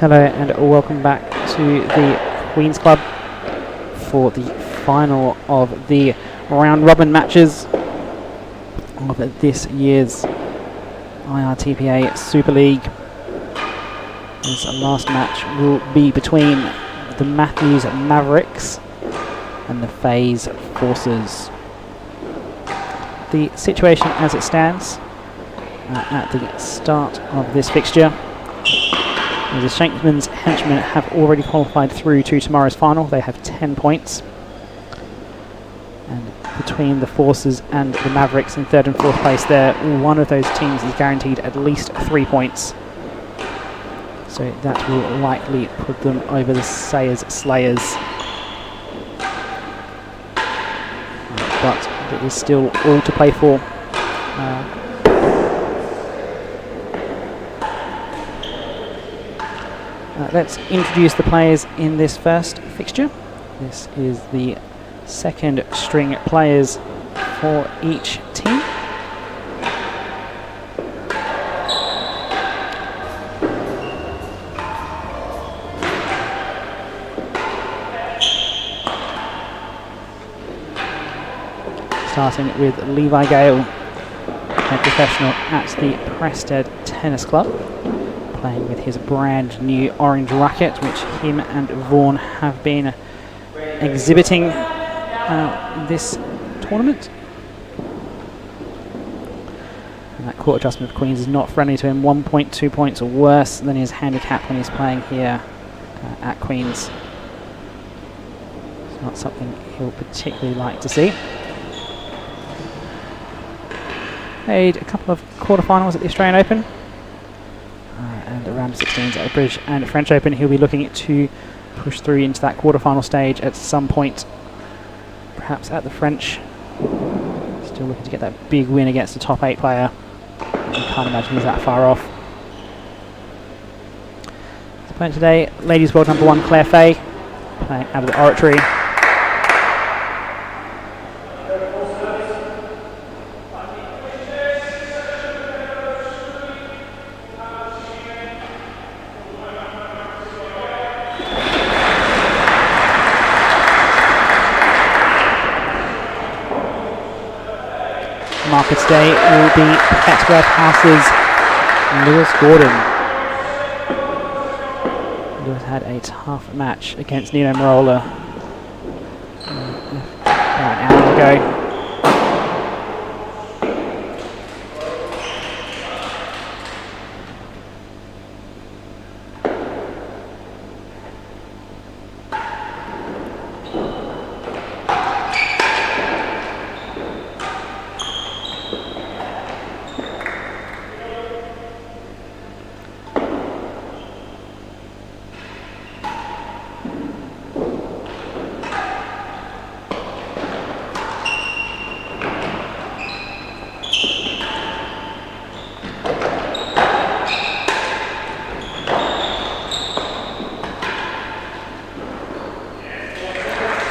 Hello and welcome back to the Queen's Club for the final of the round robin matches of this year's IRTPA Super League. This last match will be between the Matthews Mavericks and the Fahey Forces. The situation as it stands at the start of this fixture: the Shankman's henchmen have already qualified through to tomorrow's final. They have 10 points. And between the Forces and the Mavericks in third and fourth place there, one of those teams is guaranteed at least 3 points. So that will likely put them over the Sayers Slayers. But it is still all to play for. Let's introduce the players in this first fixture. This is the second string players for each team. Starting with Levi Gale, a professional at the Prested Tennis Club, playing with his brand new orange racket, which him and Vaughan have been exhibiting this tournament. And that court adjustment of Queens is not friendly to him. 1.2 points or worse than his handicap when he's playing here at Queens. It's not something he'll particularly like to see. Played a couple of quarterfinals at the Australian Open. And a round of 16s at the British and French Open. He'll be looking to push through into that quarterfinal stage at some point, perhaps at the French. Still looking to get that big win against the top 8 player. I can't imagine he's that far off. His opponent today, ladies world number 1 Claire Fahey, playing out of the Oratory. Marker today will be Petworth House's Lewis Gordon. Lewis had a tough match against Nino Marola about an hour ago.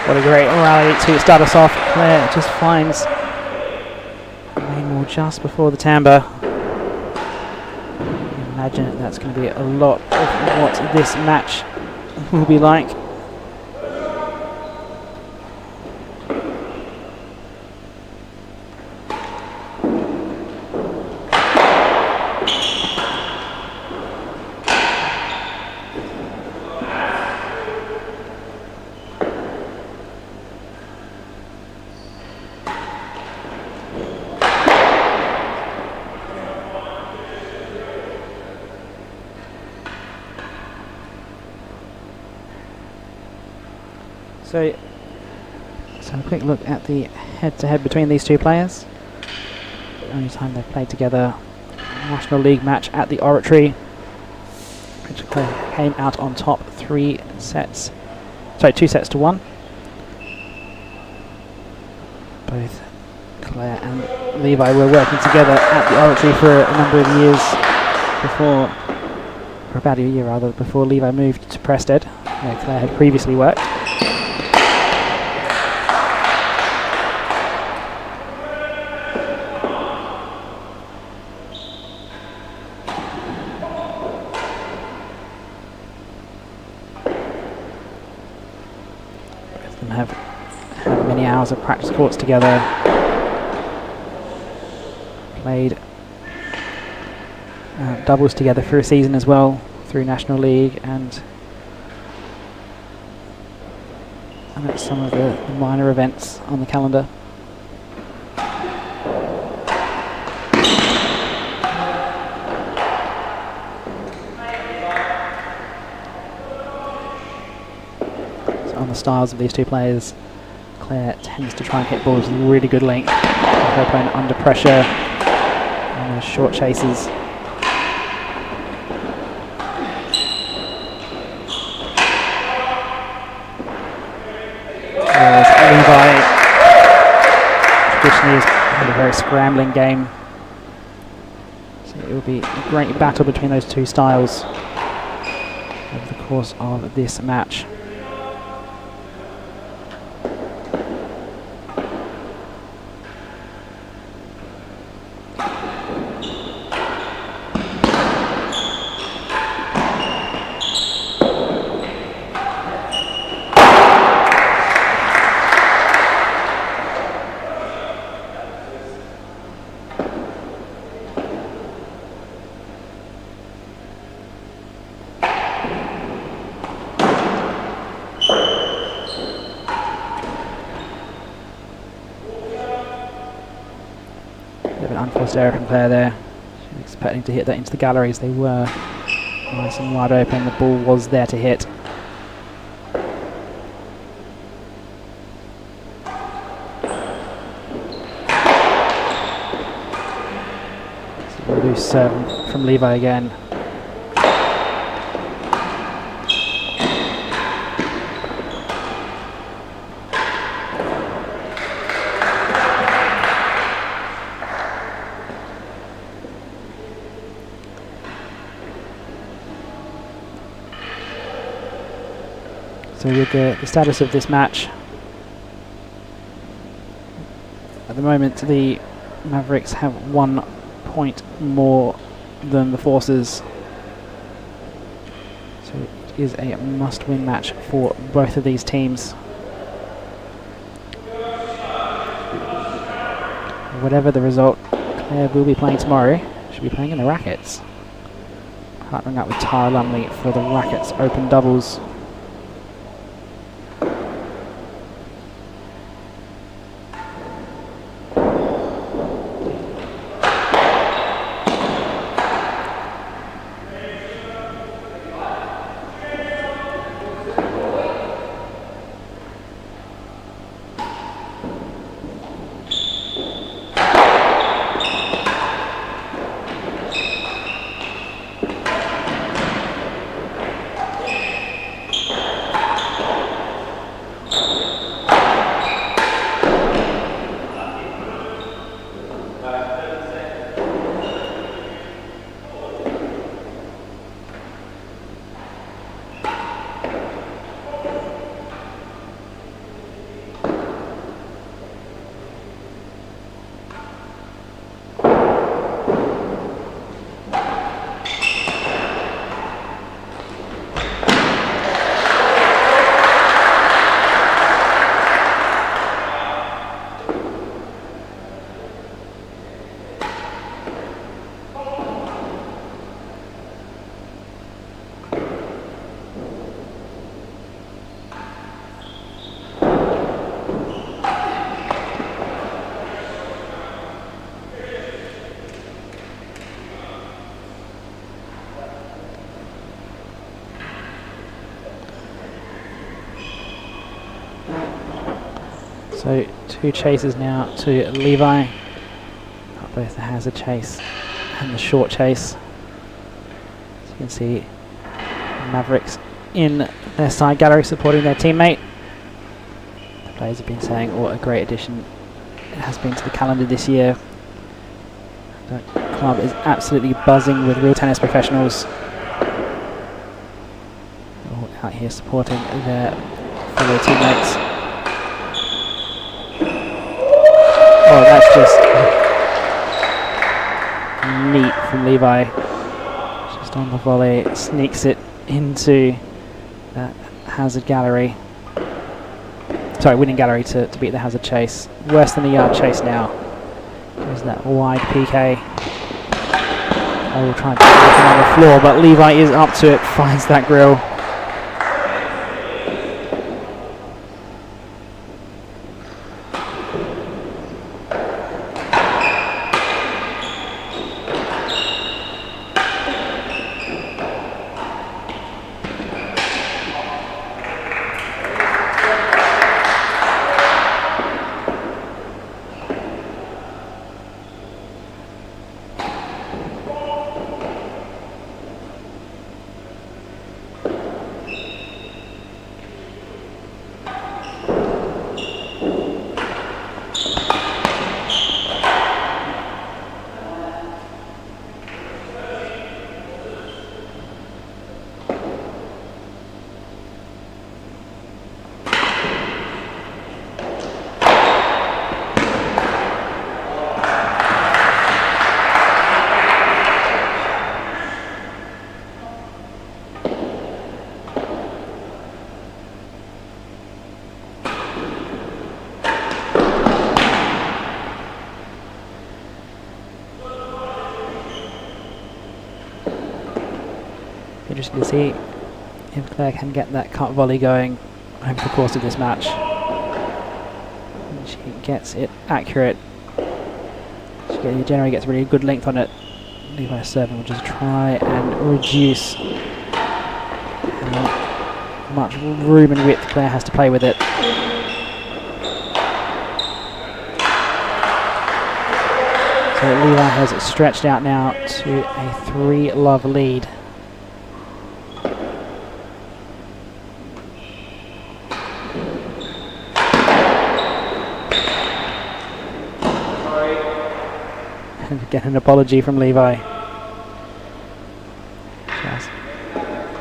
What a great rally to start us off. Claire just finds the main wall just before the timbre. Imagine that's going to be a lot of what this match will be like. So a quick look at the head-to-head between these two players. The only time they've played together, National League match at the Oratory, which came out on top 2 sets to 1. Both Claire and Levi were working together at the Oratory for a number of years for about a year rather, before Levi moved to Prested, where Claire had previously worked. stars of practice courts together. Played doubles together for a season as well, through National League and at some of the minor events on the calendar. So on the stars of these two players, Claire tends to try and hit balls with really good length, her opponent under pressure on those short chases. Levi traditionally has had a very scrambling game, so it will be a great battle between those two styles over the course of this match. Unforced error from Claire there. She was expecting to hit that into the galleries. They were nice and wide open. The ball was there to hit. So a loose serve from Levi again. So with the status of this match, at the moment the Mavericks have 1 point more than the Forces. So it is a must-win match for both of these teams. Whatever the result, Claire will be playing tomorrow. She'll be playing in the rackets, partnering up with Tara Lumley for the rackets open doubles. So 2 chases now to Levi, both the hazard chase and the short chase. As you can see, Mavericks in their side gallery supporting their teammate. The players have been saying what a great addition it has been to the calendar this year. The club is absolutely buzzing with real tennis professionals all out here supporting their fellow teammates. Oh, that's just neat from Levi. Just on the volley, sneaks it into that hazard gallery. winning gallery to beat the hazard chase. Worse than a yard chase now. There's that wide PK. I will try and put it on the floor, but Levi is up to it, finds that grill. Interesting to see if Claire can get that cut volley going over the course of this match. And she gets it accurate. She generally gets really good length on it. Levi's serving will just try and reduce how much room and width Claire has to play with it. So Levi has stretched out now to a 3-love lead. Get an apology from Levi. Just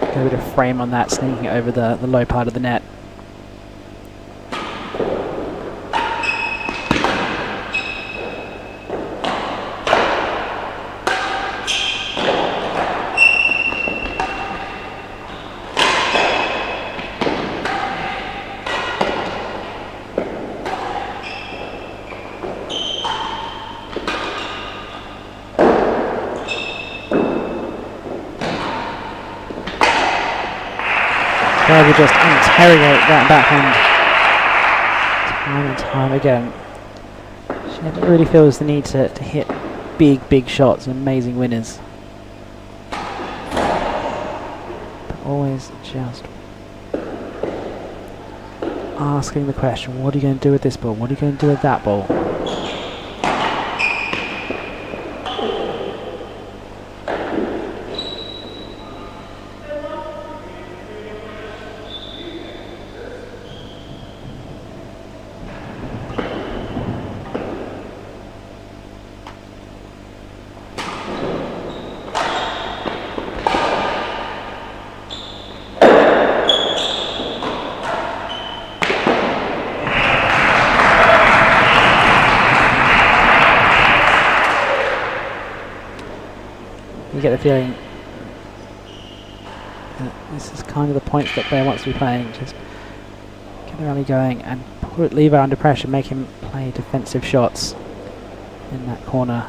get a bit of frame on that, sneaking it over the low part of the net. They will just interrogate that backhand time and time again. She never really feels the need to hit big shots and amazing winners. But always just asking the question, what are you going to do with this ball? What are you going to do with that ball? You get the feeling that this is kind of the point that Blair wants to be playing. Just get the rally going and put Levi under pressure, make him play defensive shots in that corner.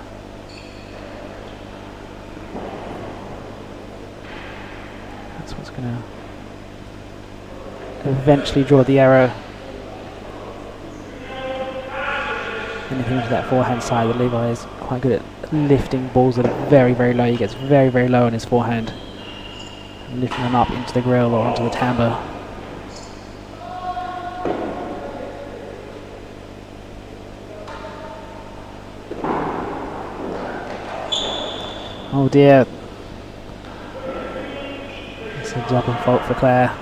That's what's going to eventually draw the arrow. Anything to that forehand side, that Levi is quite good at lifting balls that are very low. He gets very low on his forehand, and lifting them up into the grill or onto the timbre. Oh dear. It's a double fault for Claire.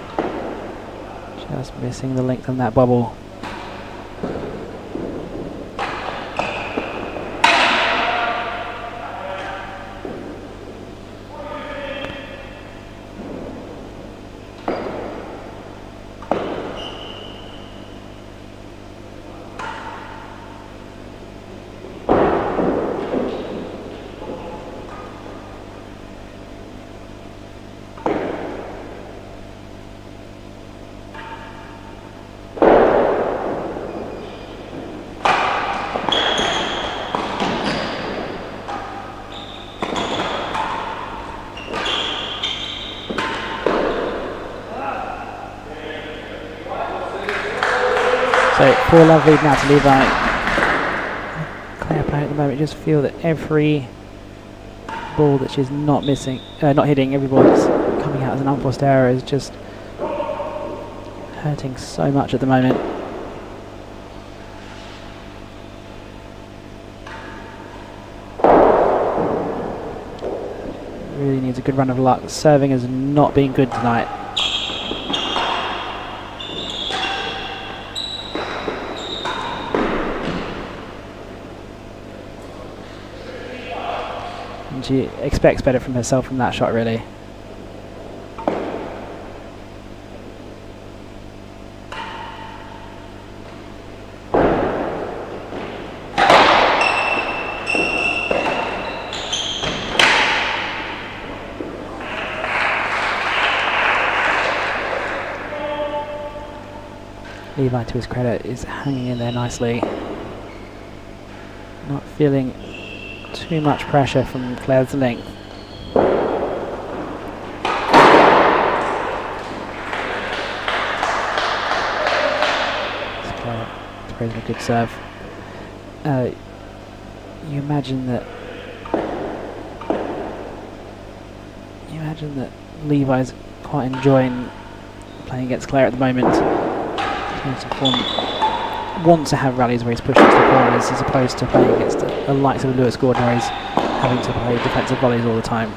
Just missing the length on that bubble. So 4-love lead now to Levi. Claire playing at the moment, just feel that every ball that she's not hitting, every ball that's coming out as an unforced error is just hurting so much at the moment. Really needs a good run of luck. Serving has not been good tonight. And she expects better from herself from that shot, really. Levi, to his credit, is hanging in there nicely. Not feeling too much pressure from Claire's length. Claire throws a good serve. You imagine that Levi's quite enjoying playing against Claire at the moment. Want to have rallies where he's pushing to the corners as opposed to playing against the likes of Lewis Gordon where he's having to play defensive volleys all the time.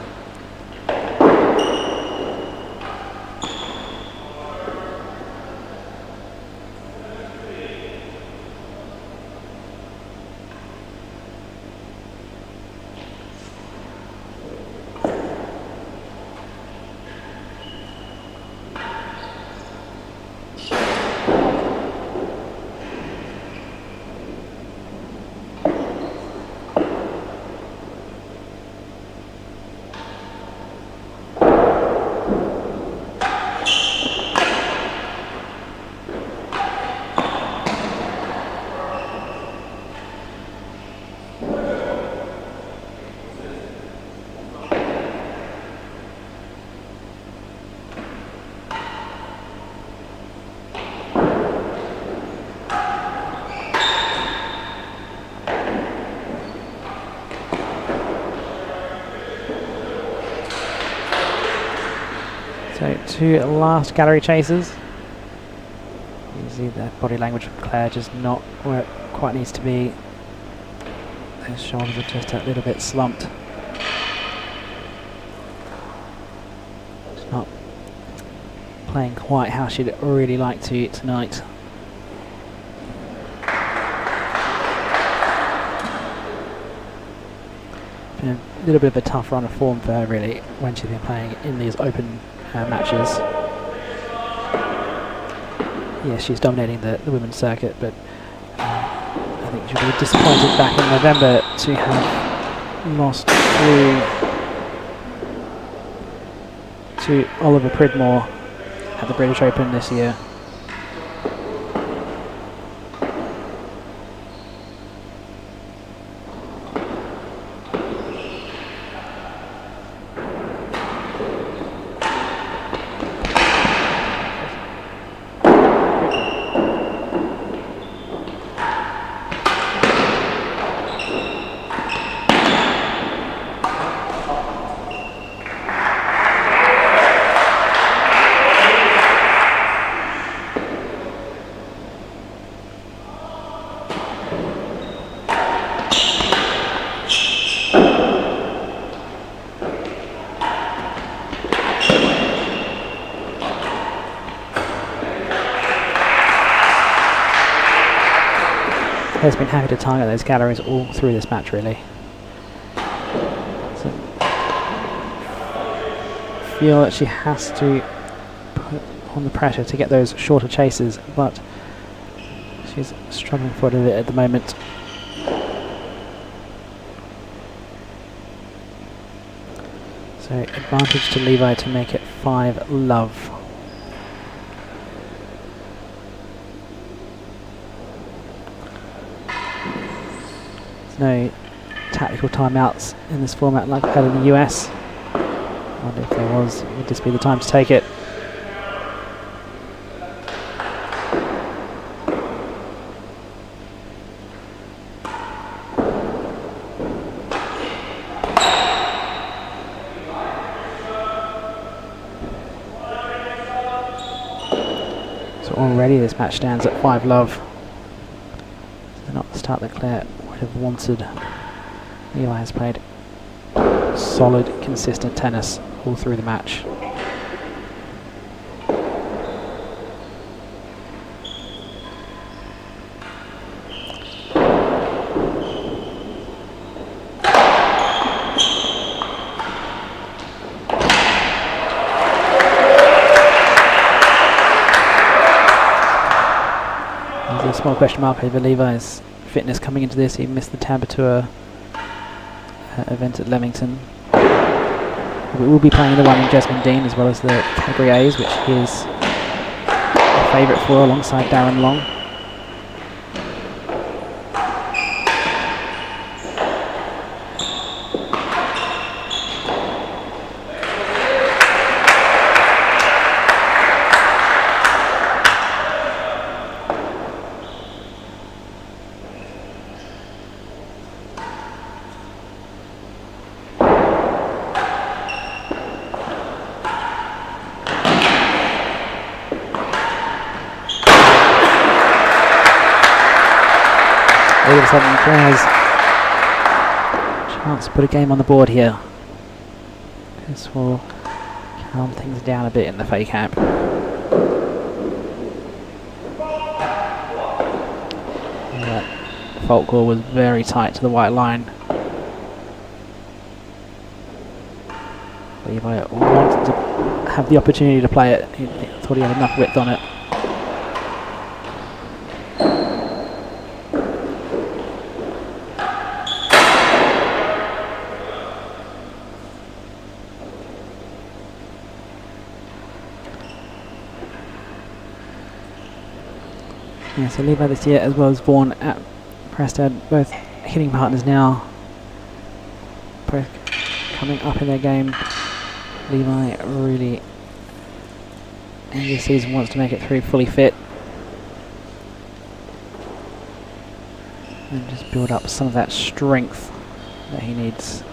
So 2 last gallery chases. You see the body language from Claire just not where it quite needs to be. Those shoulders are just a little bit slumped. Just not playing quite how she'd really like to tonight. Been a little bit of a tough run of form for her really when she's been playing in these open matches. Yes, she's dominating the women's circuit, but I think she'll be disappointed back in November to have lost to Oliver Pridmore at the British Open this year. Has been happy to target those galleries all through this match, really. So feel that she has to put on the pressure to get those shorter chases, but she's struggling for it a bit at the moment. So advantage to Levi to make it 5-love. No tactical timeouts in this format like we had in the US. I wonder if there was, it would just be the time to take it. already this match stands at 5-love. So not the start that Claire would have wanted. Levi has played solid, consistent tennis all through the match. There's a small question mark over Levi's fitness coming into this. He missed the Tampa Tour event at Leamington. We will be playing the one in Jesmond Dean as well as the Category A's, which he is a favourite for alongside Darren Long. All of a sudden, Claire has a chance to put a game on the board here. This will calm things down a bit in the Fahey camp. That fault call was very tight to the white line. Levi wanted to have the opportunity to play it. He thought he had enough width on it. Yeah, so Levi this year, as well as Vaughan at Preston, both hitting partners now, both coming up in their game. Levi really, in this season, wants to make it through fully fit and just build up some of that strength that he needs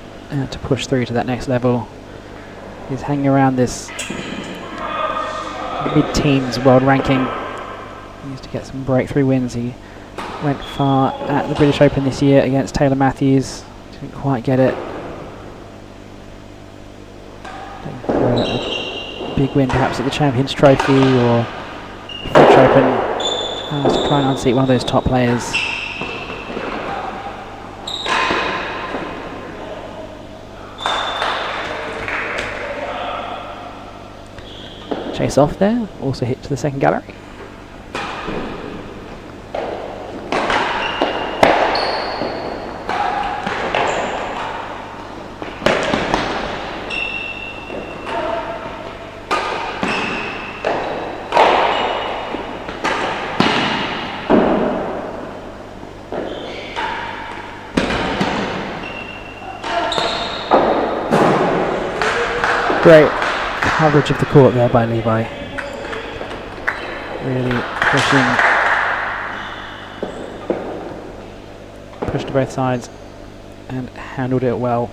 to push through to that next level. He's hanging around this mid-teens world ranking. He needs to get some breakthrough wins. He went far at the British Open this year against Taylor Matthews. Didn't quite get it. A big win perhaps at the Champions Trophy or French Open. To try and unseat one of those top players. Chase off there, also hit to the second gallery. Great coverage of the court there by Levi. Really pushed to both sides and handled it well.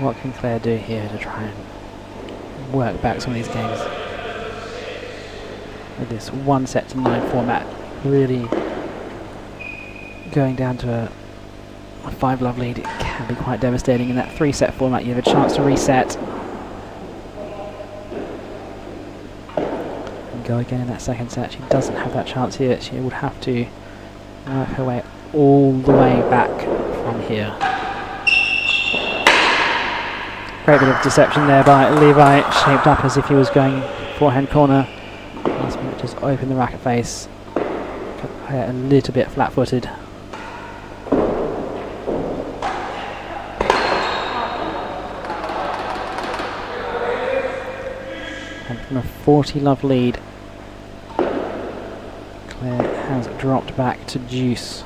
What can Claire do here to try and work back some of these games? With this 1-set-to-9 format really going down to a 5-love lead, it can be quite devastating. In that 3-set format, you have a chance to reset and go again in that second set. She doesn't have that chance here. She would have to work her way all the way back from here. Great bit of deception there by Levi, shaped up as if he was going forehand corner. Last minute just open the racket face. A little bit flat-footed. And from a 40-love lead, has dropped back to deuce.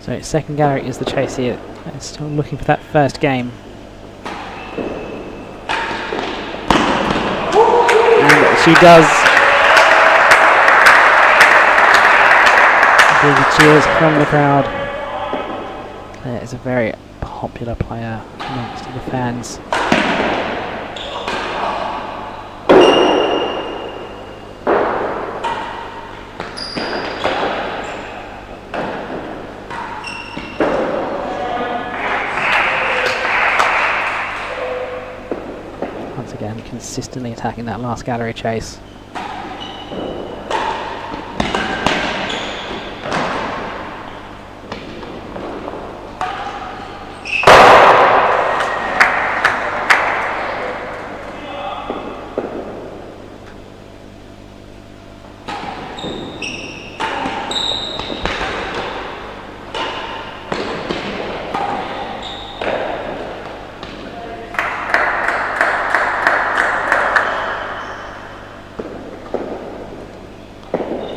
So second gallery is the chase here. They're still looking for that first game. And she does. Big cheers from the crowd. There is a very popular player amongst the fans. Consistently attacking that last gallery chase.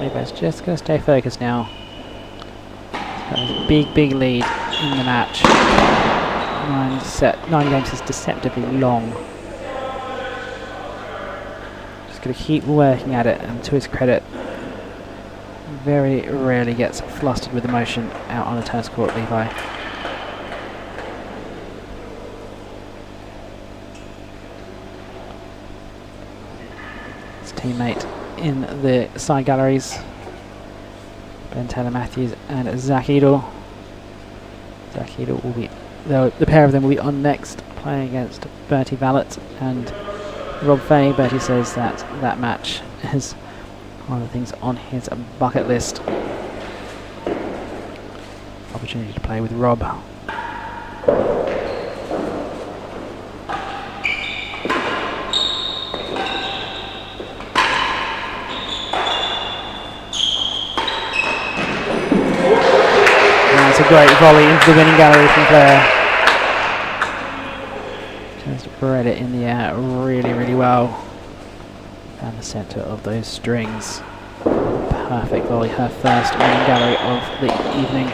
Levi's just going to stay focused now. Big lead in the match. 9 games is deceptively long. Just going to keep working at it, and to his credit, very rarely gets flustered with emotion out on a tennis court, Levi. His teammate in the side galleries, Ben Taylor Matthews and Zach Edel. Zach Edel will be, the pair of them will be on next, playing against Bertie Vallat and Rob Fahey. Bertie says that that match is one of the things on his bucket list. Opportunity to play with Rob. Great volley into the winning gallery from Claire. Just read it in the air really well. And the centre of those strings. Perfect volley, her first winning gallery of the evening.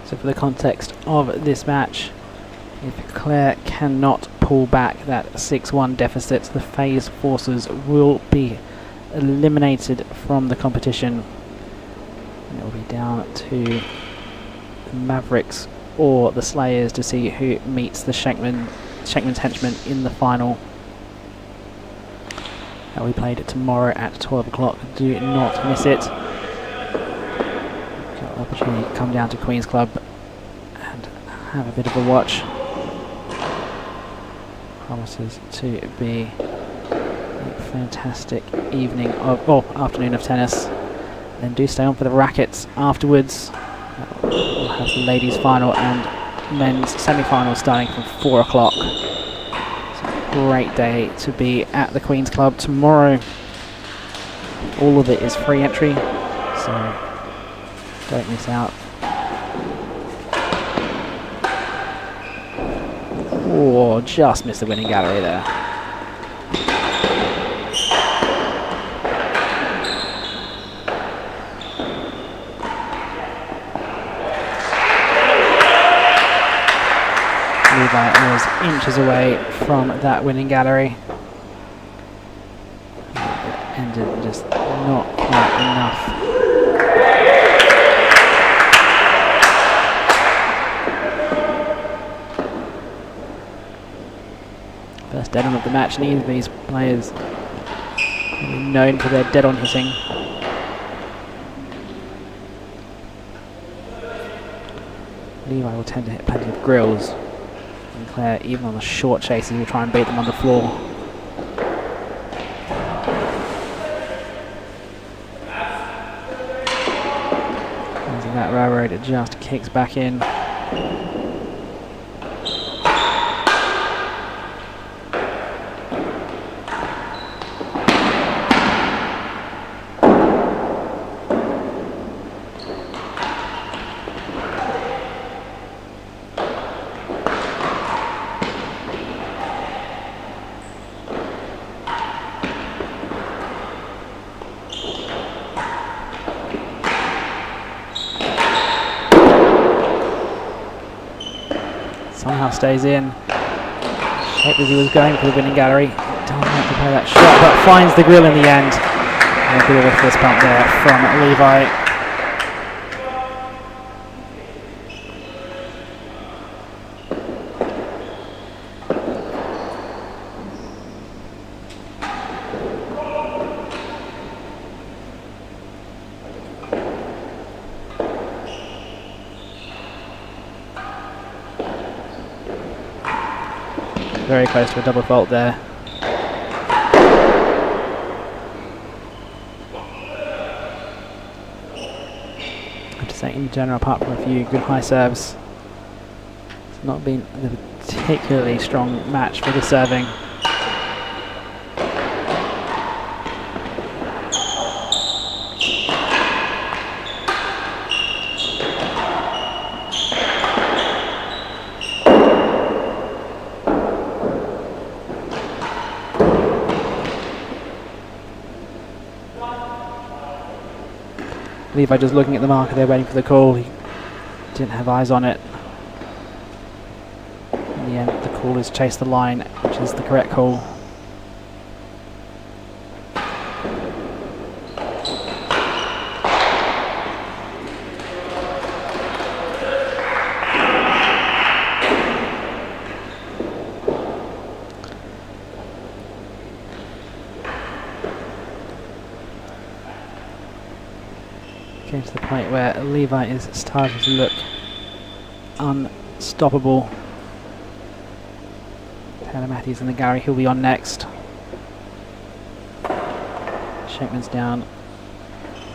So for the context of this match, if Claire cannot pull back that 6-1 deficit, the Fahey's forces will be eliminated from the competition. it will be down to the Mavericks or the Slayers to see who meets the Shenkman's Henchmen in the final. That will be played tomorrow at 12 o'clock. Do not miss it. Got an opportunity to come down to Queen's Club and have a bit of a watch. Promises to be a fantastic evening of, afternoon of tennis. Then do stay on for the rackets afterwards. We'll have the ladies' final and men's semi-final starting from 4 o'clock. It's a great day to be at the Queen's Club tomorrow. All of it is free entry, so don't miss out. Oh, just missed the winning gallery there. Levi was inches away from that winning gallery. It ended just not quite enough. First dead on of the match. Neither of these players are known for their dead on hitting. Levi will tend to hit plenty of grills. And Claire, even on the short chases, will try and bait them on the floor. As that railroad, it just kicks back in. Somehow stays in. Shaped as he was going for the winning gallery. Doesn't have to play that shot, but finds the grill in the end. And a bit of a fist pump there from Levi. Very close to a double fault there. I have to say, in general, apart from a few good high serves, it's not been a particularly strong match for the serving. Levi just looking at the marker there, waiting for the call. He didn't have eyes on it. In the end, the call is chase the line, which is the correct call. Getting to the point where Levi is starting to look unstoppable. Taylor Matthews in the gallery, he'll be on next. Shenkman's down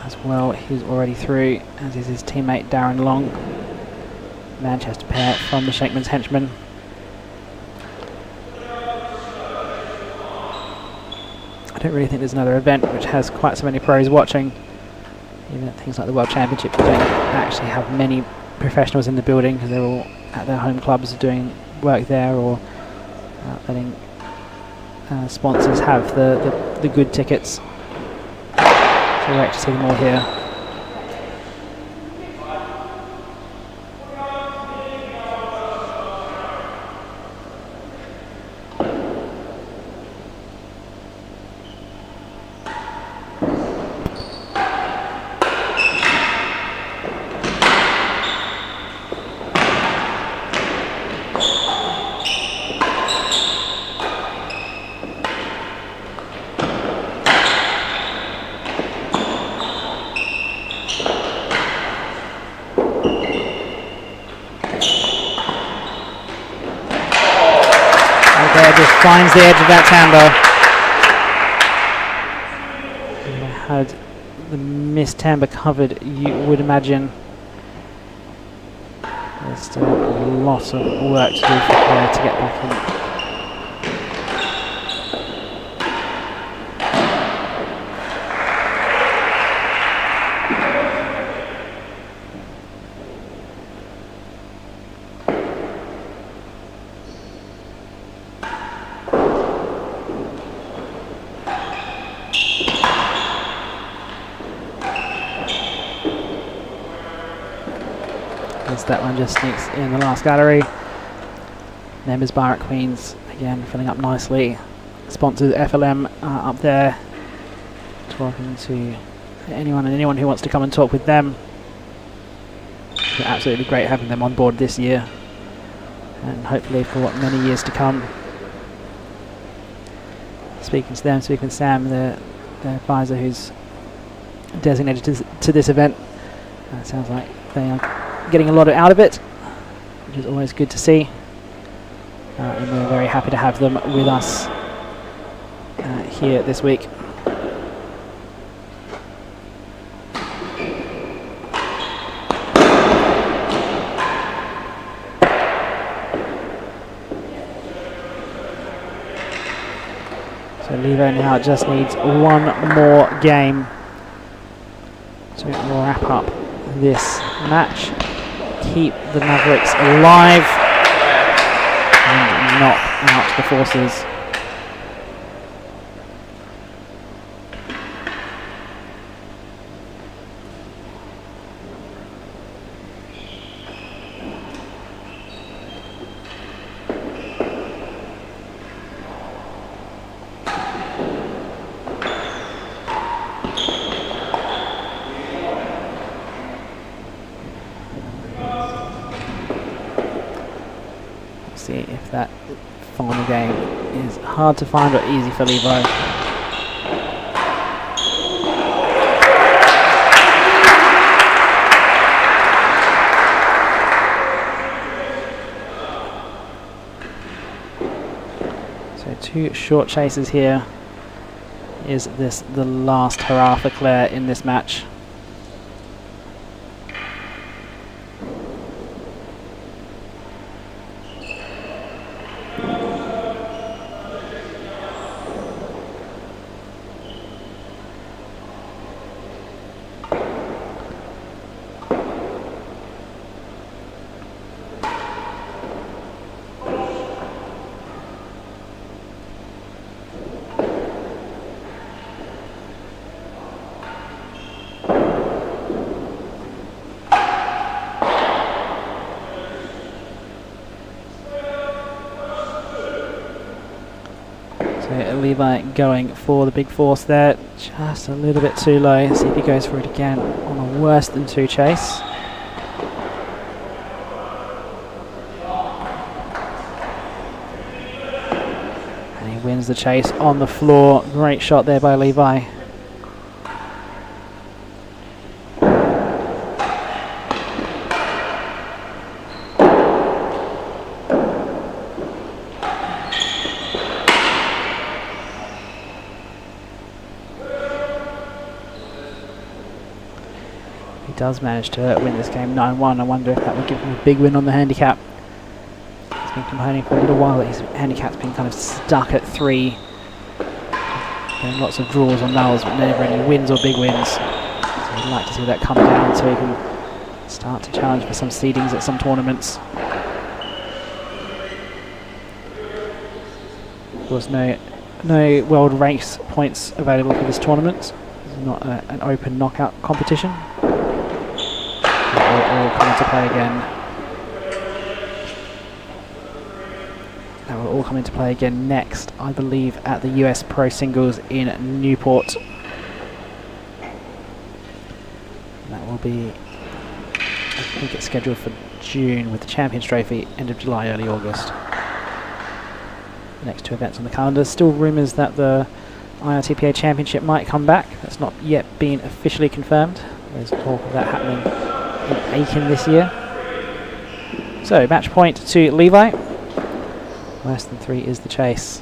as well, he's already through, as is his teammate Darren Long. Manchester pair from the Shenkman's Henchmen. I don't really think there's another event which has quite so many pros watching. Even at things like the World Championship, you don't actually have many professionals in the building because they're all at their home clubs doing work there, or letting sponsors have the good tickets. So great to see them all here. there, just finds the edge of that timber. Had the missed timber covered, you would imagine. There's still a lot of work to do for Claire to get back in. That one just sneaks in the last gallery. Members bar at Queens again filling up nicely. Sponsors FLM up there, talking to anyone and anyone who wants to come and talk with them. It's been absolutely great having them on board this year, and hopefully for many years to come. Speaking to them, speaking with Sam, their advisor who's designated to this event. It sounds like they are getting a lot out of it, which is always good to see, and we're very happy to have them with us here this week. So Levi now just needs one more game to wrap up this match, keep the Mavericks alive and knock out the Forces. See if that final game is hard to find or easy for Levi. So 2 short chases here. Is this the last hurrah for Claire in this match? Levi going for the big force there, just a little bit too low. See if he goes for it again on a worse than 2 chase. And he wins the chase on the floor. Great shot there by Levi. Does manage to win this game 9-1. I wonder if that would give him a big win on the handicap. He's been complaining for a little while that his handicap's been kind of stuck at 3. Getting lots of draws on nulls, but never any wins or big wins. So I'd like to see that come down so he can start to challenge for some seedings at some tournaments. Of course, no world race points available for this tournament. This is not an open knockout competition. Will all come into play again. That will all come into play again next, I believe, at the US Pro Singles in Newport. That will be, I think it's scheduled for June, with the Champions Trophy end of July, early August. The next 2 events on the calendar. Still rumours that the IRTPA Championship might come back. That's not yet been officially confirmed. There's talk of that happening in Aiken this year. So match point to Levi. Less than 3 is the chase.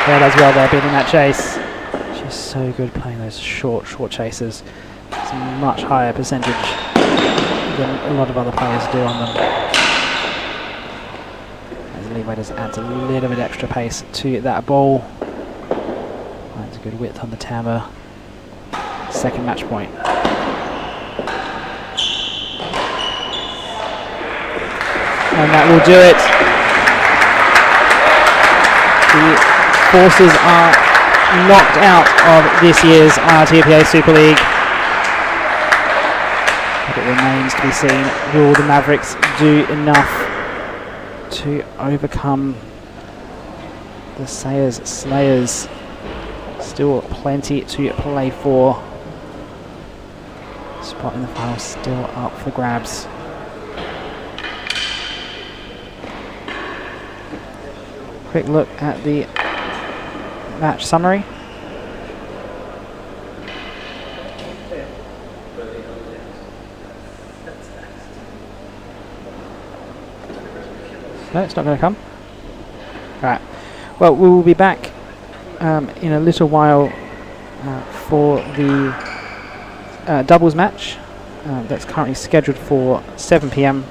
Yeah, does well there, beating that chase. She's so good playing those short chases. It's a much higher percentage than a lot of other players do on them. As Levi just adds a little bit extra pace to that ball. Finds a good width on the tammer. Second match point. And that will do it. The Forces are knocked out of this year's IRTPA Super League. But it remains to be seen, will the Mavericks do enough to overcome the Sayers Slayers? Still plenty to play for. Spot in the final still up for grabs. Quick look at the match summary. No, it's not going to come. Right. Well, we will be back in a little while for the doubles match that's currently scheduled for 7 p.m.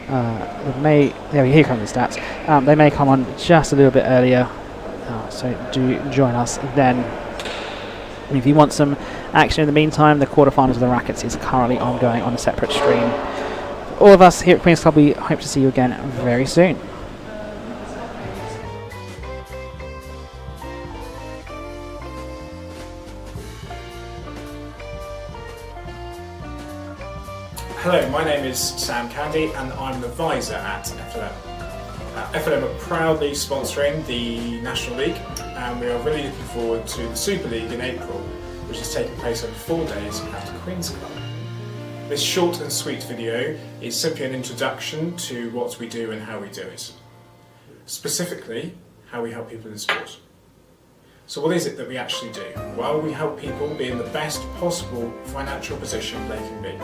Here come the stats. They may come on just a little bit earlier, so do join us then. And if you want some action in the meantime, the quarterfinals of the Rackets is currently ongoing on a separate stream. All of us here at Queen's Club, we hope to see you again very soon. Hello, my name is Sam Candy and I'm the advisor at FLM. FLM are proudly sponsoring the National League and we are really looking forward to the Super League in April, which is taking place over 4 days at the Queen's Club. This short and sweet video is simply an introduction to what we do and how we do it. Specifically, how we help people in sport. So what is it that we actually do? Well, we help people be in the best possible financial position they can be.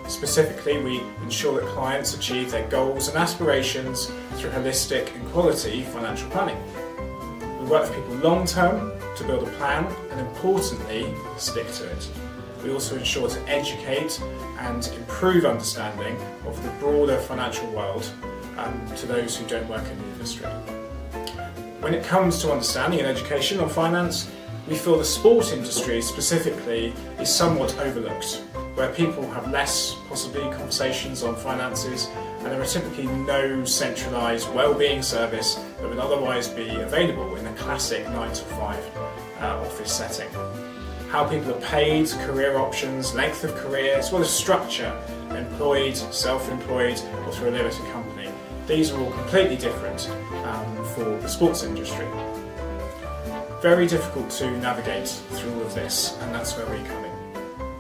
Specifically, we ensure that clients achieve their goals and aspirations through holistic and quality financial planning. We work with people long term to build a plan and, importantly, stick to it. We also ensure to educate and improve understanding of the broader financial world to those who don't work in the industry. When it comes to understanding and education on finance, we feel the sport industry specifically is somewhat overlooked, where people have less, possibly, conversations on finances, and there are typically no centralised wellbeing service that would otherwise be available in a classic 9-to-5 office setting. How people are paid, career options, length of career, as well as structure, employed, self-employed, or through a limited company. These are all completely different for the sports industry. Very difficult to navigate through all of this, and that's where we come in.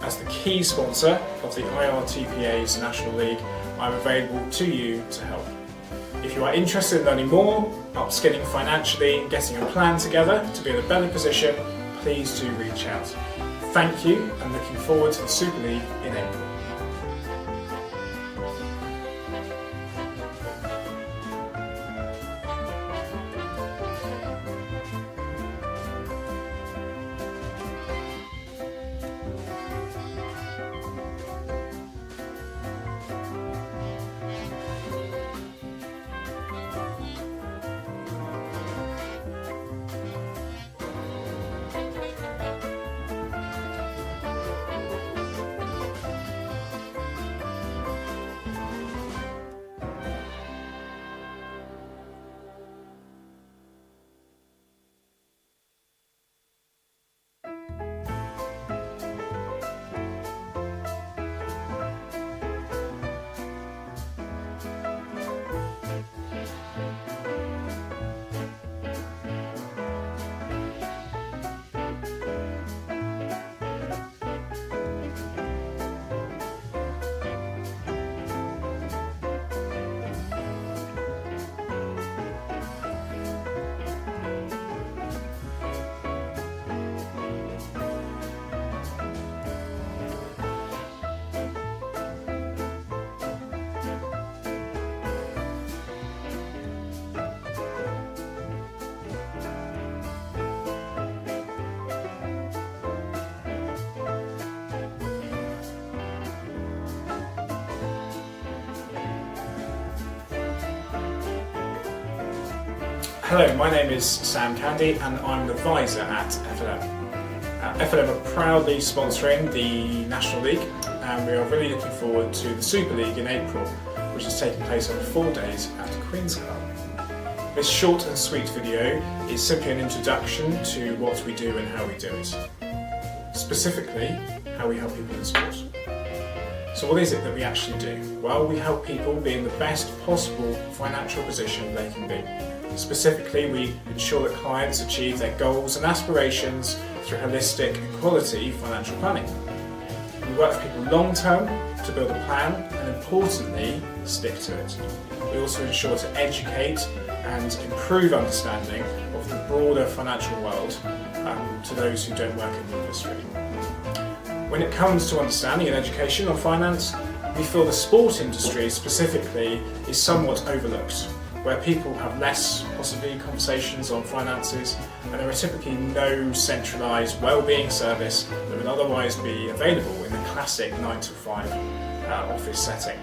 As the key sponsor of the IRTPA's National League, I'm available to you to help. If you are interested in learning more, upskilling financially and getting a plan together to be in a better position, please do reach out. Thank you, and looking forward to the Super League in April. Hello, my name is Sam Candy and I'm the advisor at FLM. FLM are proudly sponsoring the National League and we are really looking forward to the Super League in April, which is taking place over 4 days at the Queen's Club. This short and sweet video is simply an introduction to what we do and how we do it. Specifically, how we help people in sport. So what is it that we actually do? Well, we help people be in the best possible financial position they can be. Specifically, we ensure that clients achieve their goals and aspirations through holistic and quality financial planning. We work with people long term to build a plan and importantly, stick to it. We also ensure to educate and improve understanding of the broader financial world to those who don't work in the industry. When it comes to understanding and education on finance, we feel the sport industry specifically is somewhat overlooked, where people have less possibly conversations on finances and there are typically no centralised wellbeing service that would otherwise be available in the classic 9 to 5 office setting.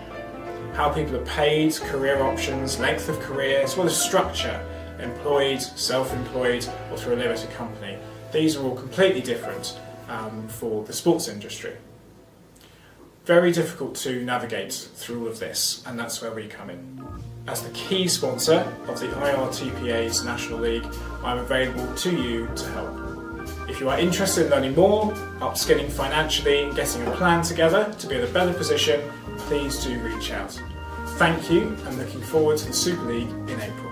How people are paid, career options, length of career, as well as structure, employed, self-employed or through a limited company. These are all completely different for the sports industry. Very difficult to navigate through all of this, and that's where we come in. As the key sponsor of the IRTPA's National League, I'm available to you to help. If you are interested in learning more, upskilling financially and getting a plan together to be in a better position, please do reach out. Thank you and looking forward to the Super League in April.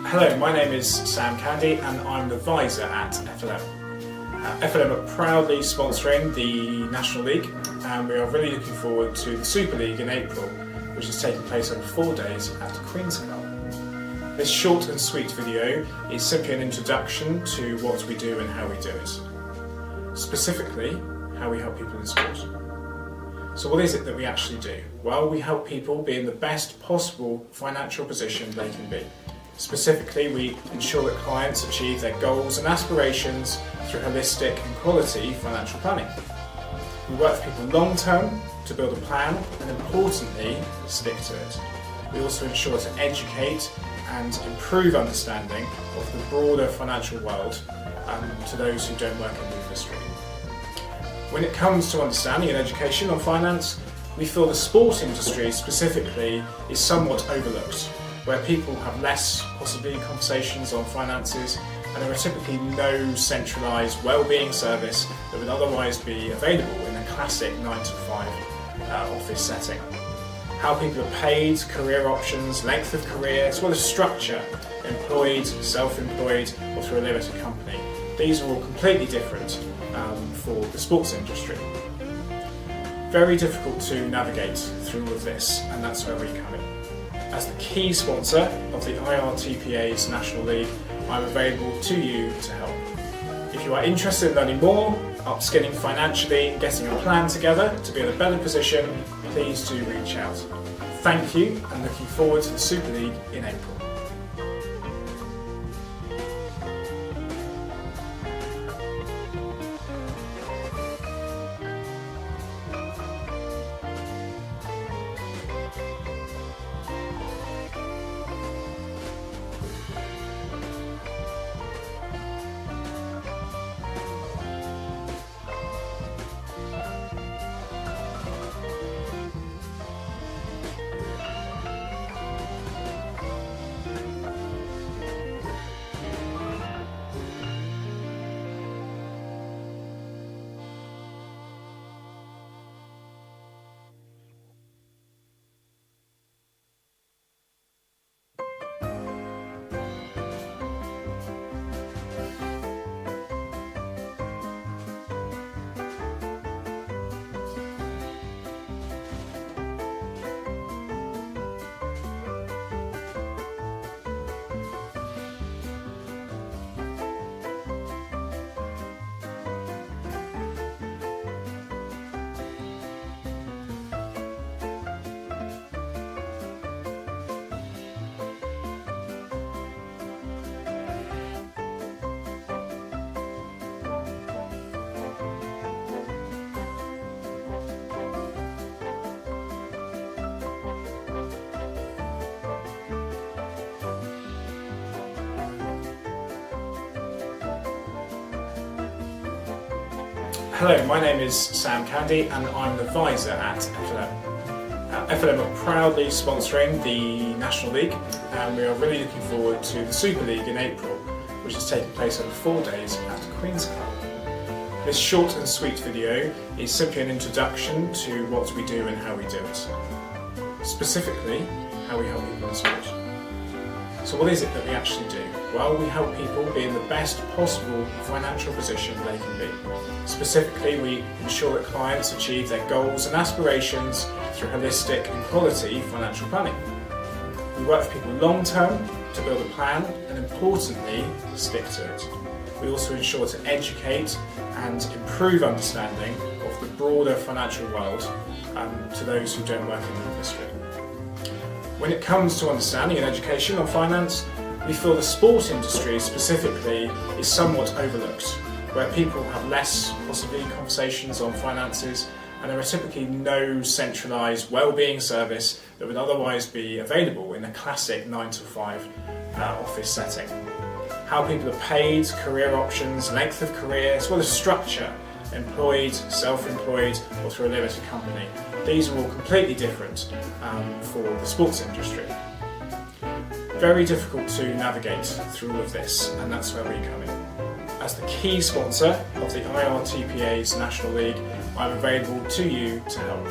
Hello, my name is Sam Candy and I'm the advisor at FLM. FLM are proudly sponsoring the National League and we are really looking forward to the Super League in April, which is taking place over 4 days at the Queen's Club. This short and sweet video is simply an introduction to what we do and how we do it. Specifically, how we help people in sport. So what is it that we actually do? Well, we help people be in the best possible financial position they can be. Specifically, we ensure that clients achieve their goals and aspirations through holistic and quality financial planning. We work with people long term to build a plan and importantly, stick to it. We also ensure to educate and improve understanding of the broader financial world to those who don't work in the industry. When it comes to understanding and education on finance, we feel the sport industry specifically is somewhat overlooked, where people have less possibly conversations on finances and there are typically no centralised wellbeing service that would otherwise be available in a classic 9 to 5 office setting. How people are paid, career options, length of career, as well as structure, employed, self-employed or through a limited company. These are all completely different for the sports industry. Very difficult to navigate through all of this, and that's where we come in. As the key sponsor of the IRTPA's National League, I'm available to you to help. If you are interested in learning more, upskilling financially and getting a plan together to be in a better position, please do reach out. Thank you, and looking forward to the Super League in April. Hello, my name is Sam Candy and I'm the advisor at FLM. FLM are proudly sponsoring the National League and we are really looking forward to the Super League in April, which is taking place over 4 days at Queen's Club. This short and sweet video is simply an introduction to what we do and how we do it. Specifically, how we help people in sport. So what is it that we actually do? Well, we help people be in the best possible financial position they can be. Specifically, we ensure that clients achieve their goals and aspirations through holistic and quality financial planning. We work with people long term to build a plan and importantly, stick to it. We also ensure to educate and improve understanding of the broader financial world to those who don't work in the industry. When it comes to understanding and education on finance, we feel the sport industry specifically is somewhat overlooked, where people have less, possibly, conversations on finances, and there are typically no centralised wellbeing service that would otherwise be available in a classic 9 to 5 office setting. How people are paid, career options, length of career, as well as structure, employed, self-employed, or through a limited company. These are all completely different for the sports industry. Very difficult to navigate through all of this, and that's where we come in. As the key sponsor of the IRTPA's National League, I'm available to you to help.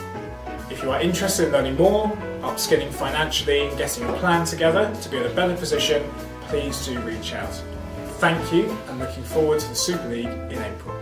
If you are interested in learning more, upskilling financially and getting a plan together to be in a better position, please do reach out. Thank you, and looking forward to the Super League in April.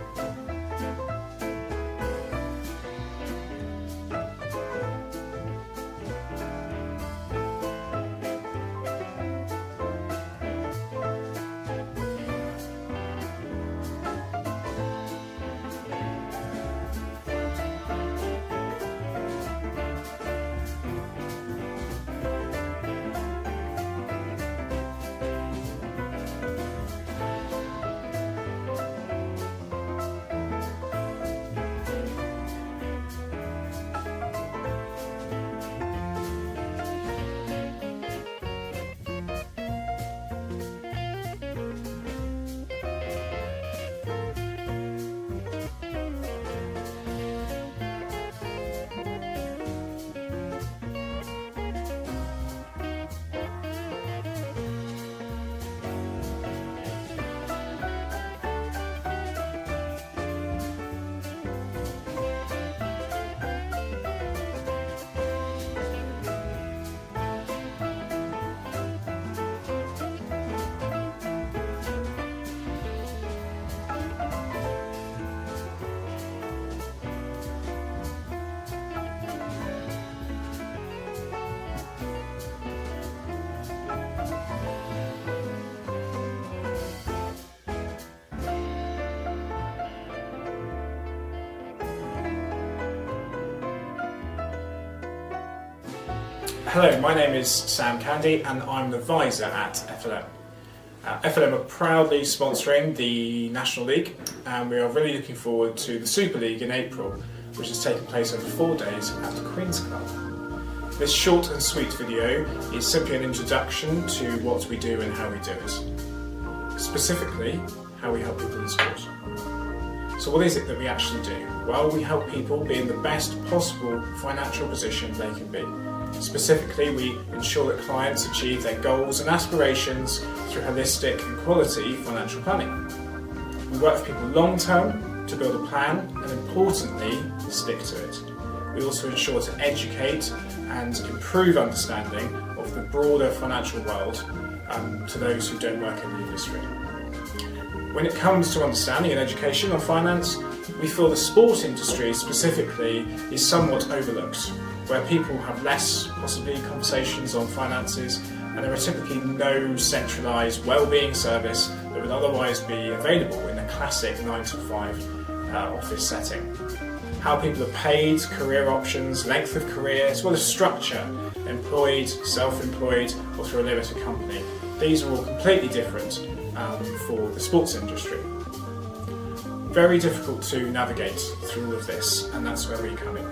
Hello, my name is Sam Candy and I'm the advisor at FLM. FLM are proudly sponsoring the National League and we are really looking forward to the Super League in April, which is taking place over 4 days at the Queen's Club. This short and sweet video is simply an introduction to what we do and how we do it. Specifically, how we help people in sport. So what is it that we actually do? Well, we help people be in the best possible financial position they can be. Specifically, we ensure that clients achieve their goals and aspirations through holistic and quality financial planning. We work with people long term to build a plan and importantly, stick to it. We also ensure to educate and improve understanding of the broader financial world to those who don't work in the industry. When it comes to understanding and education on finance, we feel the sport industry specifically is somewhat overlooked, where people have less, possibly, conversations on finances, and there are typically no centralised wellbeing service that would otherwise be available in a classic 9-to-5 office setting. How people are paid, career options, length of career, as well as structure, employed, self-employed, or through a limited company. These are all completely different for the sports industry. Very difficult to navigate through all of this, and that's where we come in.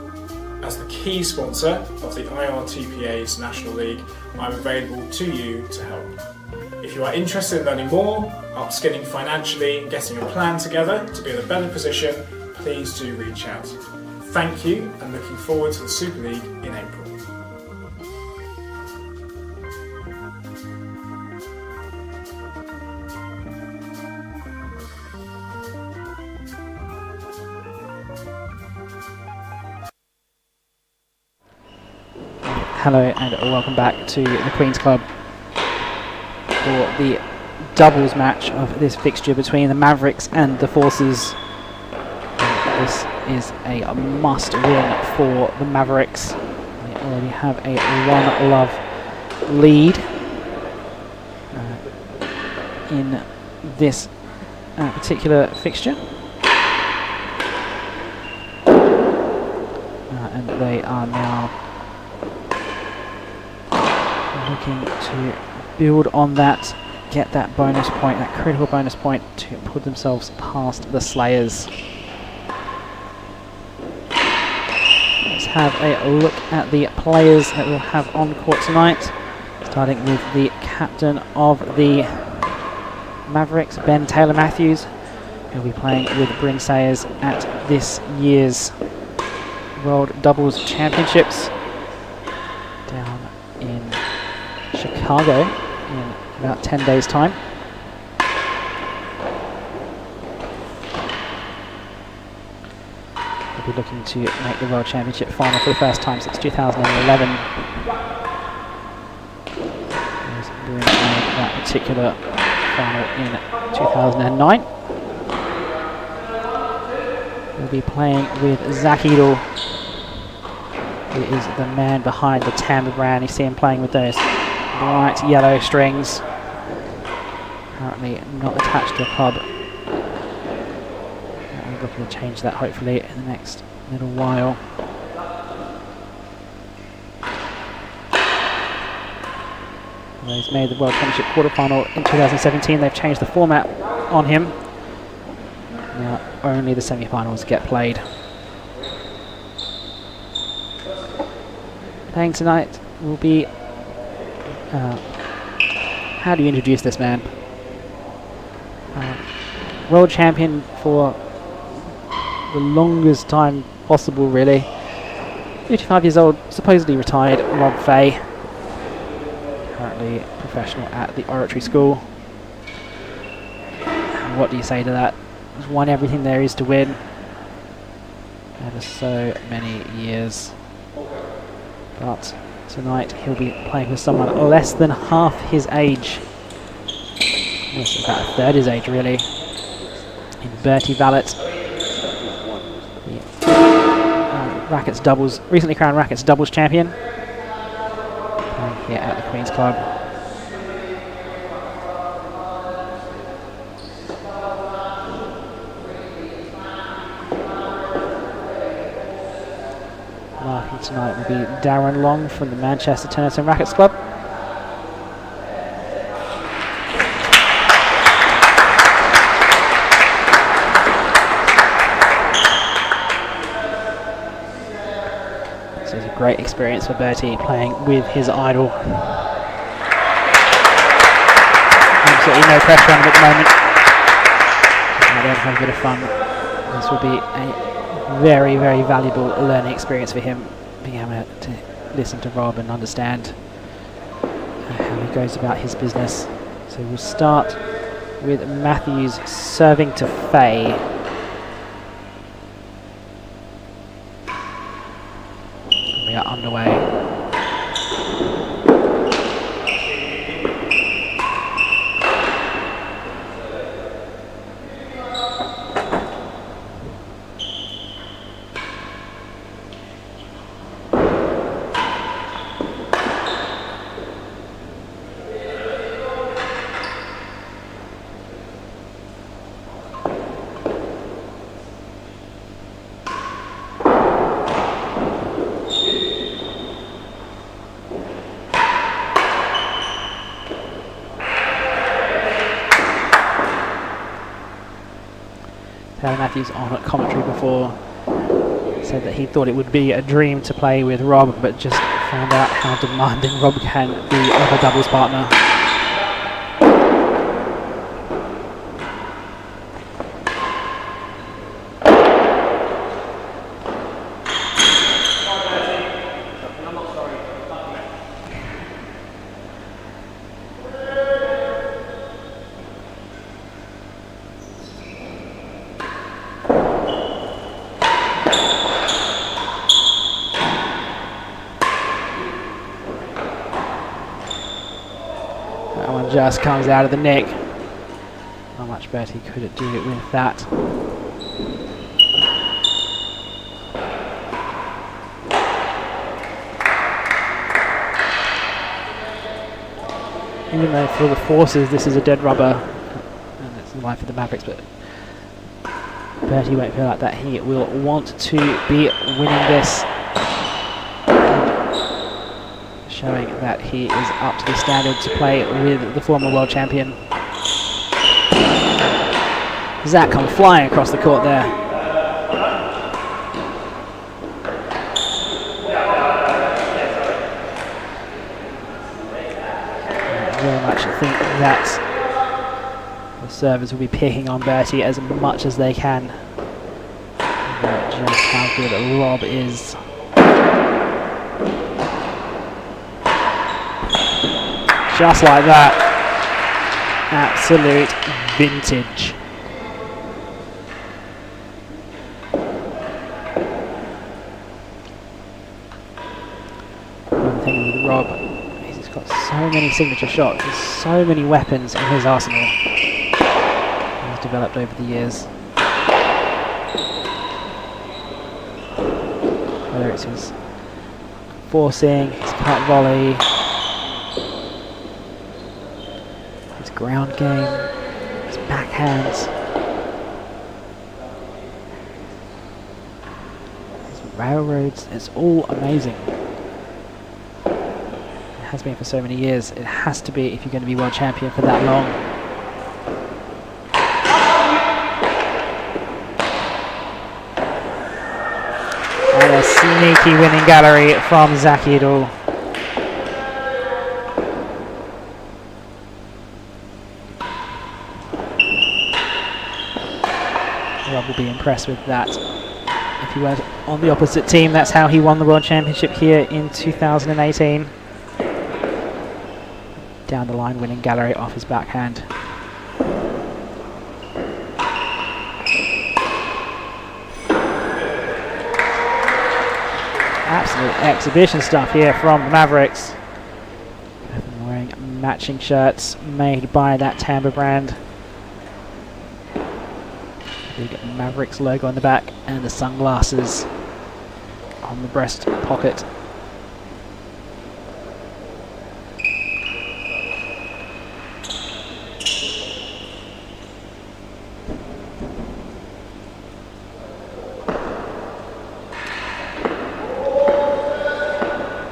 As the key sponsor of the IRTPA's National League, I'm available to you to help. If you are interested in learning more, upskilling financially and getting a plan together to be in a better position, please do reach out. Thank you and looking forward to the Super League in April. Hello and welcome back to the Queen's Club for the doubles match of this fixture between the Mavericks and the Forces. This is a must win for the Mavericks. They already have a 1-love lead in this particular fixture. And they are now looking to build on that, get that bonus point, that critical bonus point to put themselves past the Slayers. Let's have a look at the players that we'll have on court tonight, starting with the captain of the Mavericks, Ben Taylor-Matthews. He'll be playing with Bryn Sayers at this year's World Doubles Championships down in Chicago in about 10 days' time. We'll be looking to make the World Championship final for the first time since 2011. As Bruin made that particular final in 2009. We'll be playing with Zach Edel, who is the man behind the tan brand. You see him playing with those bright yellow strings. Currently not attached to a club. We're looking to change that hopefully in the next little while. Well, he's made the World Championship quarterfinal in 2017. They've changed the format on him. Now only the semi-finals get played. Playing tonight will be how do you introduce this man? World champion for the longest time possible, really. 55 years old, supposedly retired, Rob Fahey. Currently professional at the Oratory School. And what do you say to that? He's won everything there is to win. Over so many years. But tonight he'll be playing with someone less than half his age. Yes, about a third his age, really. In Bertie Vallat. Rackets doubles, recently crowned Rackets doubles champion. Playing here at the Queen's Club. Marking tonight will be Darren Long from the Manchester Tennis and Rackets Club. This is a great experience for Bertie, playing with his idol. Absolutely no pressure on him at the moment. Now then, have a bit of fun. This will be a very, very valuable learning experience for him, being able to listen to Rob and understand how he goes about his business. So we'll start with Matthews serving to Fahey. We are underway. Matthews on at commentary before said that he thought it would be a dream to play with Rob, but just found out how demanding Rob can be of a doubles partner. Just comes out of the neck. How much Bertie could it do with that? Even though for the forces this is a dead rubber, and it's the life of the Mavericks, but Bertie won't feel like that. He will want to be winning this, showing that he is up to the standard to play with the former world champion. Zach come flying across the court there. I very much think that the servers will be picking on Bertie as much as they can. But just how good Rob is. Just like that. Absolute vintage. One thing with Rob is he's got so many signature shots, there's so many weapons in his arsenal he's developed over the years. Whether it's his forcing, his cut volley, ground game, his backhands, his railroads, it's all amazing. It has been for so many years. It has to be if you're going to be world champion for that long. And a sneaky winning gallery from Zach Edel. Rob will be impressed with that. If he went on the opposite team, that's how he won the World Championship here in 2018. Down the line winning gallery off his backhand. Absolute exhibition stuff here from the Mavericks. Wearing matching shirts made by that T&RA brand. Big Mavericks logo on the back and the sunglasses on the breast pocket.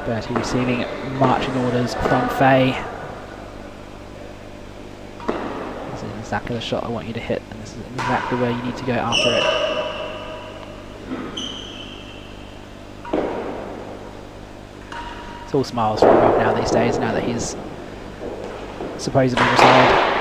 Bertie receiving marching orders from Fahey. This is exactly the shot I want you to hit, and this is exactly where you need to go after it. It's all smiles from Rob now these days, now that he's supposedly retired.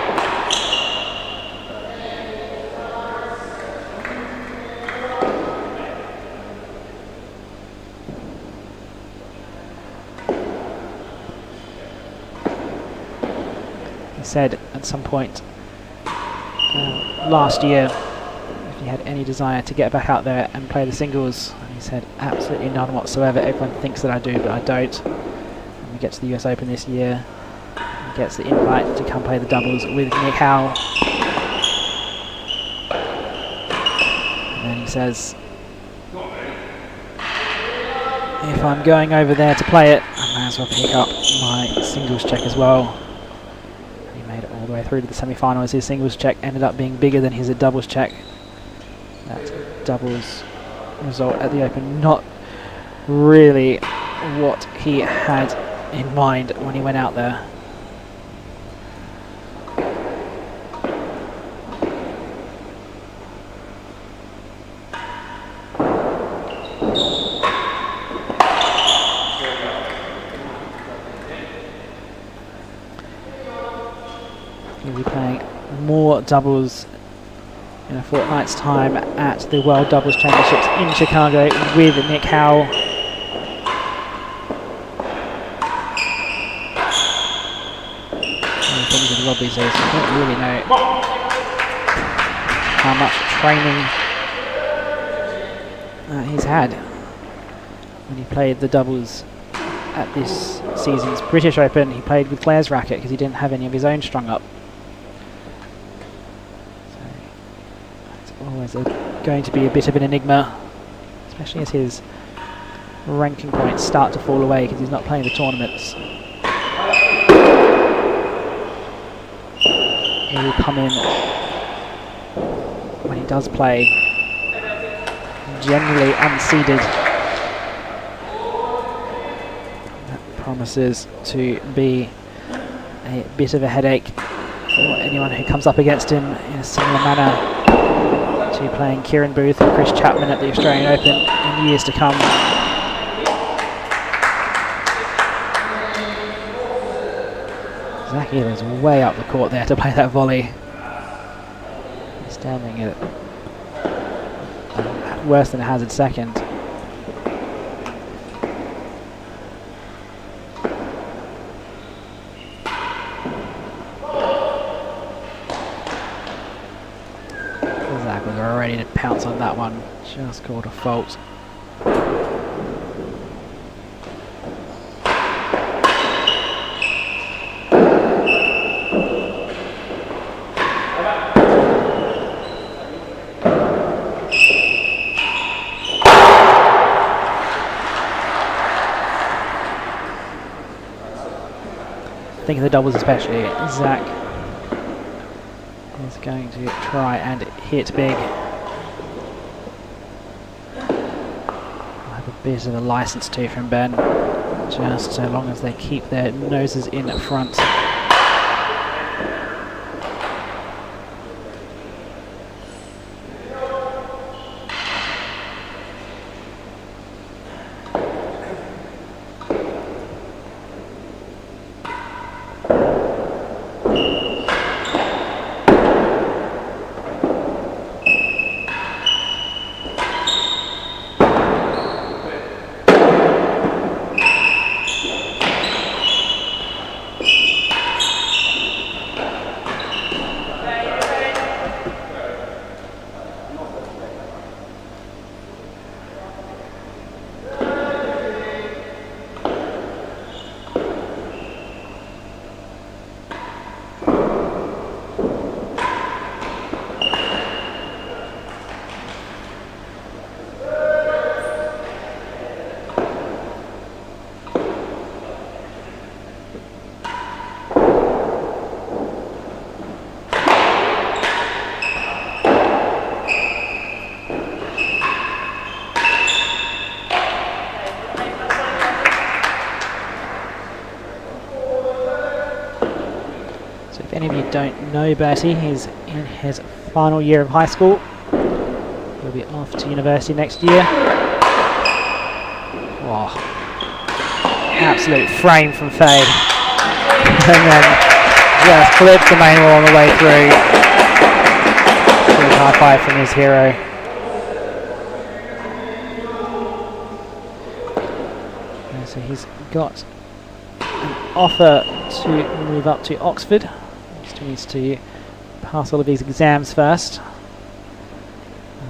Said at some point last year if he had any desire to get back out there and play the singles, and he said absolutely none whatsoever. Everyone thinks that I do, but I don't. And he gets to the US Open this year, he gets the invite to come play the doubles with Nick Howell, and then he says, if I'm going over there to play it, I may as well pick up my singles check as well. All the way through to the semi-finals. His singles check ended up being bigger than his doubles check. That doubles result at the Open, not really what he had in mind when he went out there. He'll be playing more doubles in a fortnight's time at the World Doubles Championships in Chicago with Nick Howell. The things with Rob these days, I don't really know how much training he's had when he played the doubles at this season's British Open. He played with Claire's racket because he didn't have any of his own strung up. Always going to be a bit of an enigma, especially as his ranking points start to fall away because he's not playing the tournaments. He will come in when he does play, generally unseeded. That promises to be a bit of a headache for anyone who comes up against him in a similar manner to playing Kieran Booth and Chris Chapman at the Australian Open in years to come. Zach Ealer's way up the court there to play that volley. He's standing at worse than a hazard second. Ready to pounce on that one. Just called a fault. Think of the doubles especially. Zach is going to try and hit big. Bit of a license to from Ben, just so long as they keep their noses in front. don't know Bertie, he's in his final year of high school. He'll be off to university next year. Oh, absolute frame from Fahey. And then just clips the main wall on the way through. Big high five from his hero. And so he's got an offer to move up to Oxford. He still needs to pass all of his exams first.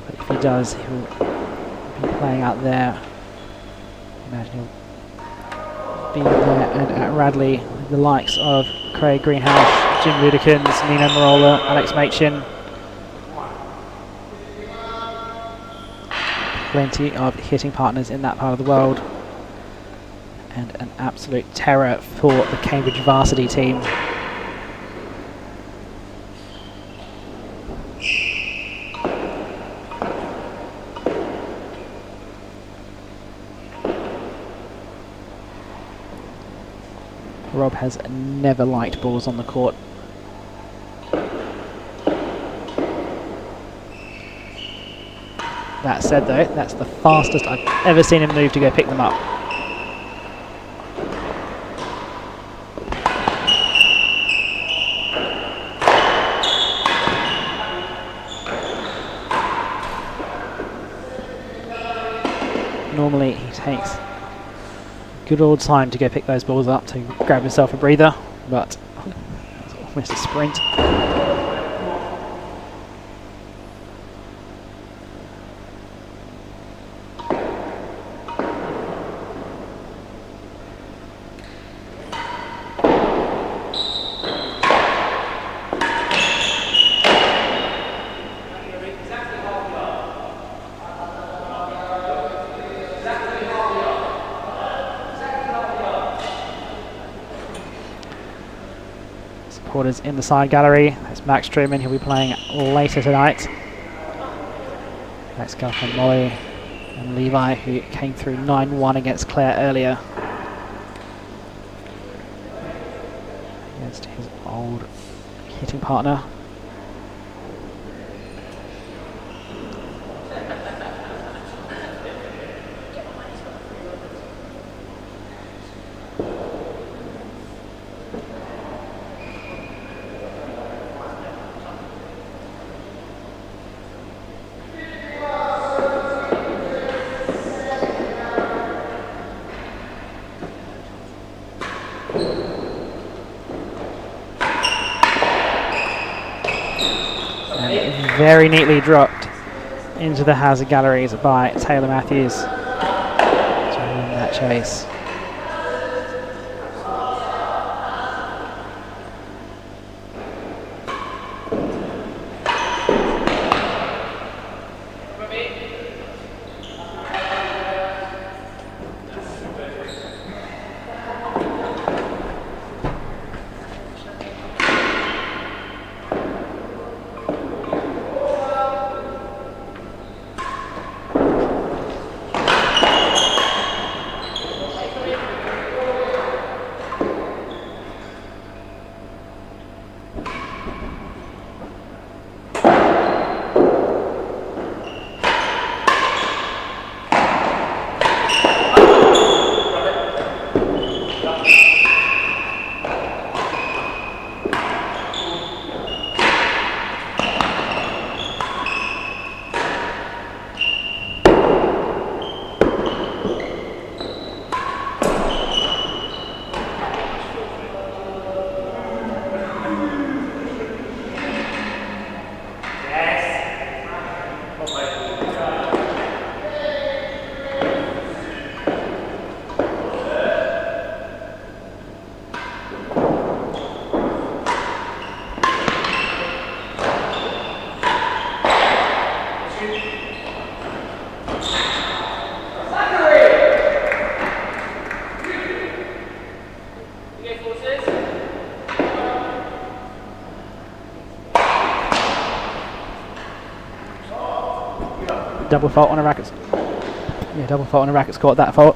But if he does, he'll be playing out there. Imagine he'll be there and at Radley with the likes of Craig Greenhouse, Jim Ludekins, Nino Marola, Alex Machin. Plenty of hitting partners in that part of the world. And an absolute terror for the Cambridge varsity team. Rob has never liked balls on the court. That said though, that's the fastest I've ever seen him move to go pick them up. Normally he takes good old time to go pick those balls up to grab himself a breather, but it's almost a sprint. Supporters in the side gallery. That's Max Truman, he'll be playing later tonight. Next guy from Molly and Levi, who came through 9-1 against Clare earlier. Against his old hitting partner. Very neatly dropped into the hazard galleries by Taylor Matthews to win that chase. Double fault on a racket. Yeah, double fault on a racket score at that fault.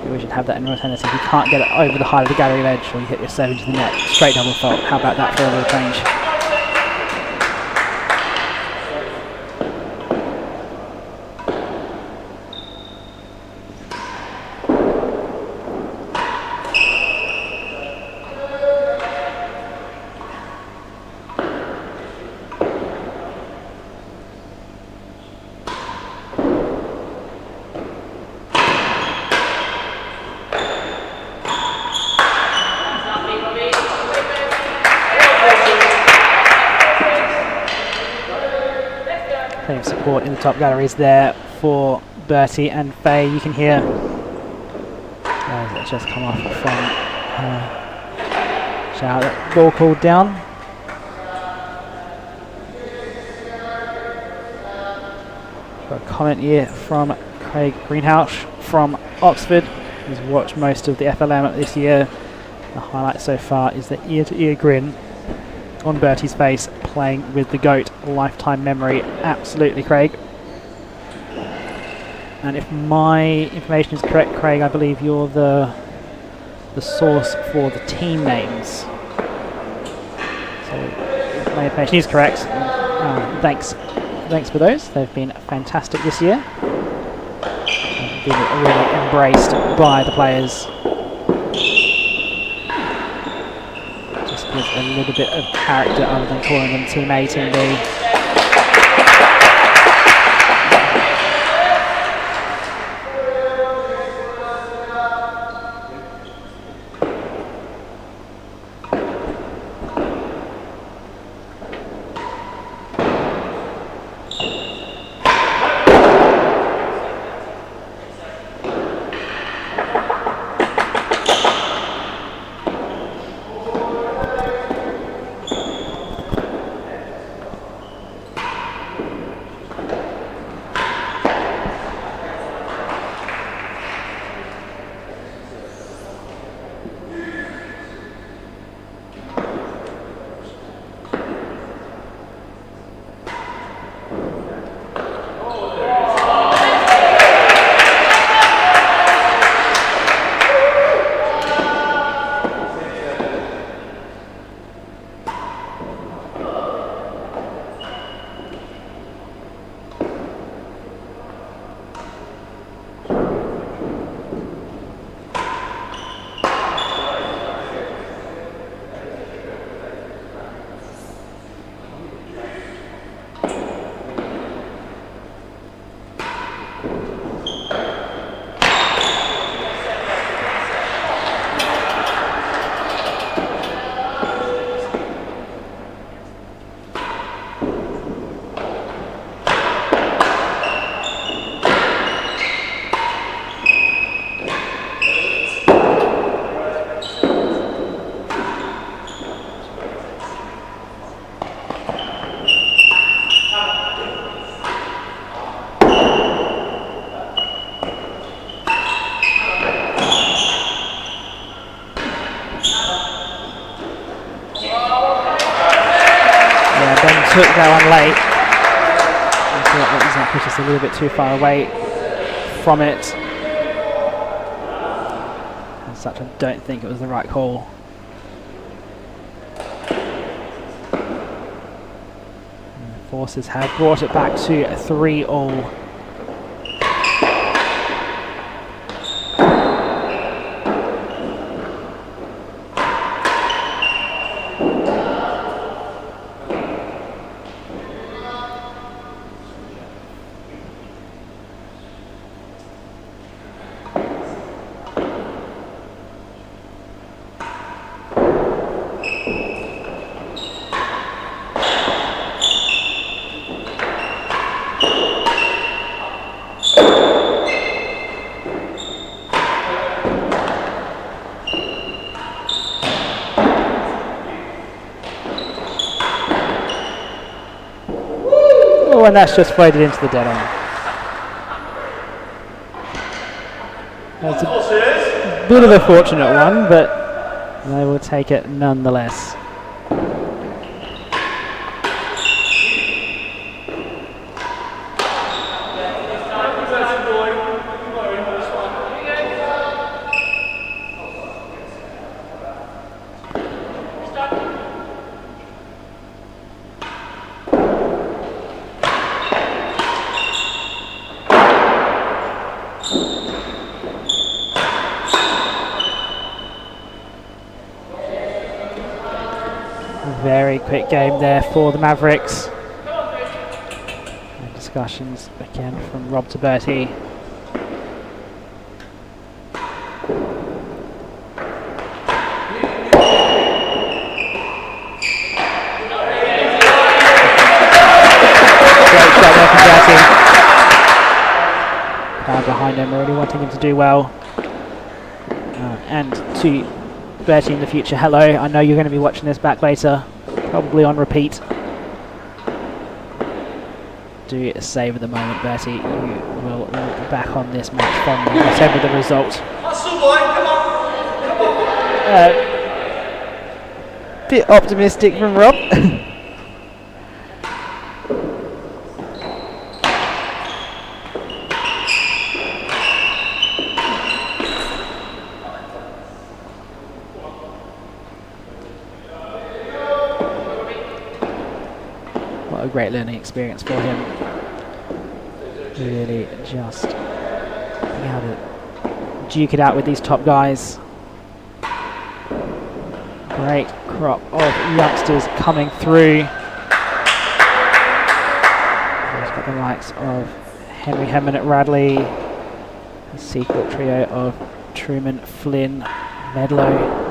He was and have that in alternative. You can't get it over the height of the gallery edge, or you hit your serve into the net. Straight double fault. How about that for a little change? Plenty of support in the top galleries there for Bertie and Fahey. You can hear it's just come off from shout out, ball called down. Got a comment here from Craig Greenhouse from Oxford, who's watched most of the FLM this year. The highlight so far is the ear-to-ear grin on Bertie's face, playing with the GOAT. Lifetime memory. Absolutely, Craig. And if my information is correct, Craig, I believe you're the source for the team names. So if my information is correct, thanks for those. They've been fantastic this year. Been really embraced by the players. With a little bit of character other than calling them Team A, Team B. Took that one late. I thought that was going to push us a little bit too far away from it. As such, I don't think it was the right call. And the Forces have brought it back to 3-all. And that's just faded into the dead end. That's a bit of a fortunate one, but they will take it nonetheless. very quick game there for the Mavericks. And discussions again from Rob to Bertie. Great shot there from Bertie. Crowd behind him, really wanting him to do well. And to Bertie in the future, hello, I know you're going to be watching this back later, probably on repeat. Do savour the moment, Bertie. You will look back on this match fondly, whatever the result. Bit optimistic from Rob. What a great learning experience for him. Really just being able to duke it out with these top guys. Great crop of youngsters coming through. We've got the likes of Henry Hemmon at Radley, a secret trio of Truman, Flynn, Medlow.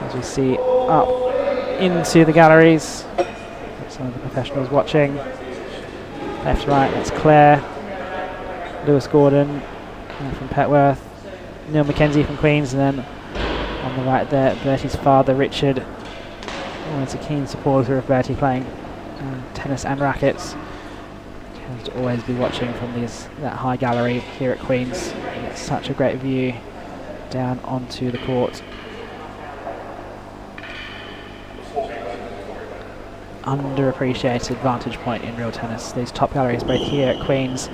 As we see up into the galleries, some of the professionals watching. Left, right, that's Claire, Lewis Gordon from Petworth, Neil Mackenzie from Queens, and then on the right there, Bertie's father, Richard, always a keen supporter of Bertie playing tennis and rackets. Tends to always be watching from that high gallery here at Queens. You get such a great view down onto the court. Underappreciated vantage point in real tennis. These top galleries both here at Queens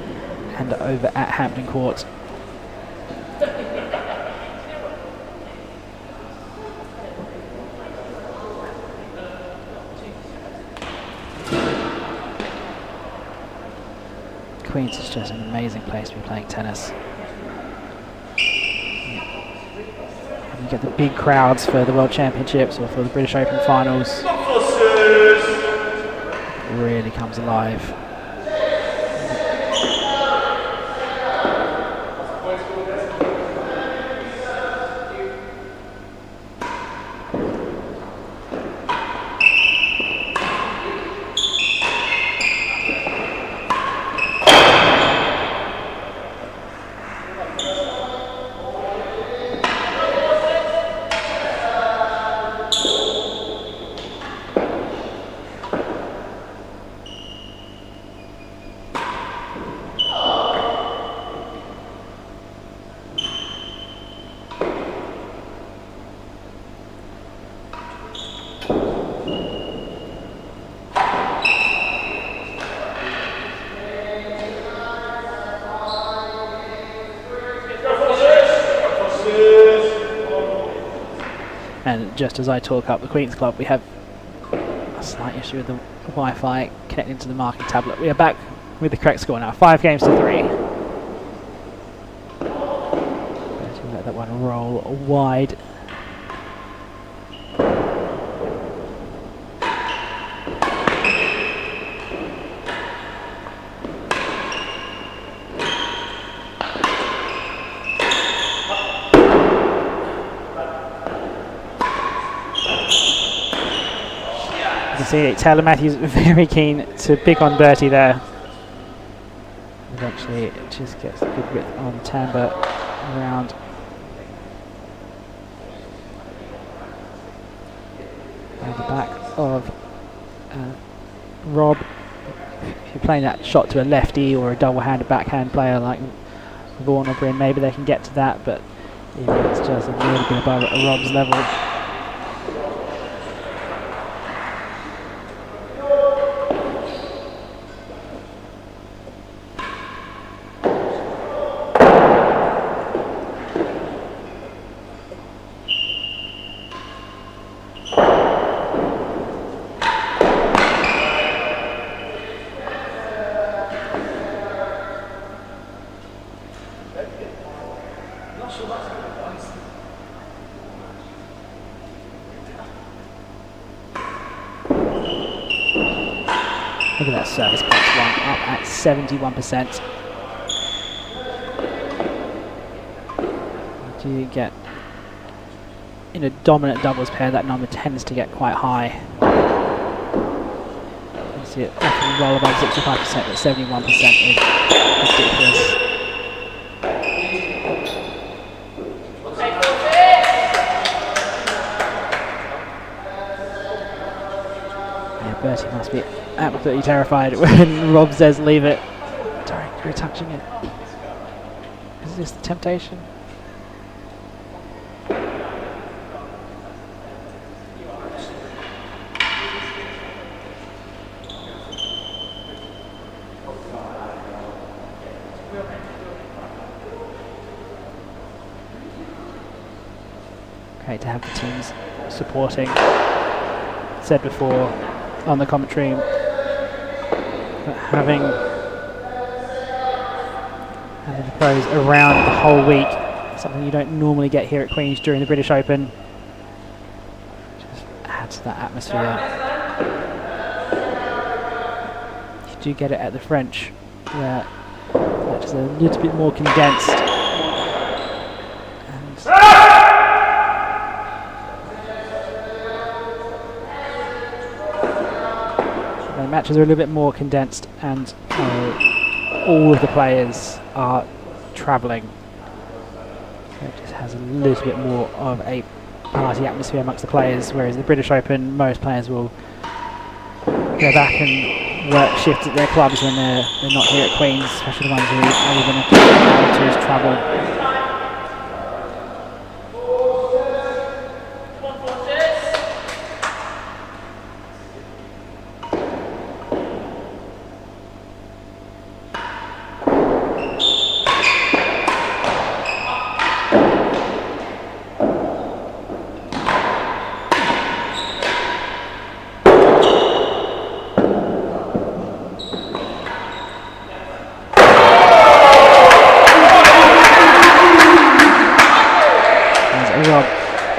and over at Hampton Court. Queens is just an amazing place to be playing tennis. And you get the big crowds for the World Championships or for the British Open finals. Really comes alive. And just as I talk up the Queen's Club, we have a slight issue with the Wi-Fi connecting to the marking tablet. We are back with the correct score now, 5 games to 3. Let that one roll wide. See Taylor Matthews very keen to pick on Bertie there. Eventually it just gets a good width on Tamba around. And the back of Rob. If you're playing that shot to a lefty or a double-handed backhand player like Vaughan or Bryn, maybe they can get to that, but even it's just a little bit above Rob's level. Look at that service points one up at 71%. Do you get in a dominant doubles pair, that number tends to get quite high. You see it often roll above 65%, but 71% is ridiculous. Yeah, Bertie must be absolutely terrified when Rob says leave it. Sorry, you're touching it. Is this the temptation? Great to have the teams supporting. Said before on the commentary, but having the pros around the whole week, something you don't normally get here at Queen's during the British Open, just adds to that atmosphere. You do get it at the French, where it's a little bit more condensed. Matches are a little bit more condensed, and all of the players are travelling. It just has a little bit more of a party atmosphere amongst the players, whereas the British Open, most players will go back and work shifts at their clubs when they're not here at Queen's, especially the ones who are even able to travel.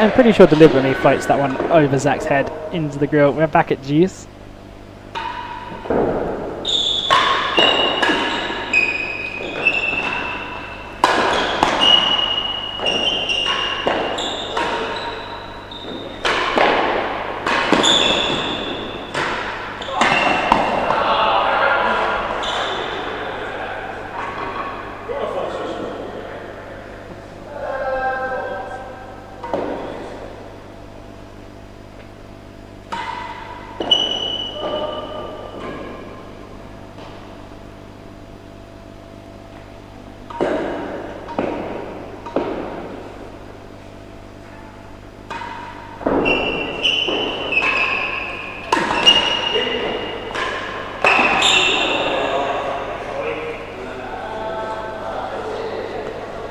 I'm pretty sure deliberately floats that one over Zach's head into the grill. We're back at juice.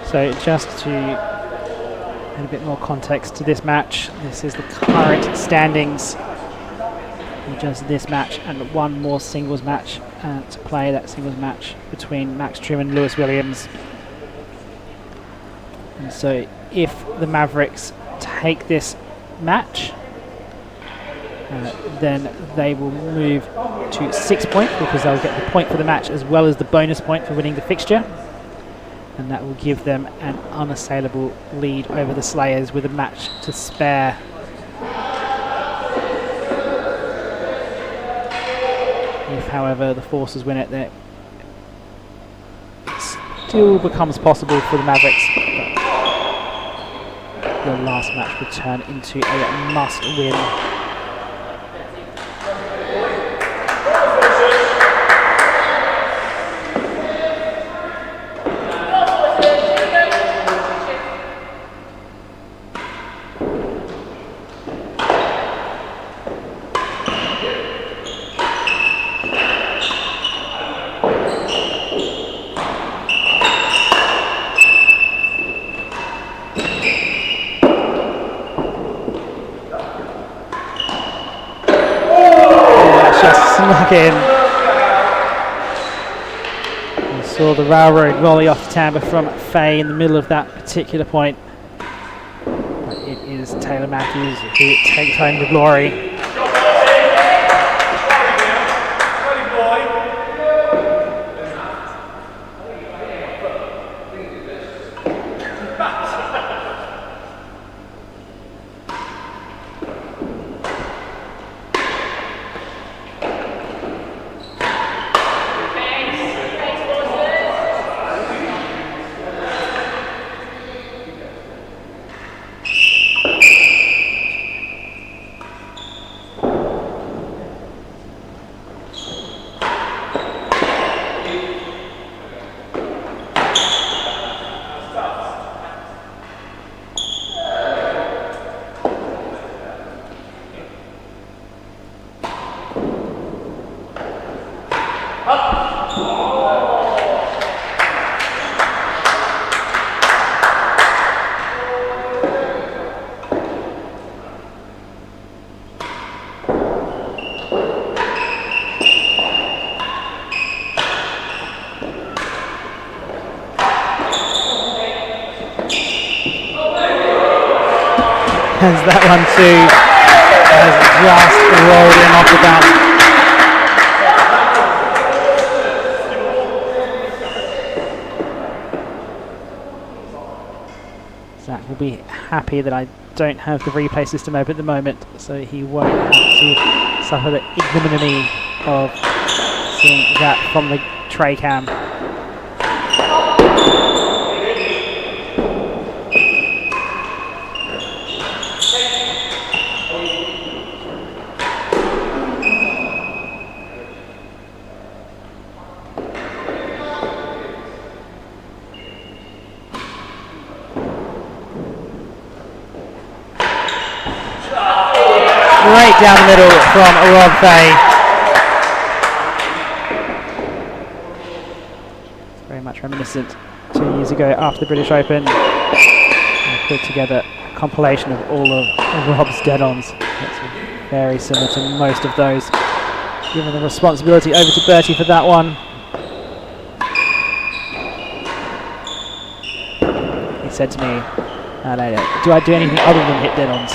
So just to add a bit more context to this match, this is the current standings. Just this match and one more singles match to play, that singles match between Max Trim and Lewis Williams. And so if the Mavericks take this match, then they will move to 6 points, because they'll get the point for the match as well as the bonus point for winning the fixture. And that will give them an unassailable lead over the Slayers with a match to spare. If, however, the Forces win it, then it still becomes possible for the Mavericks. But the last match would turn into a must-win. In. Saw the railroad volley off the timber from Fahey in the middle of that particular point. But it is Taylor Matthews who takes home the glory. As that one too has just rolled in off the bounce. Zach will be happy that I don't have the replay system open at the moment, so he won't have to suffer the ignominy of seeing that from the tray cam. Right down the middle from Rob Fahey. Very much reminiscent 2 years ago after the British Open. I put together a compilation of all of Rob's dead-ons. That's very similar to most of those. Giving the responsibility over to Bertie for that one. He said to me later, do I do anything other than hit dead-ons?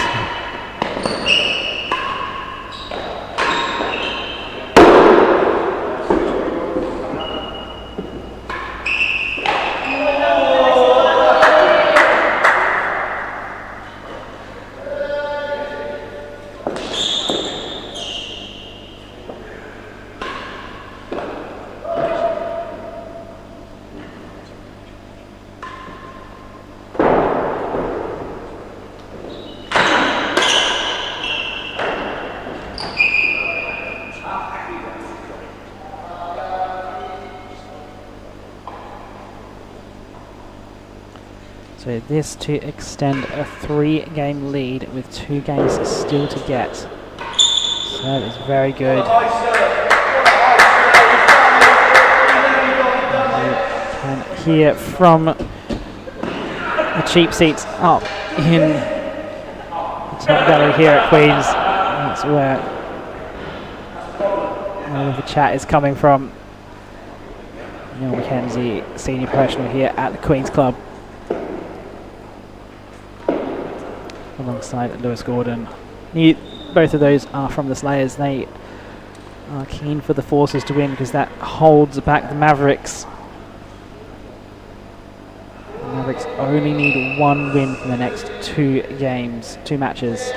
So this to extend a 3-game lead with 2 games still to get. Serve is very good. You can hear from the cheap seats up in the top gallery here at Queen's. That's where all of the chat is coming from. Neil Mackenzie, senior professional here at the Queen's Club, alongside Lewis Gordon. Both of those are from the Slayers. They are keen for the Forces to win because that holds back the Mavericks. The Mavericks only need 1 win from the next 2 games, 2 matches.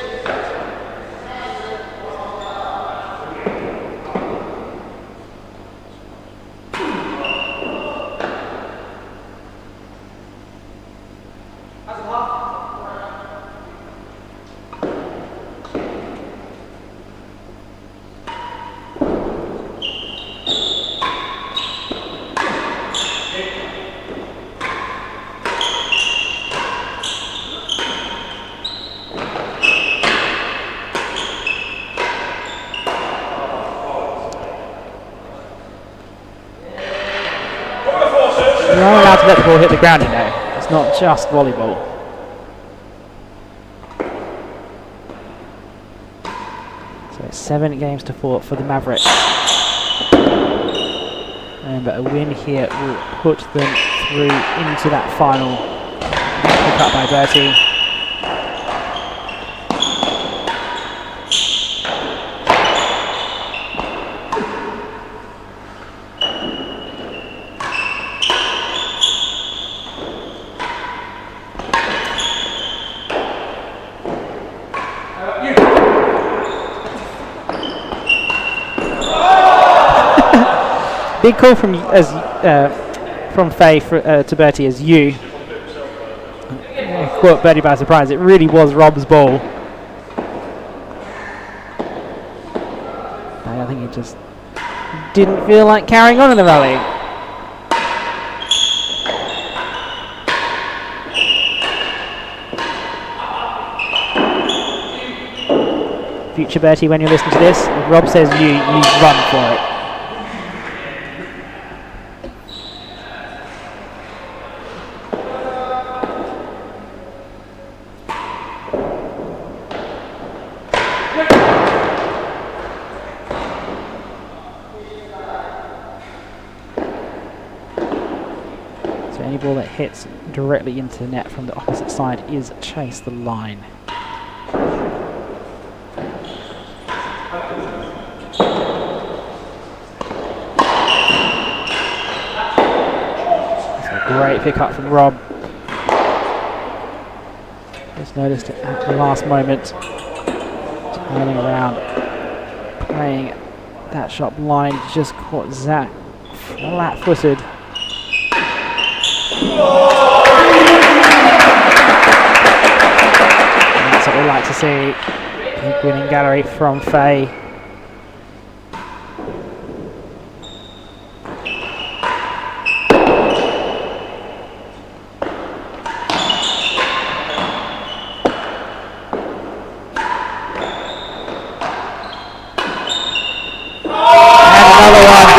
You're not allowed to let the ball hit the ground, you know. It's not just volleyball. So 7 games to 4 for the Mavericks. Remember, a win here will put them through into that final. Pick up by Bertie. Big call from Fahey to Bertie as you. Caught Bertie by surprise. It really was Rob's ball. I think he just didn't feel like carrying on in the rally. Future Bertie, when you listen to this, if Rob says you run for it. Any ball that hits directly into the net from the opposite side is chase the line. That's a great pick up from Rob. Just noticed it at the last moment. Turning around, playing that shot blind, just caught Zach flat-footed. That's what we like to see. Big winning gallery from Fahey. And another one.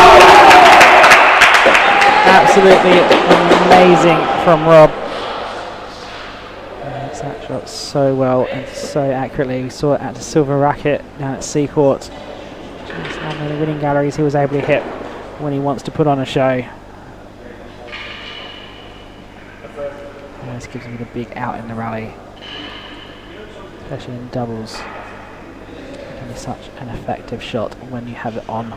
Absolutely amazing from Rob. Makes that shot so well and so accurately. We saw it at the silver racket down at Seacourt. Just how many winning galleries he was able to hit when he wants to put on a show. Always gives him a big out in the rally, especially in doubles. It can be such an effective shot when you have it on.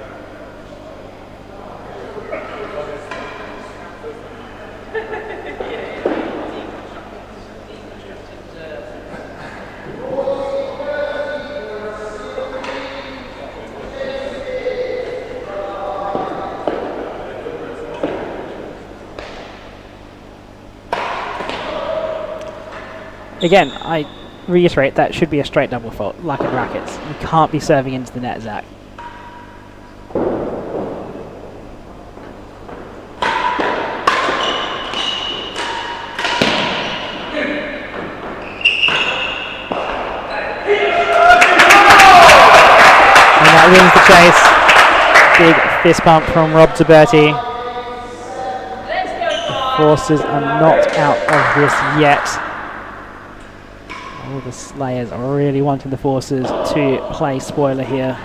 Again, I reiterate that should be a straight double fault, like at rackets. You can't be serving into the net, Zach. And that wins the chase. Big fist bump from Rob to Bertie. The forces are not out of this yet. All the Slayers are really wanting the forces to play spoiler here.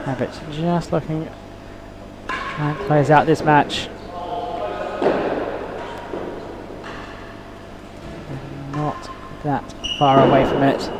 Mavericks just looking to try and close out this match. Not that far away from it.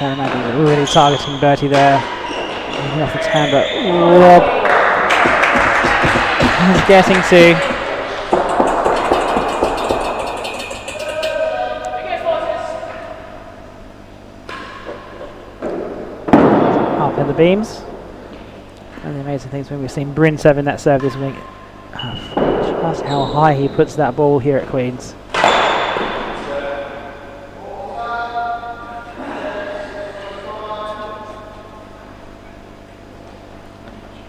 Sarah Maggie's really targeting Bertie there. Off the tan, but Rob is getting to. Up in the beams. And the amazing things when we've seen Bryn serving that serve this week. Just how high he puts that ball here at Queen's.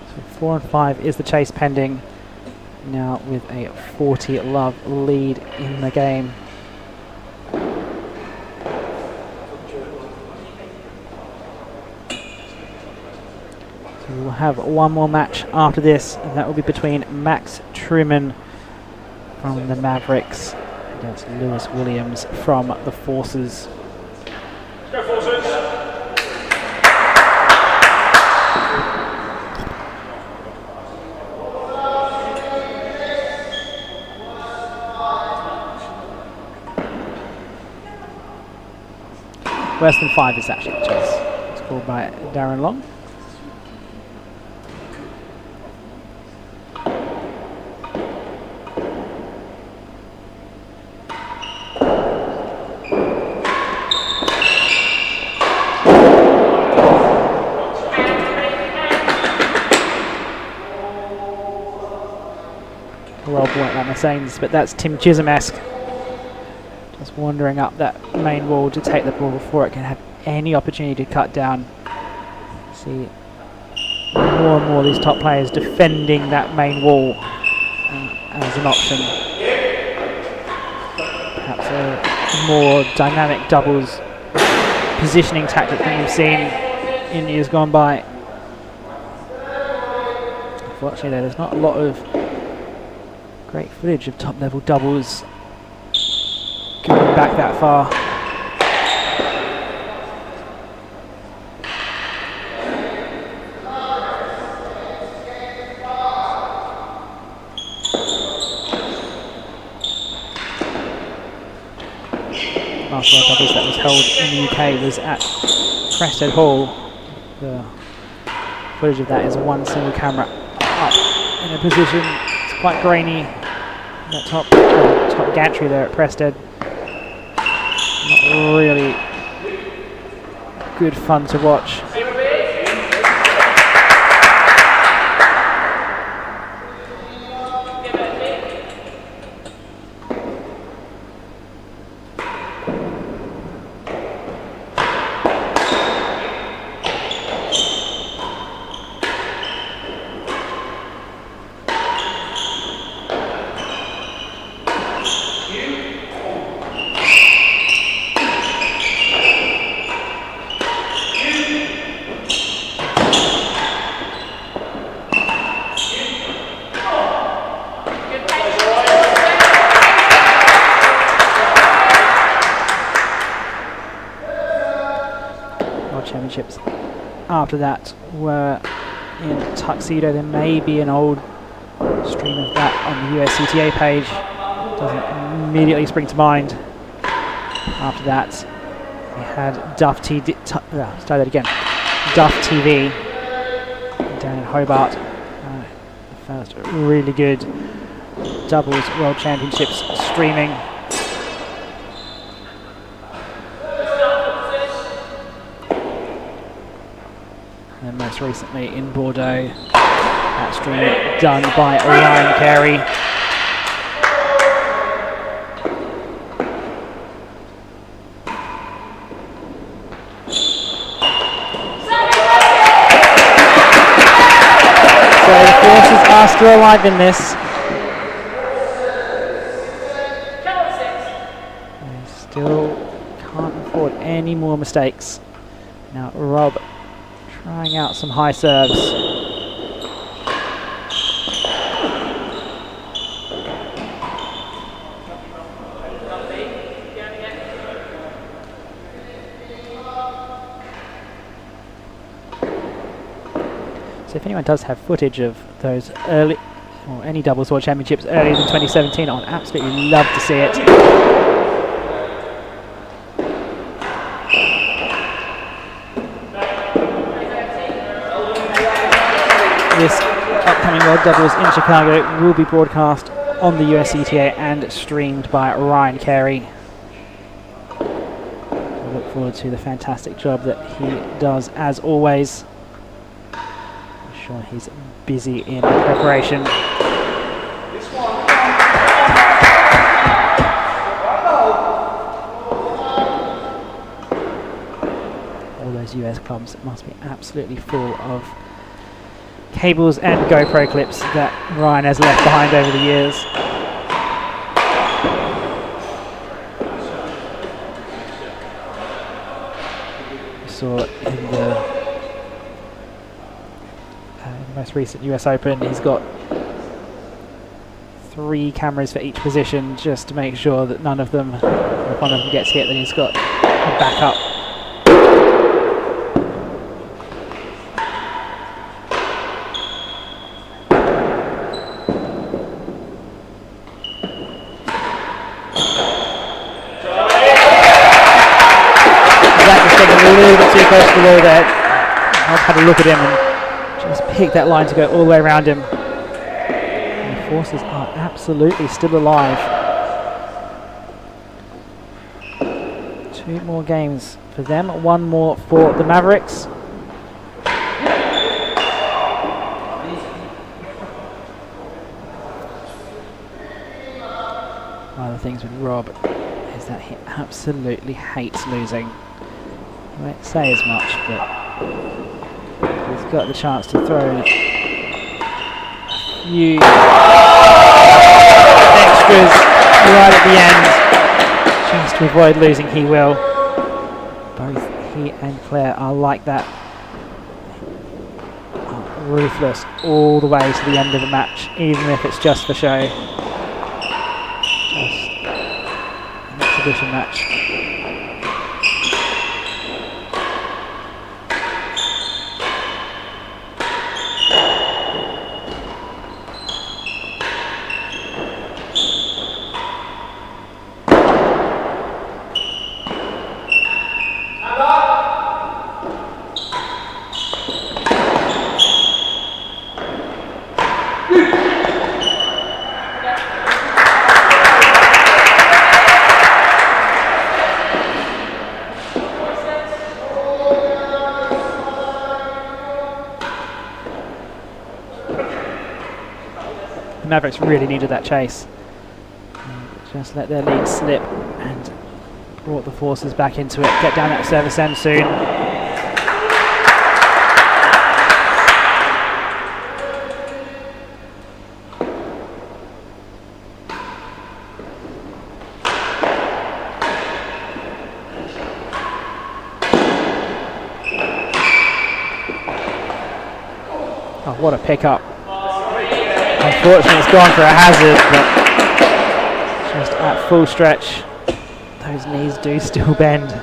So 4 and 5 is the chase pending. Now with a 40-love lead in the game. So we'll have one more match after this, and that will be between Max Truman from the Mavericks against Lewis Williams from the Forces. Go Forces! Worse than 5 is actually the chase. It's called by Darren Long. Well, point like my sayings, but that's Tim Chisholm-esque. Just wandering up that main wall to take the ball before it can have any opportunity to cut down. See more and more of these top players defending that main wall as an option. Perhaps a more dynamic doubles positioning tactic than we've seen in years gone by. Unfortunately, there's not a lot of great footage of top level doubles going back that far. Last World Doubles that was held in the UK was at Prested Hall. The footage of that is one single camera up in a position. It's quite grainy. That top gantry there at Prested. Not really good fun to watch. Championships after that were in tuxedo. There may be an old stream of that on the USCTA page. Doesn't immediately spring to mind. After that, we had Duff TV down in Hobart. The first really good doubles world championships streaming. And most recently in Bordeaux, that stream done by Ryan Carey. So the Forces are still alive in this. They still can't afford any more mistakes. Now Rob trying out some high serves. So if anyone does have footage of those early, or any doubles world championships earlier than 2017, I'd absolutely love to see it. upcoming World Doubles in Chicago will be broadcast on the USCTA and streamed by Ryan Carey. I look forward to the fantastic job that he does as always. I'm sure he's busy in preparation. All those US clubs must be absolutely full of cables and GoPro clips that Ryan has left behind over the years. We saw in the most recent US Open, he's got 3 cameras for each position just to make sure that none of them, if one of them gets hit, then he's got a backup. A little bit too close to the wall there. I've had a look at him and just picked that line to go all the way around him. And the forces are absolutely still alive. 2 more games for them, 1 more for the Mavericks. One of the things with Rob is that he absolutely hates losing. He won't say as much, but he's got the chance to throw in a few extras right at the end. Just to avoid losing, he will. Both he and Claire are like that. Ruthless all the way to the end of the match, even if it's just for show. Just an exhibition match. Mavericks really needed that chase. Just let their lead slip and brought the forces back into it. Get down that service end soon. Oh, what a pickup. Unfortunately, it's gone for a hazard, but just at full stretch, those knees do still bend.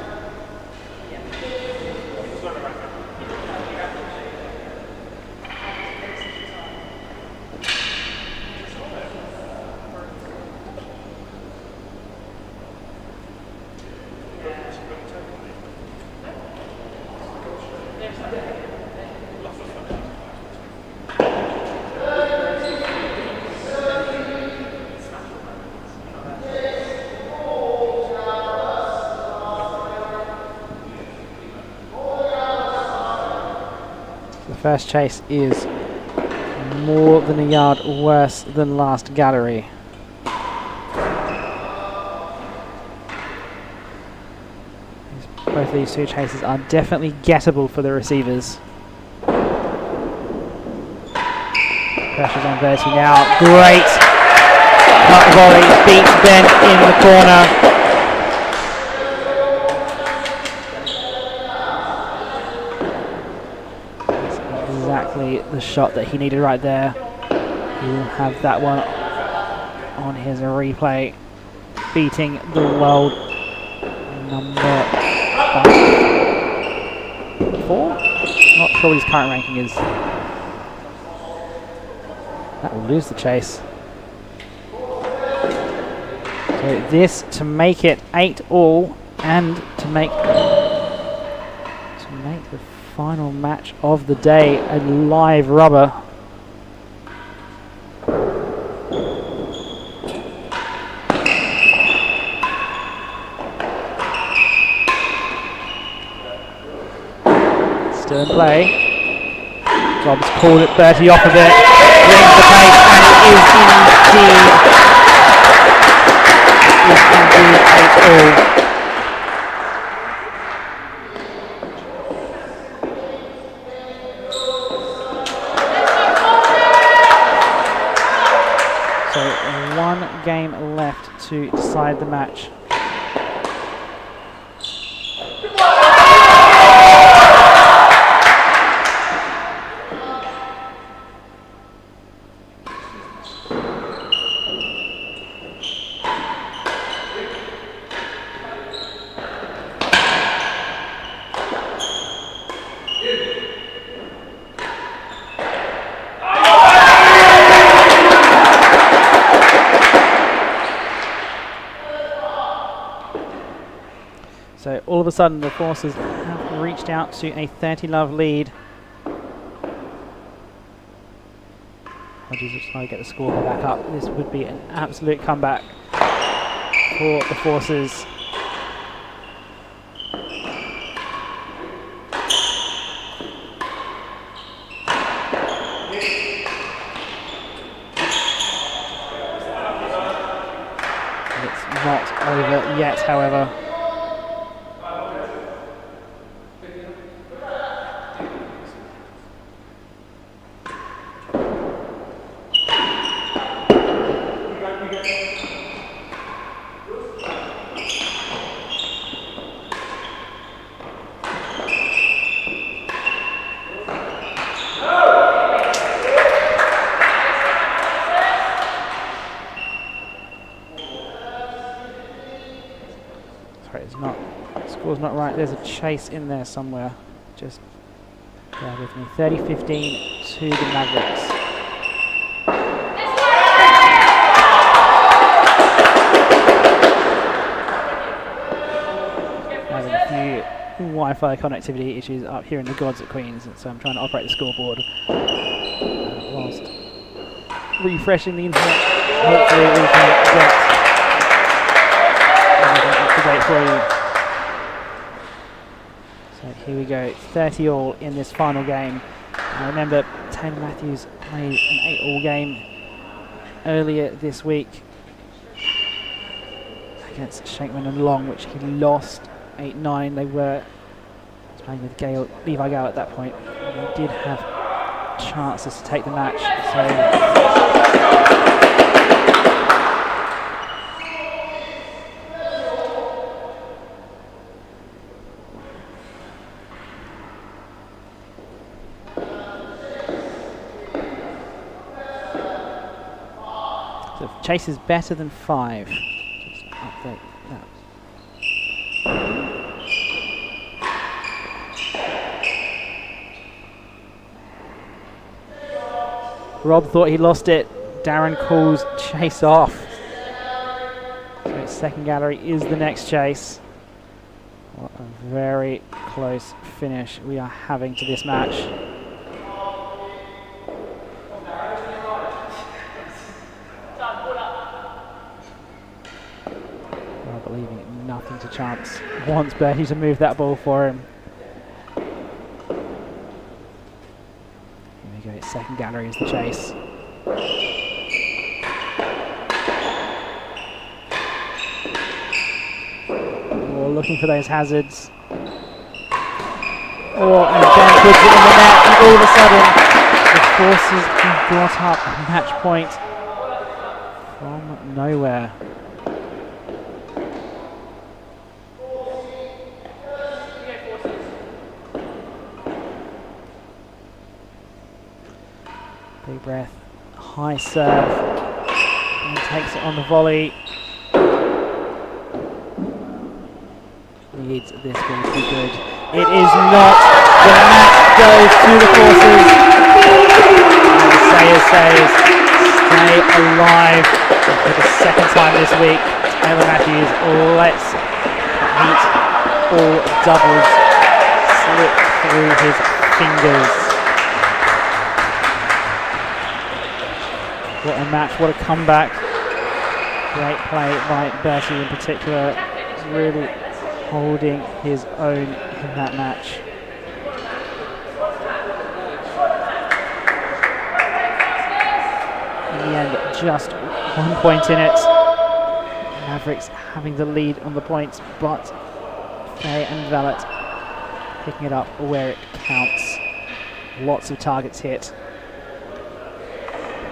First chase is more than a yard worse than last gallery. Both these 2 chases are definitely gettable for the receivers. Pressure's on Bertie now. Great cut volley, beats Ben in the corner. The shot that he needed right there. He will have that one on his replay, beating the world number 4. Not sure what his current ranking is. That will lose the chase. So this to make it 8-all and to make the final match of the day a live rubber. Still in play. Rob's called it, Bertie off of it, brings the pace, and it is indeed 8-all. So 1 game left to decide the match. So all of a sudden the Forces have reached out to a 30-love lead. Hodges will try to get the score back up. This would be an absolute comeback for the Forces. It's not over yet, however. Score's not right. There's a chase in there somewhere. Just bear with me. 30-15 to the Mavericks. Having a few Wi-Fi connectivity issues up here in the gods at Queens, so I'm trying to operate the scoreboard whilst refreshing the internet. Hopefully we can get everything up to date for you. So here we go, 30-all in this final game. I remember Taylor Matthews played an 8-all game earlier this week against Shankman and Long, which he lost 8-9. They were playing with Levi Gale at that point. They did have chances to take the match. So chase is better than 5. Just update that. Rob thought he lost it. Darren calls chase off. So second gallery is the next chase. What a very close finish we are having to this match. Rob leaving nothing to chance. Wants Bertie to move that ball for him. Second gallery is the chase. Oh, looking for those hazards. Oh, and Ben puts it in the net, and all of a sudden the Forces have brought up a match point from nowhere. Big breath, high serve, and takes it on the volley. Needs this one to be good. It is not. The match goes to the Forces. And Sayers says, stay alive for the second time this week. Taylor Matthews lets Heat all doubles slip through his fingers. What a match, what a comeback. Great play by Bertie in particular, really holding his own in that match. the end, just 1 point in it. Mavericks having the lead on the points, but Fahey and Vallat picking it up where it counts. Lots of targets hit.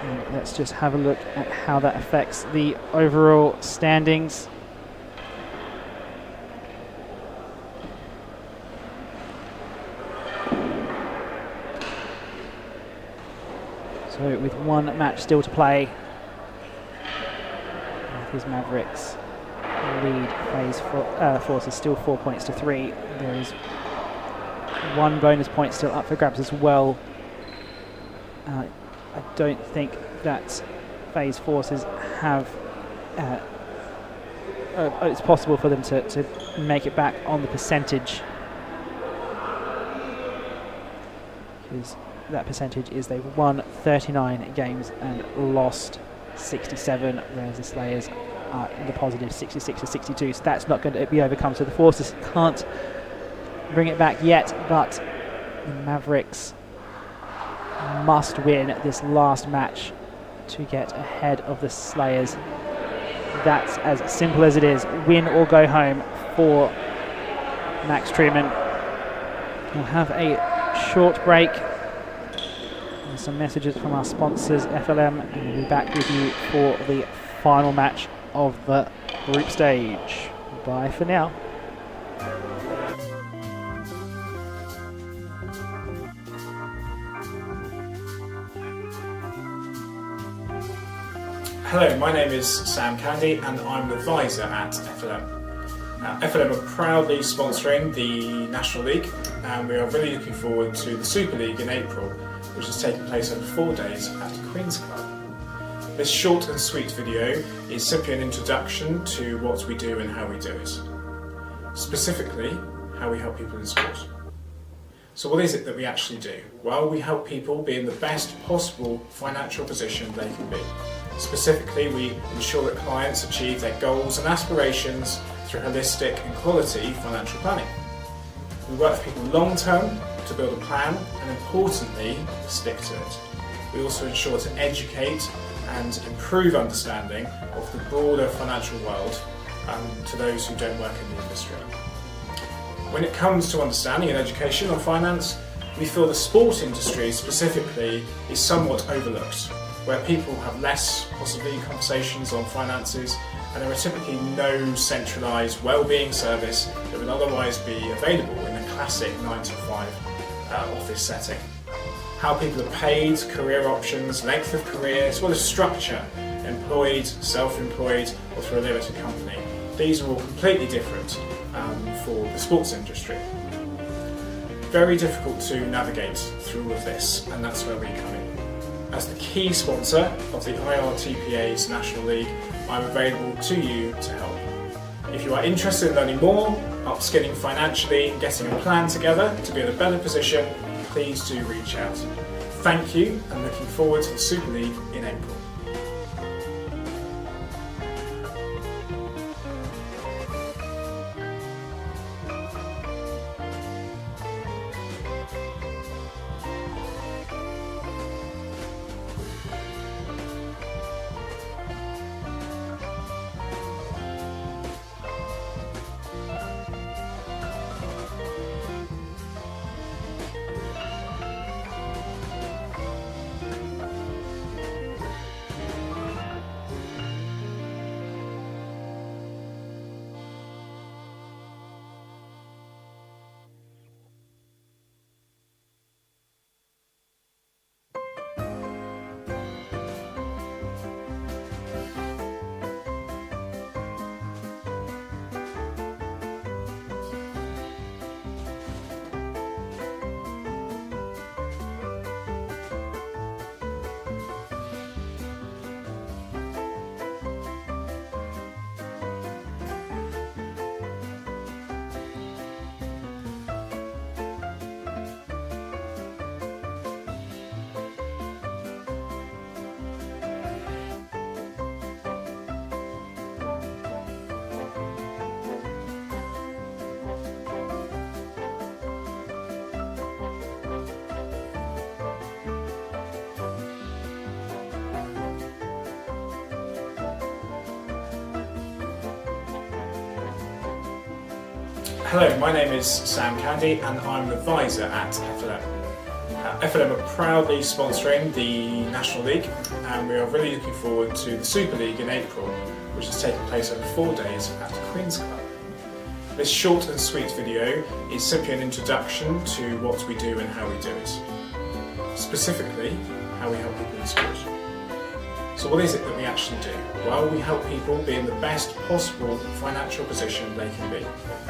And let's just have a look at how that affects the overall standings. So with one match still to play, his Mavericks lead phase force is still 4 points to 3. There is one bonus point still up for grabs as well. I don't think that phase forces have it's possible for them to make it back on the percentage, because that percentage is they've won 39 games and lost 67, whereas the Slayers are in the positive 66 to 62, so that's not going to be overcome. So the Forces can't bring it back yet, but the Mavericks must win this last match to get ahead of the Slayers. That's as simple as it is. Win or go home for Max Truman. We'll have a short break. Some messages from our sponsors, FLM, and we'll be back with you for the final match of the group stage. Bye for now. Hello, my name is Sam Candy and I'm an advisor at FLM. FLM are proudly sponsoring the National League, and we are really looking forward to the Super League in April, which is taking place over 4 days at Queen's Club. This short and sweet video is simply an introduction to what we do and how we do it. Specifically, how we help people in sport. So what is it that we actually do? Well, we help people be in the best possible financial position they can be. Specifically, we ensure that clients achieve their goals and aspirations through holistic and quality financial planning. We work with people long term to build a plan and, importantly, stick to it. We also ensure to educate and improve understanding of the broader financial world to those who don't work in the industry. When it comes to understanding and education on finance, we feel the sport industry specifically is somewhat overlooked, where people have less, possibly, conversations on finances, and there are typically no centralised wellbeing service that would otherwise be available in a classic 9-to-5 office setting. How people are paid, career options, length of career, as well as structure, employed, self-employed, or through a limited company. These are all completely different for the sports industry. Very difficult to navigate through all of this, and that's where we come in. As the key sponsor of the IRTPA's National League, I'm available to you to help. If you are interested in learning more, upskilling financially, and getting a plan together to be in a better position, please do reach out. Thank you, and looking forward to the Super League in April. Hello, my name is Sam Candy and I'm an advisor at FLM. FLM are proudly sponsoring the National League and we are really looking forward to the Super League in April, which is taking place over 4 days at the Queen's Club. This short and sweet video is simply an introduction to what we do and how we do it. Specifically, how we help people in sport. So what is it that we actually do? Well, we help people be in the best possible financial position they can be.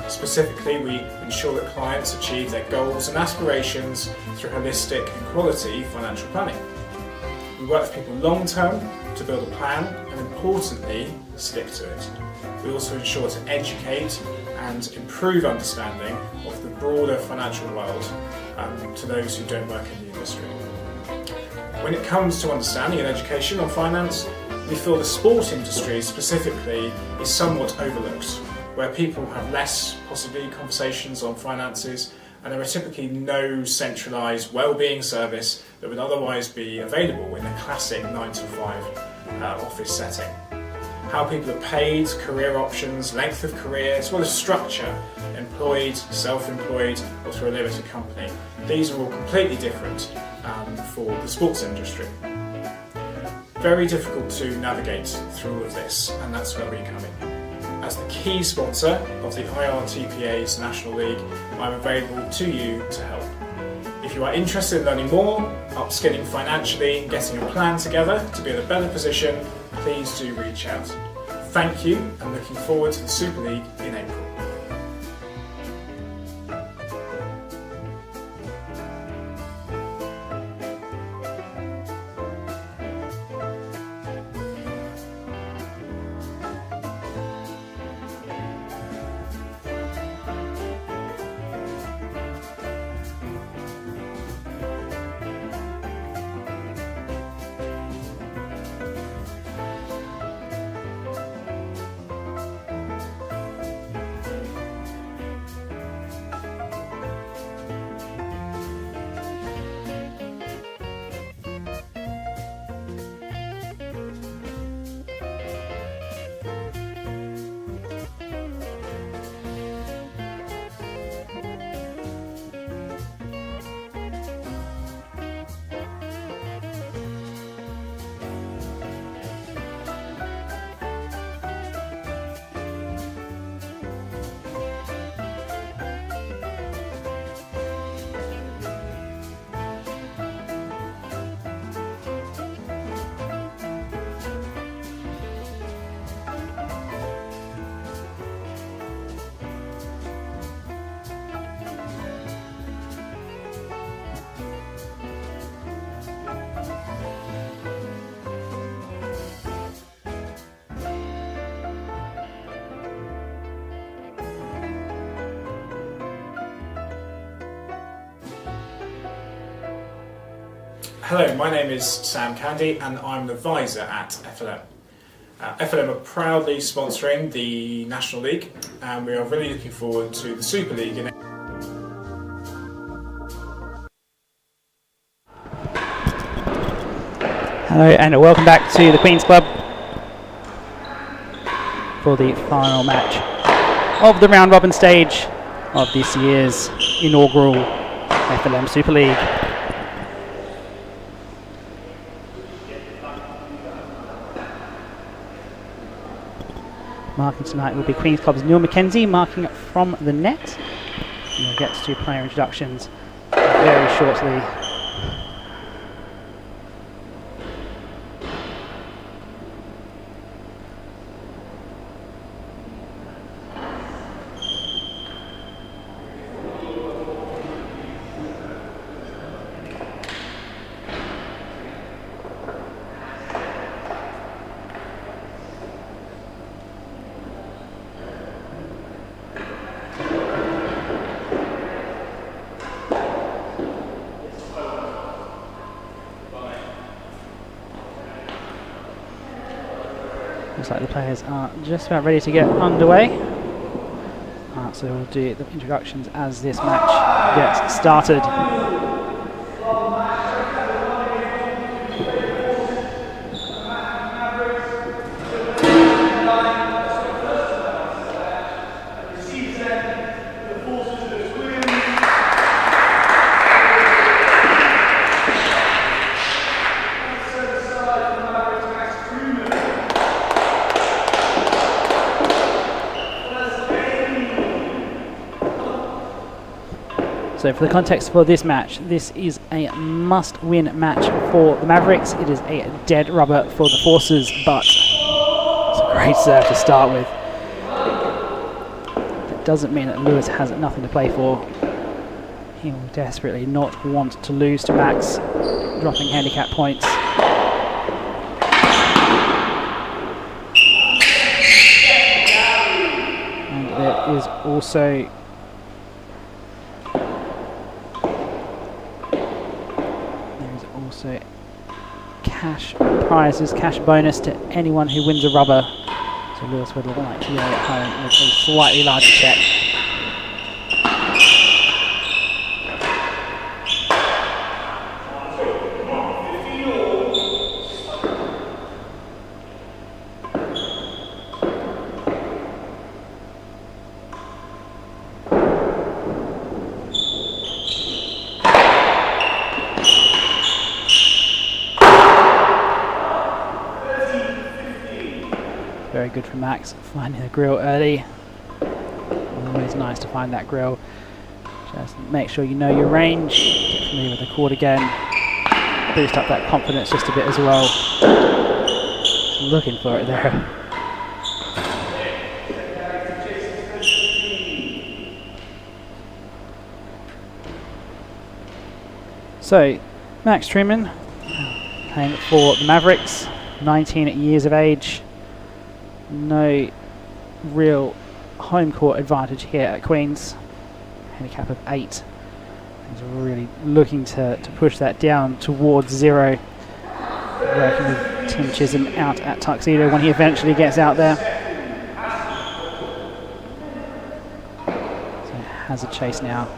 Specifically, we ensure that clients achieve their goals and aspirations through holistic and quality financial planning. We work with people long term to build a plan and importantly, stick to it. We also ensure to educate and improve understanding of the broader financial world to those who don't work in the industry. When it comes to understanding and education on finance, we feel the sport industry specifically is somewhat overlooked, where people have less possibly conversations on finances and there are typically no centralised wellbeing service that would otherwise be available in a classic 9 to 5 office setting. How people are paid, career options, length of career, as well as structure, employed, self-employed or through a limited company. These are all completely different for the sports industry. Very difficult to navigate through all of this, and that's where we come in. As the key sponsor of the IRTPA's National League, I'm available to you to help. If you are interested in learning more, upskilling financially, and getting a plan together to be in a better position, please do reach out. Thank you, and looking forward to the Super League in April. Hello, my name is Sam Candy and I'm an advisor at FLM. FLM are proudly sponsoring the National League and we are really looking forward to the Super League in Hello and welcome back to the Queen's Club for the final match of the round robin stage of this year's inaugural FLM Super League. Marking tonight will be Queen's Club's Neil Mackenzie marking from the net. We'll get to player introductions very shortly. Looks like the players are just about ready to get underway. So we'll do the introductions as this match gets started. So for the context for this match, this is a must-win match for the Mavericks. It is a dead rubber for the Forces, but it's a great serve to start with. That doesn't mean that Lewis has nothing to play for. He will desperately not want to lose to Max, dropping handicap points. And there is also cash prizes, cash bonus to anyone who wins a rubber. So Lewis would like to go at home with a slightly larger check. Very good from Max, finding the grill early. Always nice to find that grill. Just make sure you know your range, get familiar with the chord again, boost up that confidence just a bit as well. Looking for it there. So, Max Truman, playing for the Mavericks, 19 years of age. No real home court advantage here at Queen's. Handicap of 8. He's really looking to push that down towards 0. Working with Tim Chisholm out at Tuxedo when he eventually gets out there. So has a chase now.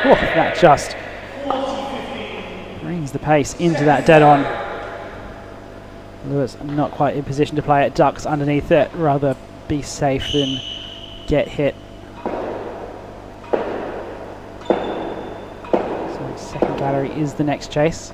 Oh, that just brings the pace into that dead on. Lewis not quite in position to play it, ducks underneath it, rather be safe than get hit. So second gallery is the next chase.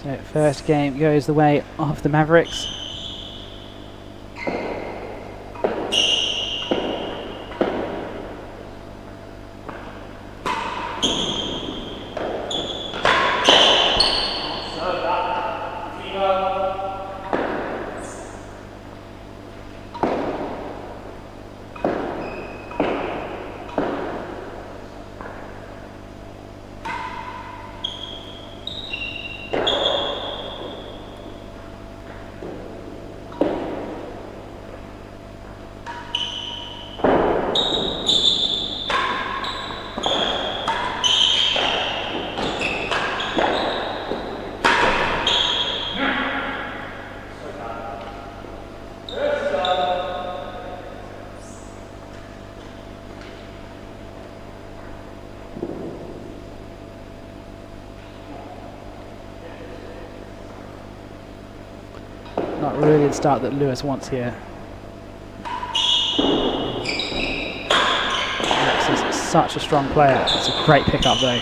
So first game goes the way of the Mavericks. Not really the start that Lewis wants here. Max is such a strong player. It's a great pickup though.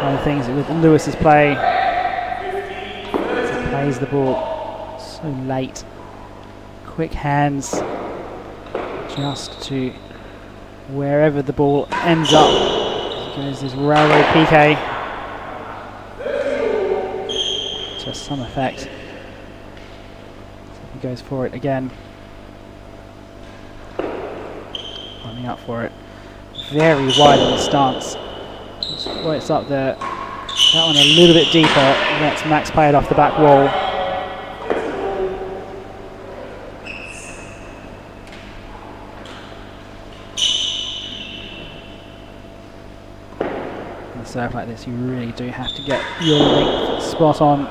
One of the things with Lewis's play is he plays the ball so late. Quick hands, just to wherever the ball ends up. Goes this railway PK. just some effect. So he goes for it again. Lining up for it. Very wide in the stance. Just floats up there. That one a little bit deeper. Lets Max play it off the back wall. In a serve like this, you really do have to get your length spot on.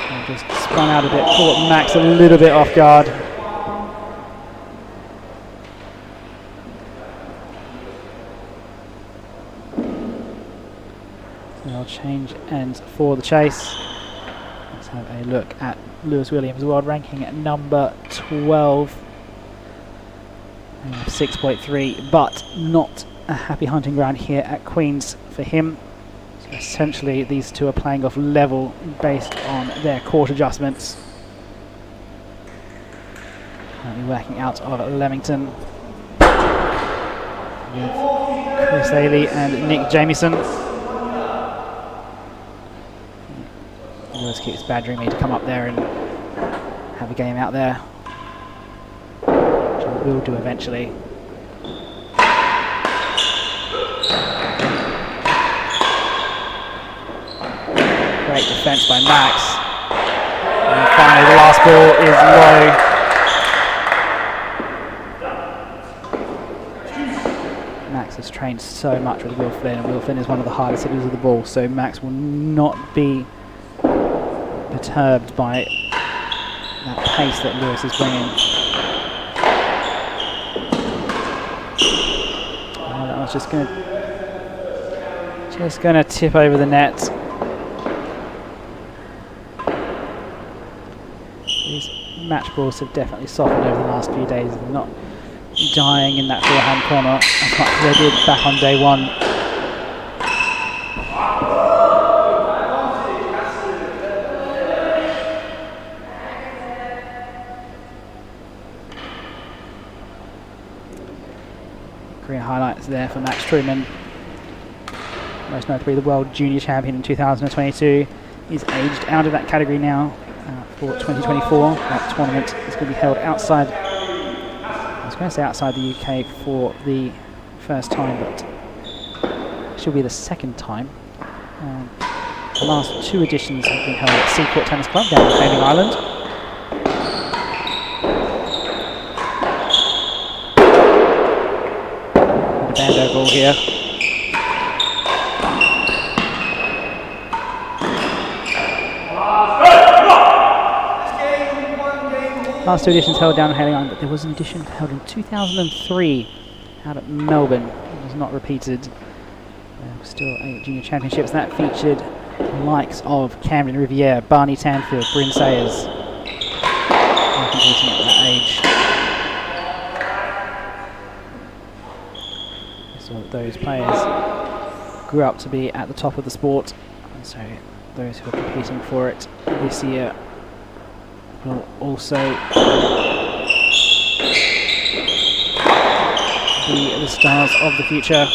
And just spun out a bit, caught Max a little bit off guard. They'll change ends for the chase. Let's have a look at Lewis Williams' world ranking at number 12. 6.3, but not a happy hunting ground here at Queen's for him. So essentially these two are playing off level based on their court adjustments. Currently working out of Leamington with Chris Haley and Nick Jamieson. Lewis keeps badgering me to come up there and have a game out there, which I will do eventually. Great defense by Max. And finally the last ball is low. Max has trained so much with Will Flynn, and Will Flynn is one of the hardest hitters of the ball, so Max will not be perturbed by that pace that Lewis is bringing. Oh, that was just going to tip over the net. These match balls have definitely softened over the last few days. They're not dying in that forehand corner as much as they did back on day one. Career highlights there for Max Truman. Most notably the World Junior Champion in 2022. He's aged out of that category now for 2024. That tournament is going to be held outside, I was going to say outside the UK for the first time, but it should be the second time. The last two editions have been held at Seacourt Tennis Club down in Fahey Island. Bando ball here. Last two editions held down in Haley Island, but there was an edition held in 2003 out at Melbourne. It was not repeated. There was still a junior championships that featured the likes of Camden Riviere, Barney Tanfield, Bryn Sayers, all competing at that age. So those players grew up to be at the top of the sport, and so those who are competing for it this year will also be the stars of the future.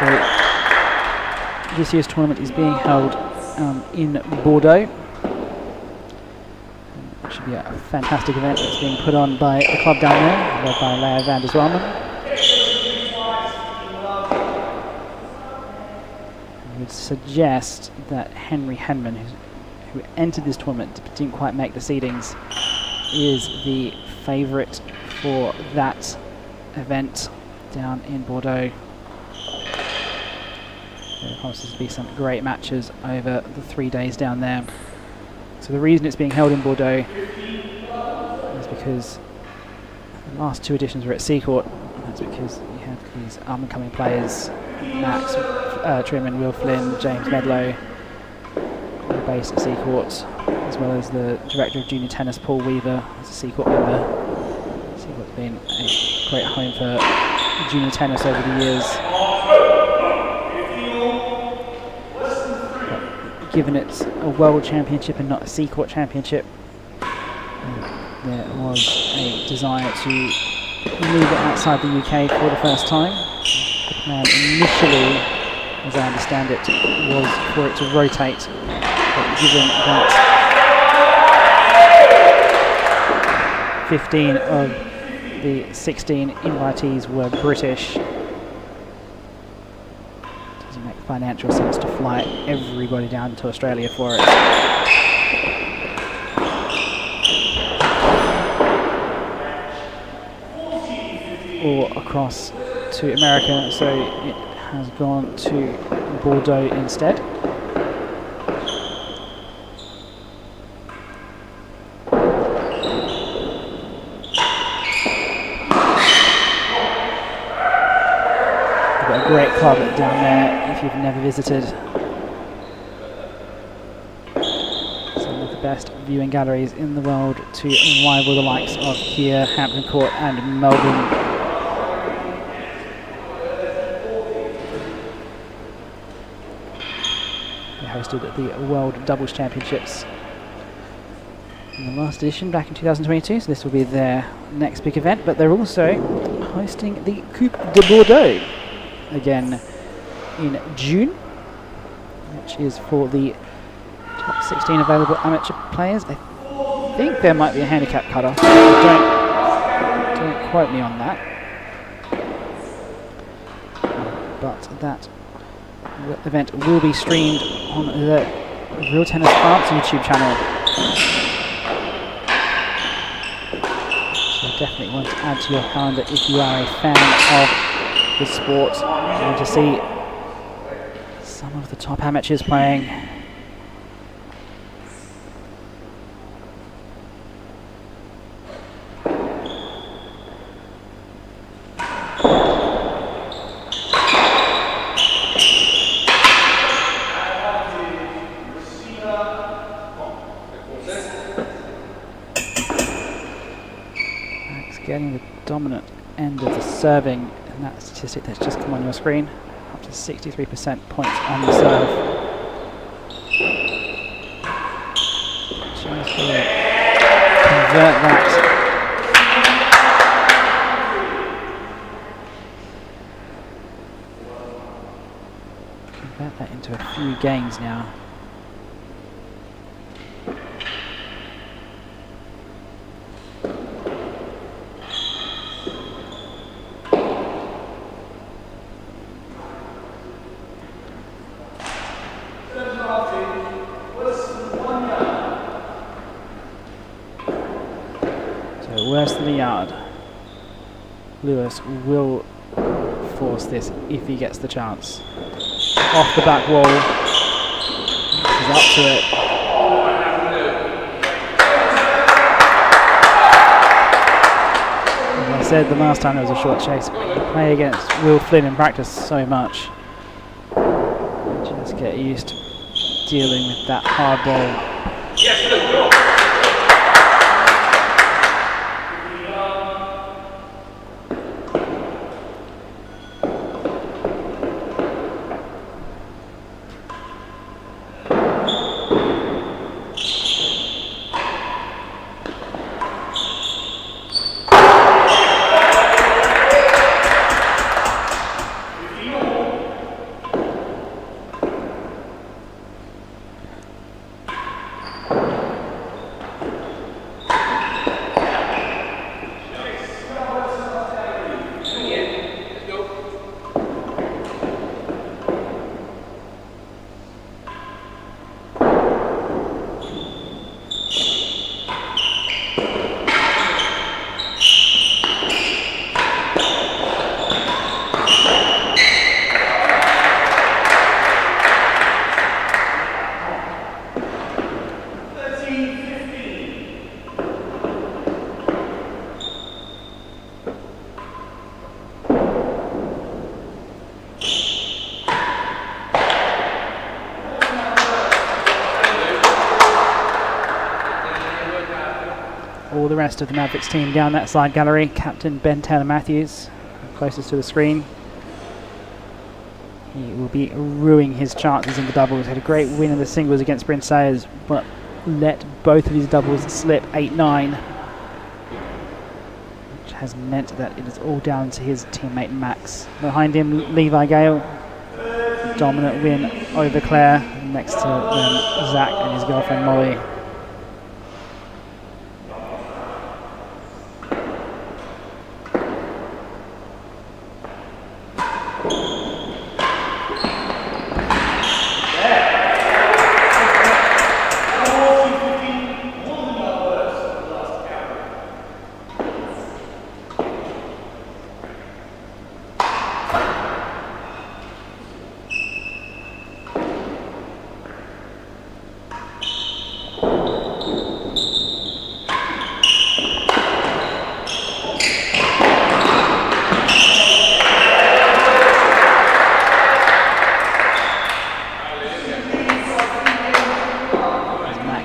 So this year's tournament is being held in Bordeaux. It should be a fantastic event that's being put on by the club down there, led by Leia van der Zwalmen. I would suggest that Henry Henman, who entered this tournament but didn't quite make the seedings, is the favourite for that event down in Bordeaux. There promises to be some great matches over the 3 days down there. So the reason it's being held in Bordeaux is because the last two editions were at Seacourt. That's because you have these up-and-coming players, Max Truman, Will Flynn, James Medlow, all based at Seacourt, as well as the director of junior tennis, Paul Weaver, as a Seacourt member. Seacourt's been a great home for junior tennis over the years. Given it's a world championship and not a Seacourt championship, there was a desire to leave it outside the UK for the first time. The plan initially, as I understand it, was for it to rotate, but given that 15 of the 16 invitees were British, doesn't make financial sense to fly everybody down to Australia for it. Or across to America, so it has gone to Bordeaux instead. We've got a great club down there if you've never visited. Some of the best viewing galleries in the world to rival the likes of here, Hampton Court and Melbourne. Hosted at the World Doubles Championships in the last edition back in 2022, so this will be their next big event, but they're also hosting the Coupe de Bordeaux again in June, which is for the top 16 available amateur players. I think there might be a handicap cutoff. Don't quote me on that, but that event will be streamed on the Real Tennis France YouTube channel. So definitely want to add to your calendar if you are a fan of the sport. You want to see some of the top amateurs playing. Getting the dominant end of the serving, and that statistic that's just come on your screen, up to 63% points on the serve. Just convert that into a few games now. Worse than a yard. Lewis will force this if he gets the chance. Off the back wall. He's up to it. As I said the last time there was a short chase, you play against Will Flynn in practice so much. You just get used to dealing with that hard ball. Yes, let's go. All the rest of the Mavericks team down that side gallery. Captain Ben Taylor-Matthews, closest to the screen. He will be ruining his chances in the doubles. Had a great win in the singles against Bryn Sayers, but let both of his doubles slip 8-9. Which has meant that it is all down to his teammate Max. Behind him, Levi Gale, dominant win over Claire. Next to them, Zach and his girlfriend Molly.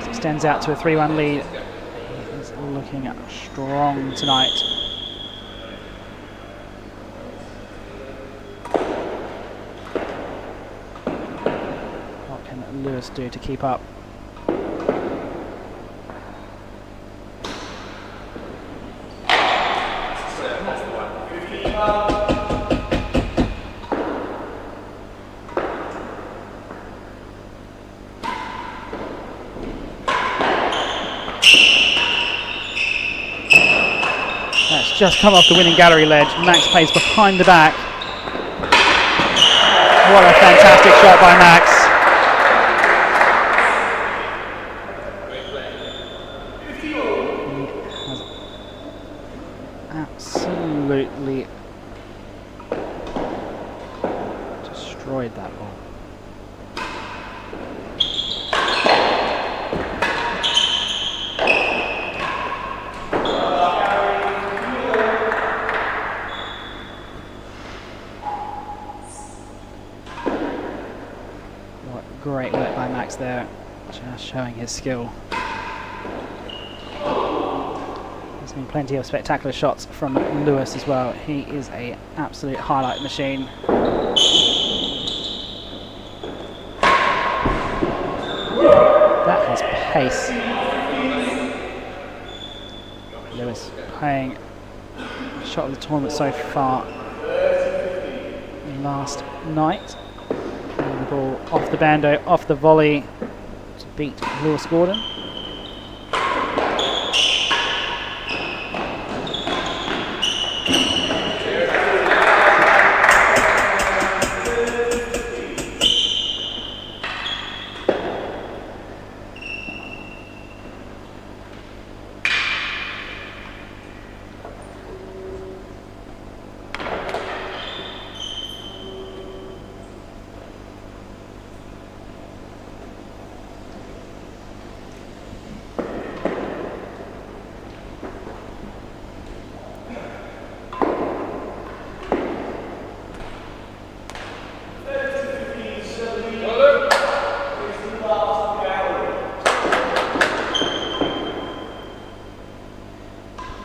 Extends out to a 3-1 lead. He is looking strong tonight. What can Lewis do to keep up? Just come off the winning gallery ledge. Max plays behind the back. What a fantastic shot by Max. He has absolutely destroyed that ball. Great work by Max there, just showing his skill. There's been plenty of spectacular shots from Lewis as well. He is an absolute highlight machine. That has pace. Lewis playing shot of the tournament so far last night. Ball off the bando, off the volley to beat Lewis Gordon.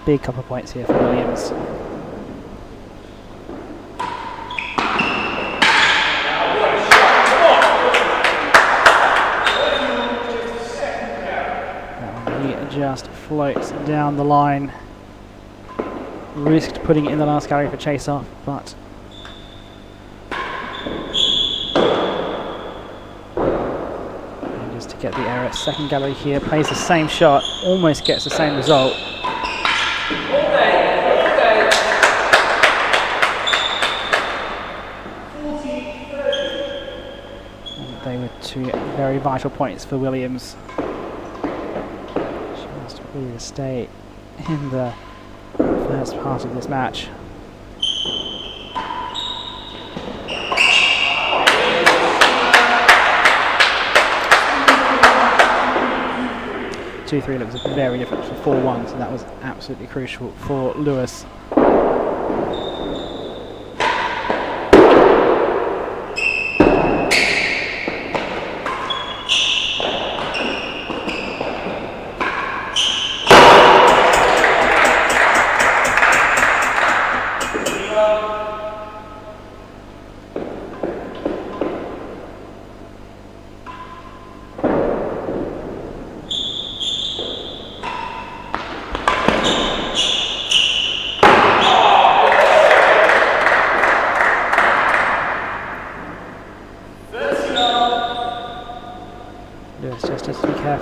Big couple of points here for Williams. He just floats down the line. Risked putting it in the last gallery for chase off, but just to get the error. Second gallery here, plays the same shot, almost gets the same result. They were two very vital points for Williams. Just really to stay in the first part of this match. Two-three looks very different for 4-1, so that was absolutely crucial for Lewis.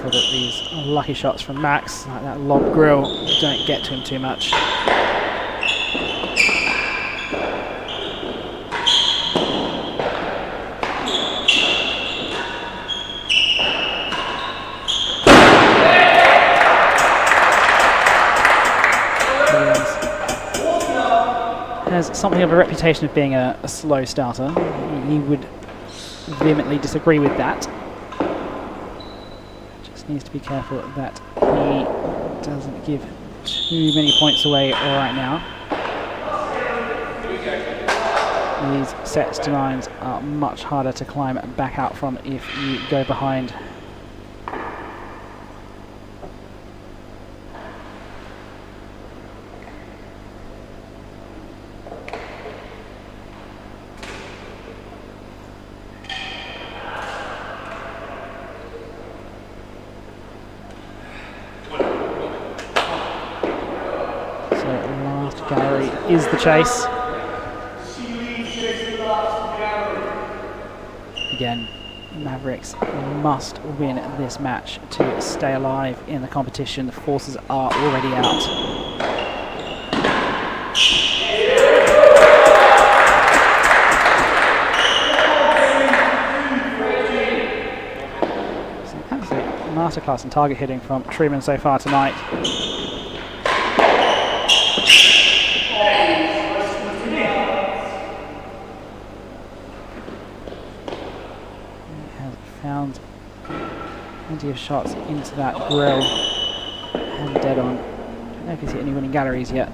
careful that these lucky shots from Max, like that lob grill, don't get to him too much. Has something of a reputation of being a slow starter. He would vehemently disagree with that. Just needs to be careful that he doesn't give too many points away right now. These sets to nines are much harder to climb back out from if you go behind. Is the chase. Again, Mavericks must win this match to stay alive in the competition. The forces are already out. It's an absolute masterclass in target hitting from Truman so far tonight. Found plenty of shots into that grill and dead on. Don't know if he's hit any winning galleries yet.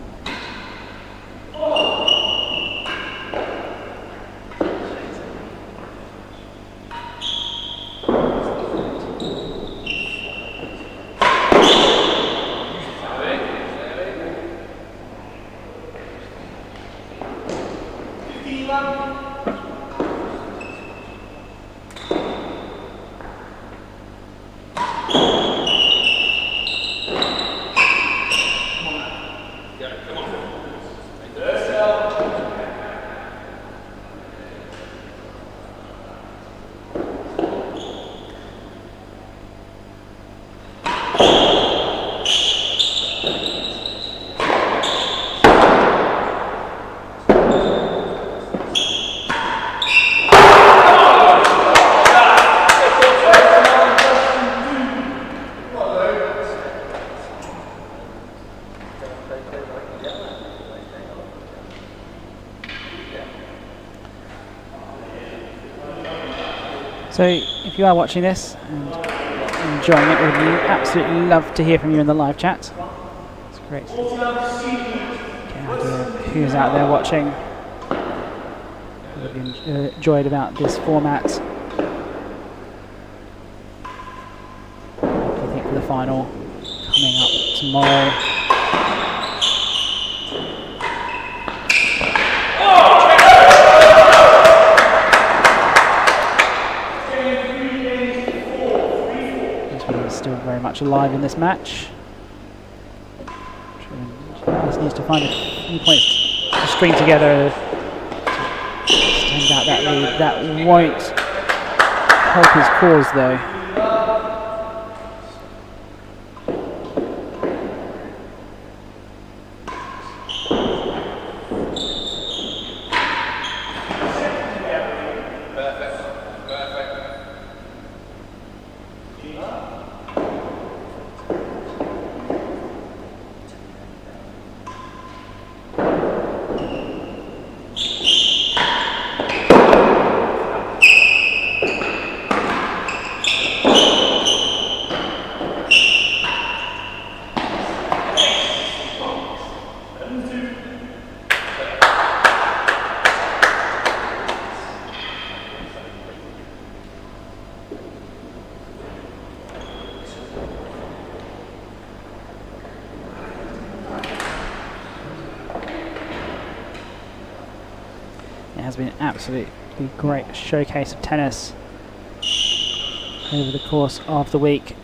So if you are watching this and enjoying it, we would absolutely love to hear from you in the live chat. It's great. Get an idea of who's out there watching. What have you enjoyed about this format? What do you think of the final coming up tomorrow? Still very much alive in this match. Just needs to find a few points to string together to extend out that lead. That won't help his cause though. It has been an absolutely great showcase of tennis over the course of the week.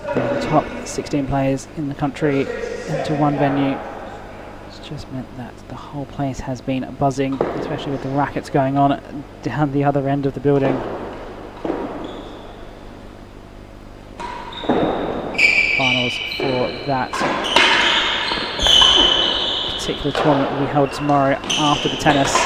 The top 16 players in the country into one venue. It's just meant that the whole place has been buzzing, especially with the rackets going on down the other end of the building. semi-finals for that particular tournament will be held tomorrow after the tennis.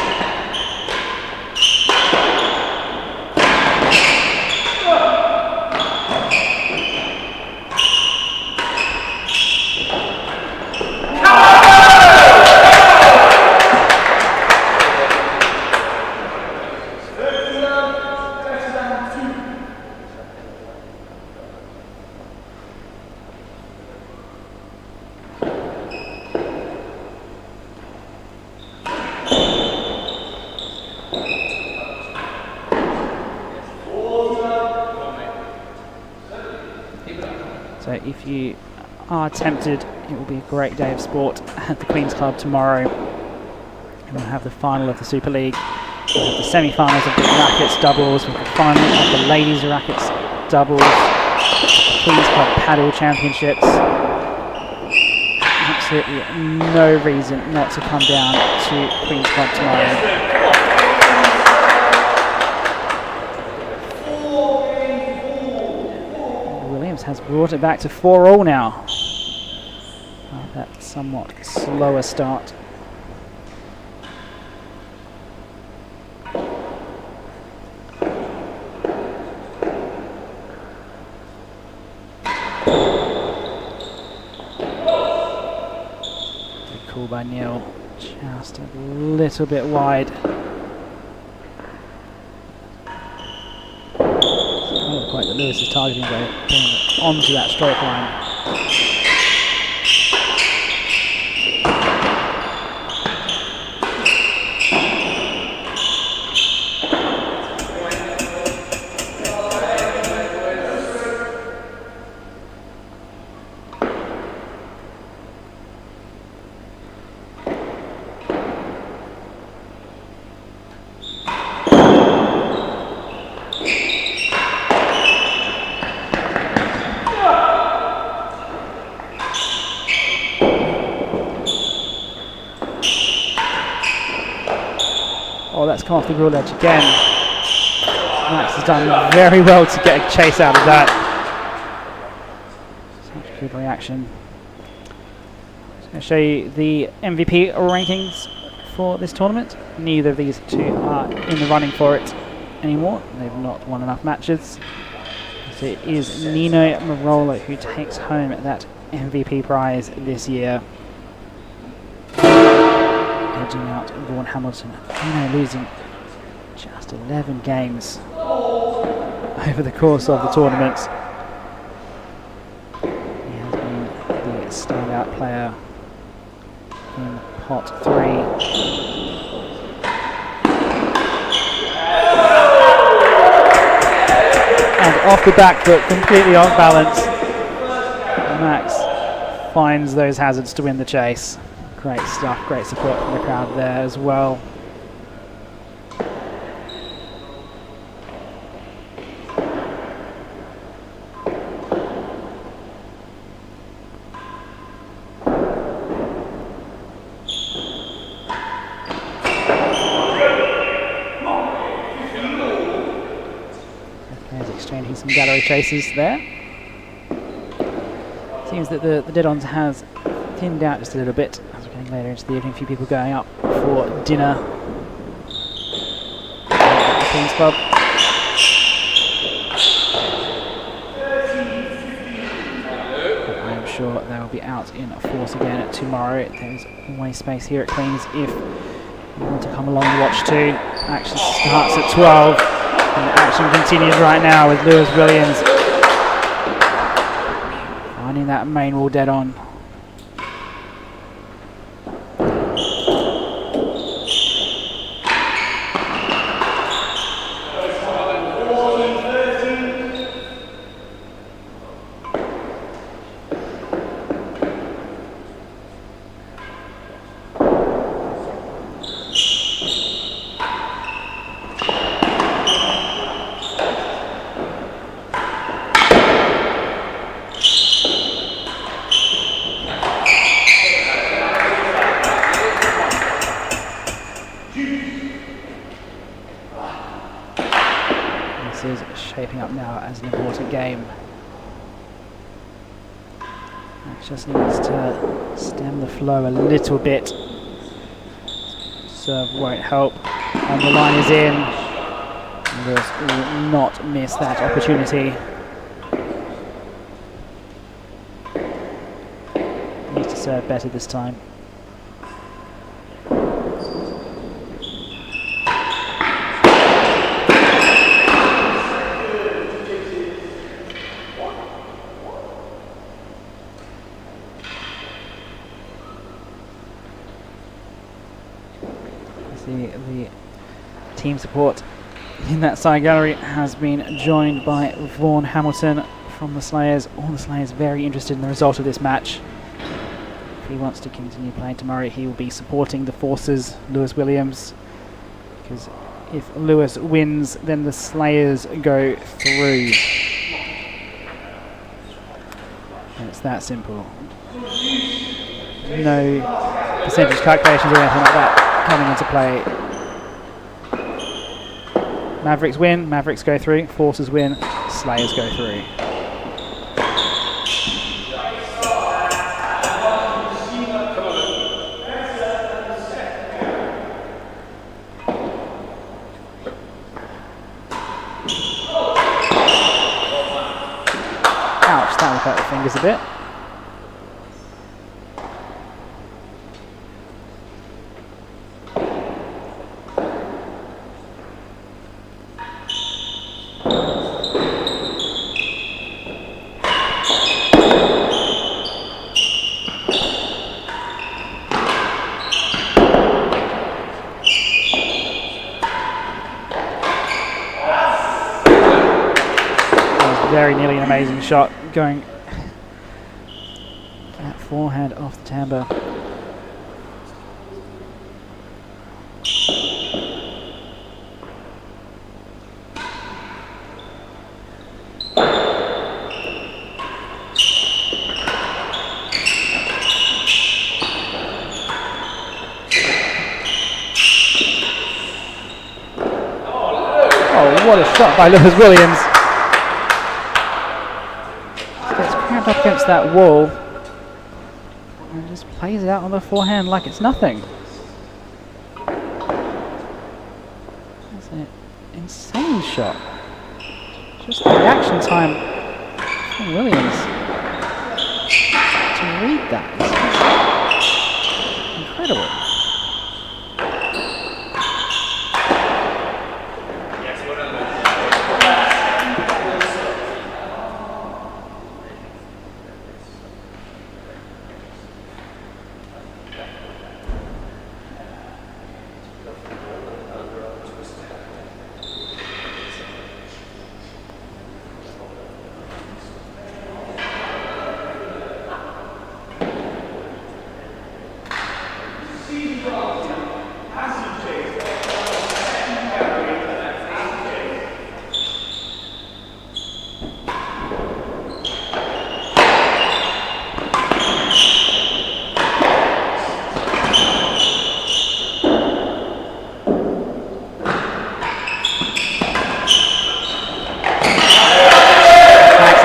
So if you are tempted, it will be a great day of sport at the Queen's Club tomorrow. And we'll have the final of the Super League, we'll have the semi-finals of the rackets doubles, we'll have the final of the ladies rackets doubles, Queen's Club paddle championships. Absolutely no reason not to come down to Queen's Club tomorrow. Has brought it back to 4-all now. That somewhat slower start. Good call by Neil, just a little bit wide. Not quite that Lewis is targeting though, pulling it onto that stroke line. Oh, that's come off the rule edge again. Max has done very well to get a chase out of that. Such a good reaction. I'm going to show you the MVP rankings for this tournament. Neither of these two are in the running for it anymore. They've not won enough matches. So it is Nino Marola who takes home that MVP prize this year. Edging out Vaughan Hamilton. Nino losing just 11 games over the course of the tournament. He has been the standout player in pot 3. And off the back foot, completely off balance. Max finds those hazards to win the chase. Great stuff, great support from the crowd there as well. Players exchanging some gallery chases there. Seems that the dead-ons has thinned out just a little bit. Later into the evening, a few people going up for dinner at the Queen's Club. But I am sure they will be out in force again tomorrow. There's always space here at Queen's if you want to come along and watch too. Action starts at 12 and the action continues right now with Lewis Williams finding that main wall dead on. Shaping up now as an important game. Just needs to stem the flow a little bit. Serve won't help. And the line is in. Lewis will not miss that opportunity. Needs to serve better this time. The team support in that side gallery has been joined by Vaughan Hamilton from the Slayers. All the Slayers very interested in the result of this match. If he wants to continue playing tomorrow, he will be supporting the Forces, Lewis Williams, because if Lewis wins, then the Slayers go through. And it's that simple. No percentage calculations or anything like that coming into play. Mavericks win, Mavericks go through. Forces win, Slayers go through. Ouch, that would hurt the fingers a bit. Very nearly an amazing shot, going that forehand off the timber. Oh, what a shot by Lewis Williams. Up against that wall and just plays it out on the forehand like it's nothing. That's an insane shot. Just the reaction time from Williams to read that is incredible.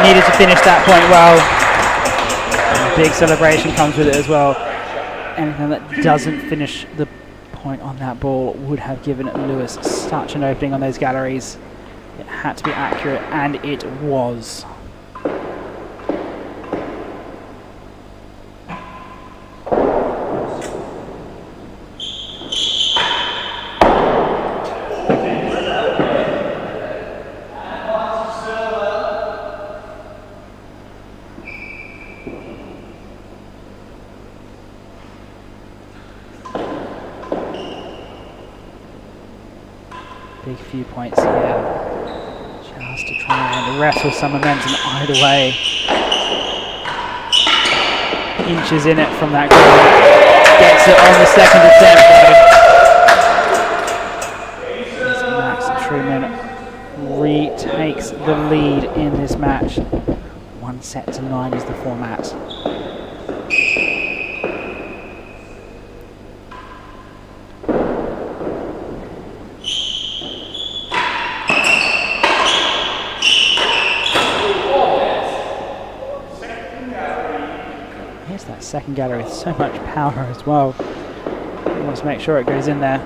Needed to finish that point well. Big celebration comes with it as well. Anything that doesn't finish the point on that ball would have given Lewis such an opening on those galleries. It had to be accurate, and it was. Big few points here, just to try and wrestle some momentum either way. Inches in it from that goal, gets it on the second attempt though. Max Truman retakes the lead in this match. 1-9 is the format. second gallery with so much power as well. He wants to make sure it goes in there.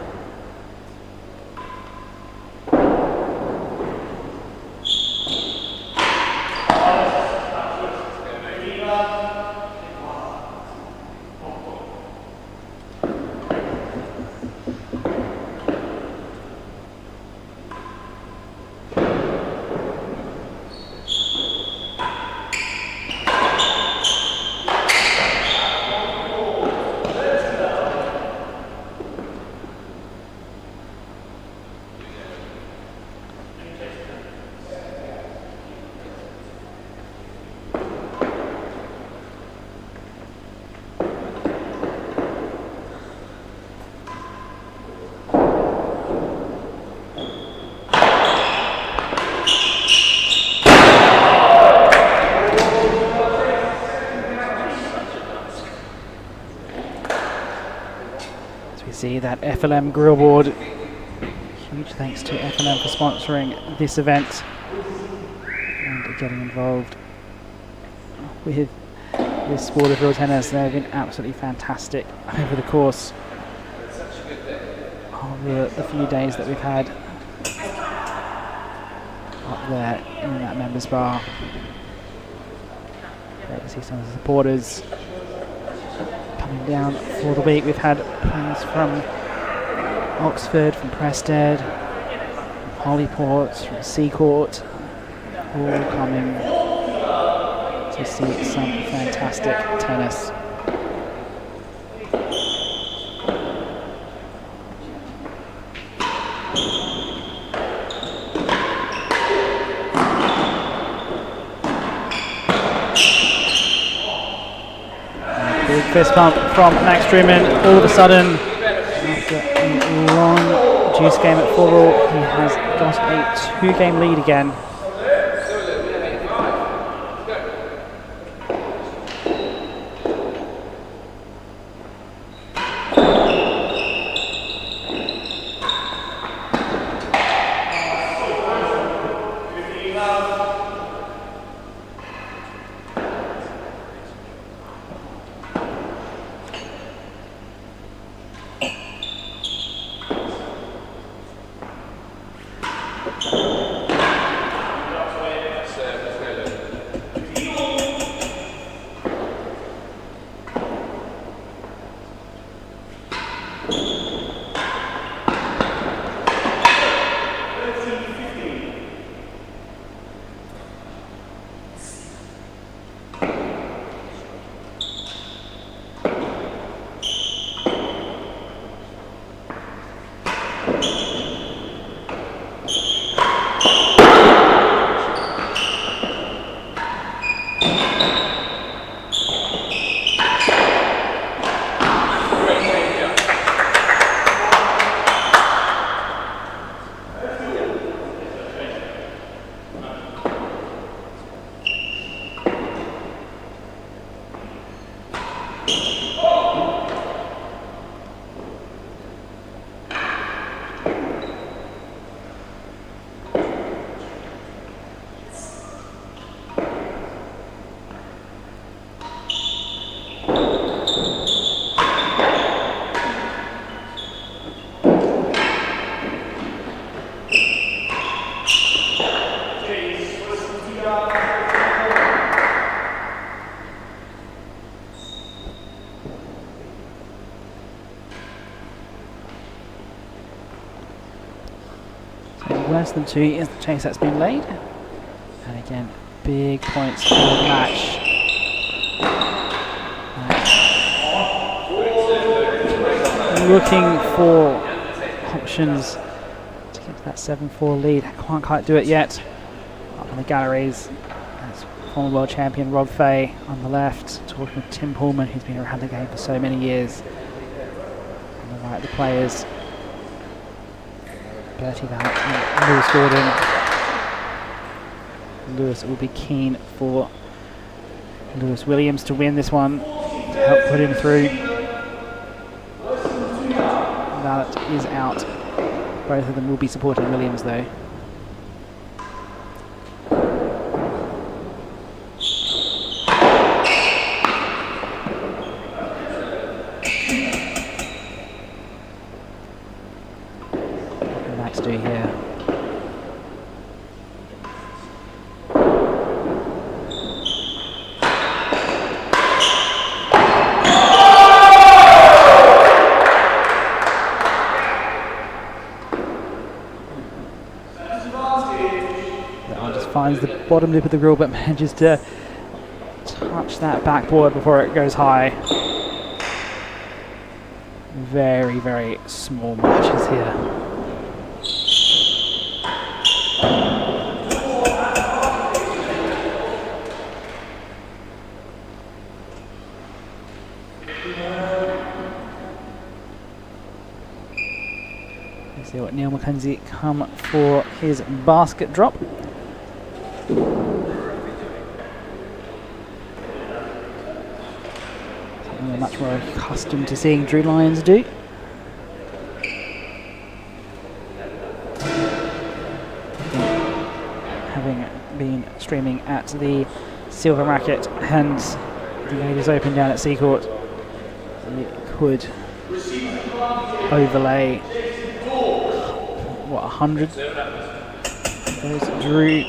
See that FLM grill board. Huge thanks to FLM for sponsoring this event and getting involved with this sport of real tennis. They've been absolutely fantastic over the course of the few days that we've had up there in that members bar. Great to see some of the supporters coming down for the week. We've had players from Oxford, from Prested, from Hollyport, from Seacourt, all coming to see some fantastic tennis. Big fist pump from Max Truman. All of a sudden, after a long juice game at 4-all, he has got a 2-game lead again. Less than 2 is the chase that's been laid, and again big points for the match. Looking for options to get to that 7-4 lead. Can't quite do it yet. Up on the galleries, that's former world champion Rob Fahey on the left, talking with Tim Pullman, who's been around the game for so many years. On the right, the players Bertie Vallat and Lewis Gordon. Lewis will be keen for Lewis Williams to win this one, to help put him through. Vallat is out. Both of them will be supporting Williams though. like to do here. Finds the bottom lip of the grill but manages to touch that backboard before it goes high. Very, very small matches here. Let's see what Neil Mackenzie come for his basket drop. Something we're much more accustomed to seeing Drew Lyons do. Having been streaming at the Silver Racket and the Ladies Open down at Seacourt, we could overlay, what, 100 those Drew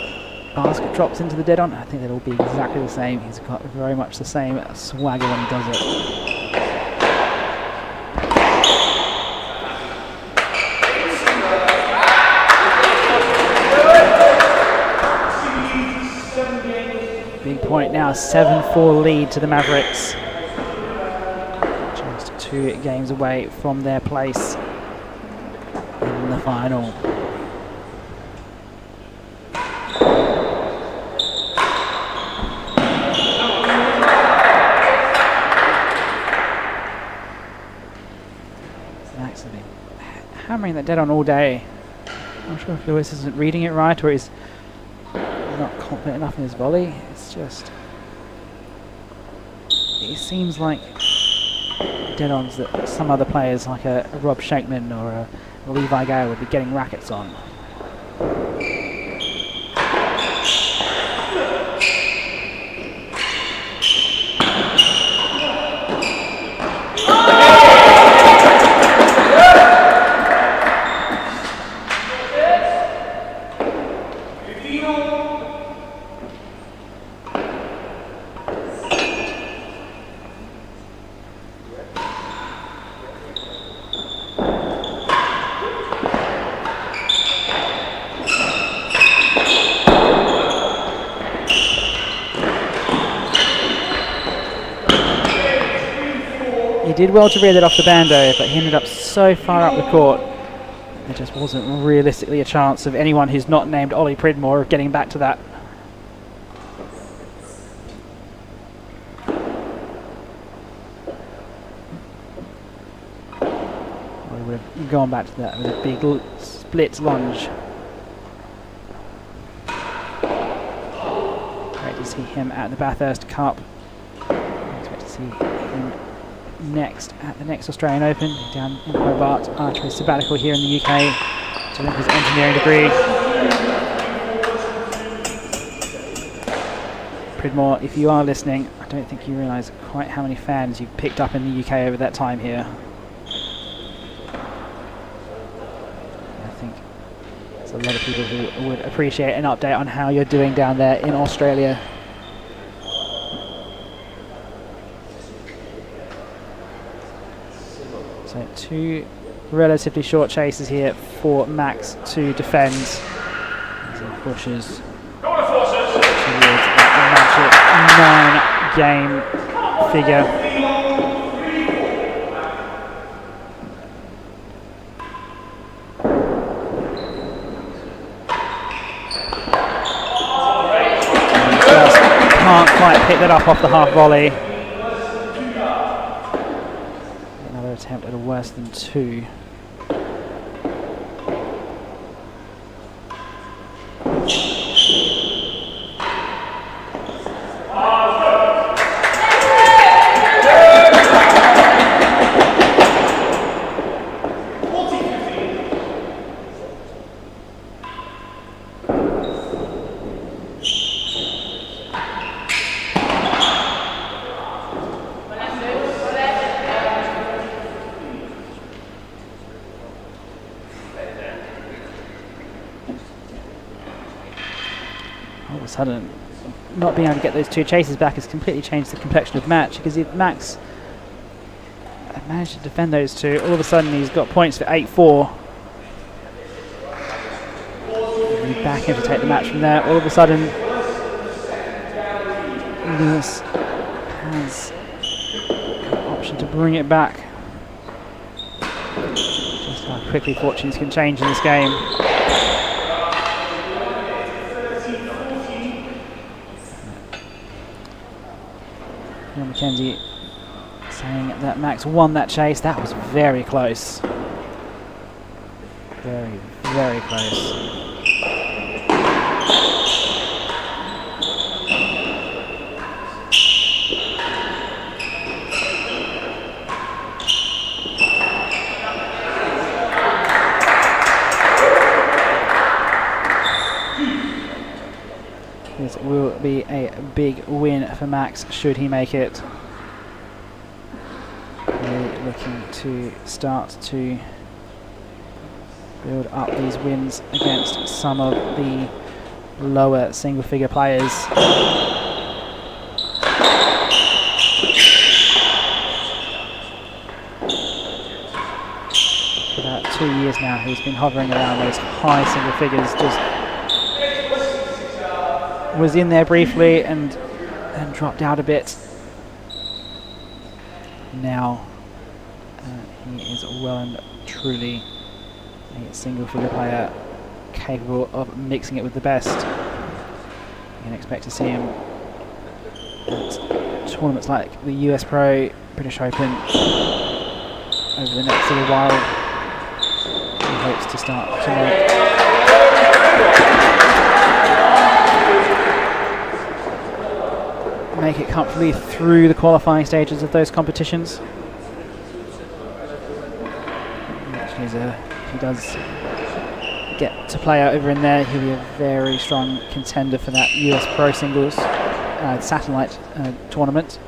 basket drops into the dead on. I think they'll all be exactly the same. He's got very much the same swagger when he does it. Big point now, 7-4 lead to the Mavericks. Just 2 games away from their place in the final. Hammering that dead on all day. I'm not sure if Lewis isn't reading it right or he's not confident enough in his volley. It's just, it seems like dead-ons that some other players like a Rob Shankman or a Levi Gale would be getting rackets on. He did well to rear that off the bando, but he ended up so far up the court, there just wasn't realistically a chance of anyone who's not named Ollie Pridmore of getting back to that. Or he would have gone back to that with a big split lunge. Great to see him at the Bathurst Cup. Expect to see him next at the next Australian Open down in Hobart after his sabbatical here in the UK to his engineering degree. Pridmore, if you are listening, I don't think you realise quite how many fans you've picked up in the UK over that time here. I think there's a lot of people who would appreciate an update on how you're doing down there in Australia. So 2 relatively short chases here for Max to defend as he pushes towards that magic 9-game figure. Just can't quite pick that up off the half volley. Attempt at a worse than 2. of a sudden, not being able to get those 2 chases back has completely changed the complexion of the match, because if Max managed to defend those 2, all of a sudden he's got points for 8-4. He'll be back in to take the match from there. All of a sudden, Lewis has an option to bring it back. Just how quickly fortunes can change in this game. Mackenzie saying that Max won that chase. That was very close. Very, very close. This will be a big win for Max should he make it. Really looking to start to build up these wins against some of the lower single figure players. For about 2 years now he's been hovering around those high single figures, just was in there briefly and dropped out a bit. Now he is well and truly a single figure player capable of mixing it with the best. You can expect to see him at tournaments like the US Pro, British Open over the next little while. He hopes to start to make it comfortably through the qualifying stages of those competitions. Actually, if he does get to play out over in there, he'll be a very strong contender for that US Pro Singles satellite tournament.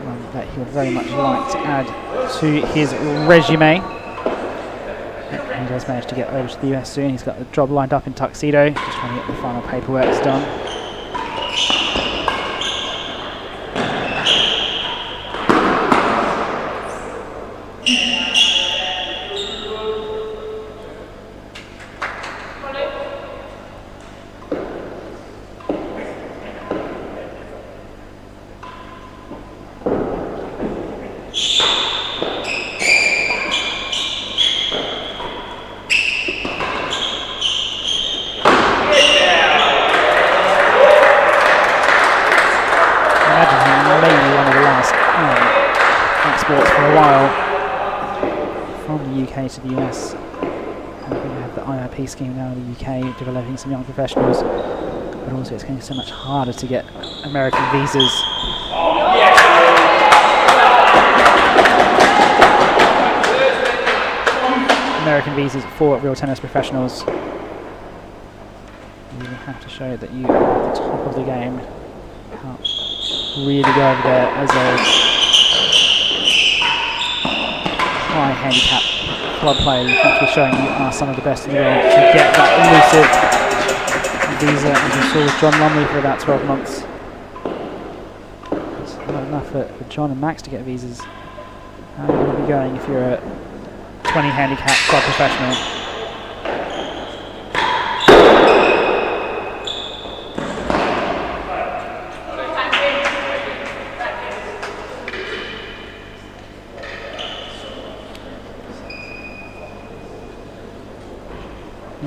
One that he would very much like to add to his resume. He does manage to get over to the US soon. He's got the job lined up in Tuxedo, just trying to get the final paperwork done. To the US. We have the IIP scheme now in the UK developing some young professionals, but also it's getting so much harder to get American visas. American visas for real tennis professionals. You have to show that you are at the top of the game. You can't really go over there as a high handicap club player. You have to be showing you are some of the best in the world to get that elusive visa, as you saw with John Lumley for about 12 months. It's not enough for John and Max to get visas. How are you going to be going if you're a 20 handicap club professional?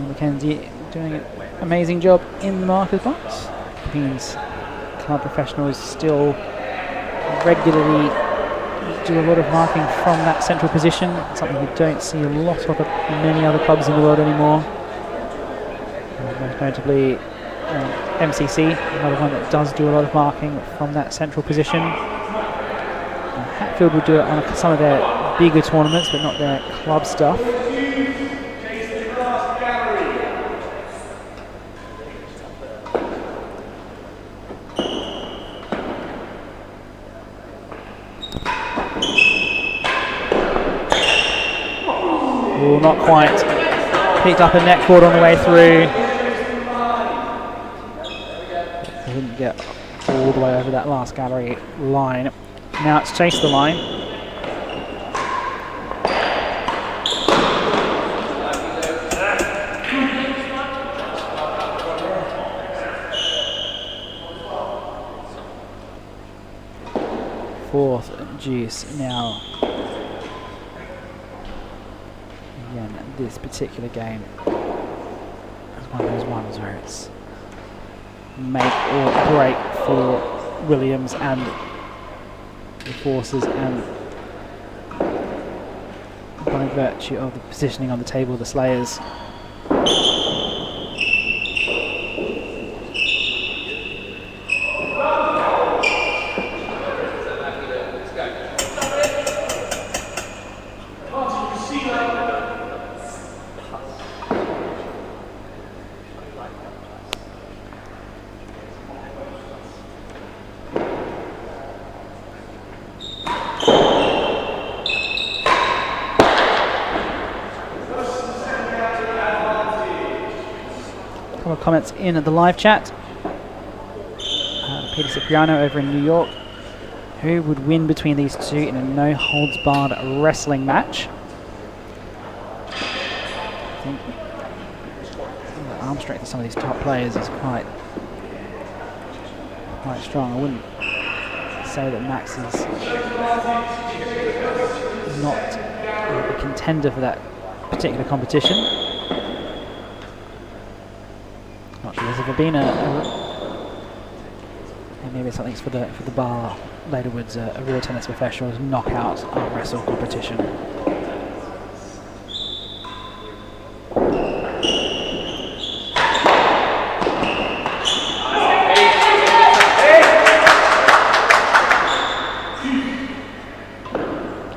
Mackenzie doing an amazing job in the marker's box. Queen's club professionals still regularly do a lot of marking from that central position, something you don't see a lot of at many other clubs in the world anymore. Most notably MCC, another one that does do a lot of marking from that central position. Hatfield would do it on some of their bigger tournaments, but not their club stuff. Oh, not quite. Picked up a net cord on the way through. Didn't get all the way over that last gallery line. Now it's chased the line. Fourth juice now. Again, this particular game is one of those ones where it's make or break for Williams and the forces, and by virtue of the positioning on the table, the Slayers. Comments in the live chat. Peter Cipriano over in New York. Who would win between these two in a no-holds-barred wrestling match? I think the arm strength of some of these top players is quite strong. I wouldn't say that Max is not a contender for that particular competition. Has ever been and maybe something's for the bar laterwards, a real tennis professional's knockout arm wrestle competition.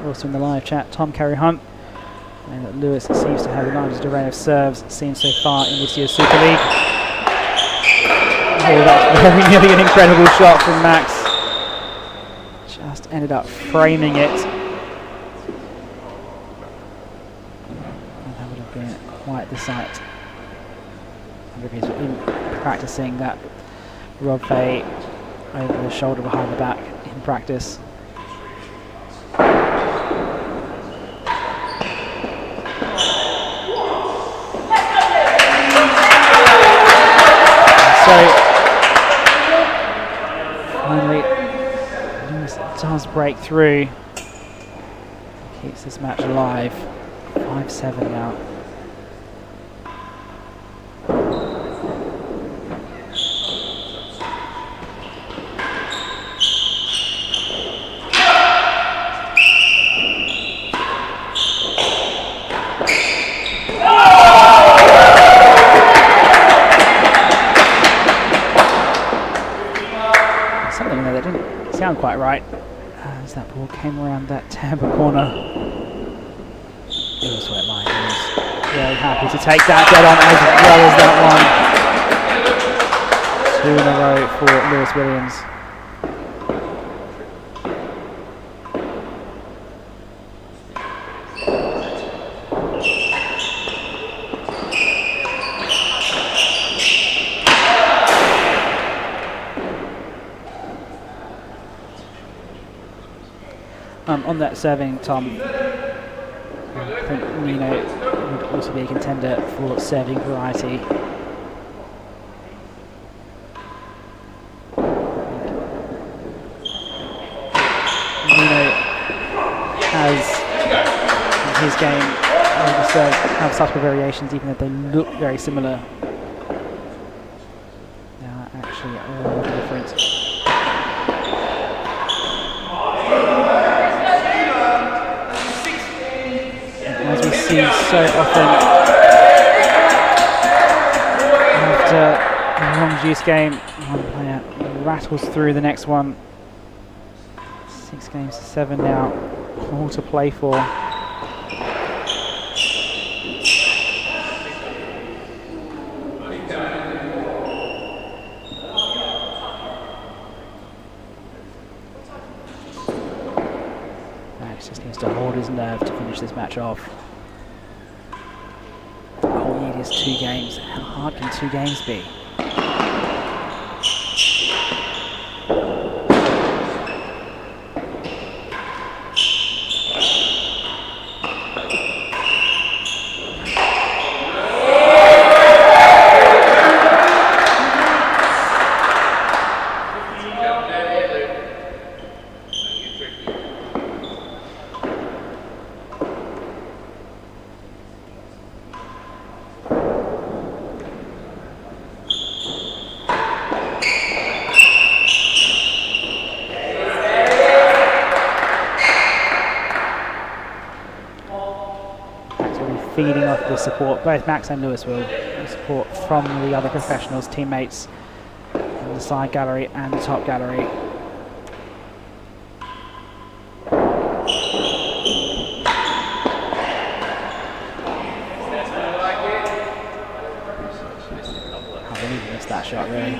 Also in the live chat, Tom Carey Hunt, and that Lewis seems to have the largest array of serves seen so far in this year's Super League. Oh, that's very nearly an incredible shot from Max. Just ended up framing it. And that would have been quite the sight. I wonder if he's been practicing that Rob Fahey over the shoulder behind the back in practice. Finally, Lewis does break through. Keeps this match alive. 5-7 now. Quite right as that ball came around that Tampa corner. Lewis wet line. He was very happy to take that dead on as well as that one. 2 in a row for Lewis Williams. On that serving, Tom, I think Nino would also be a contender for serving variety. Nino has, in his game, the serves have subtle variations, even though they look very similar. They are actually all different. See so often after a long juice game, one player rattles through the next one. 6 games to 7 now, all to play for. Max just needs to hold his nerve to finish this match off. Just 2 games. How hard can 2 games be? Feeding off the support, both Max and Lewis will, the support from the other professionals, teammates in the side gallery and the top gallery. Can't believe he missed that shot, really.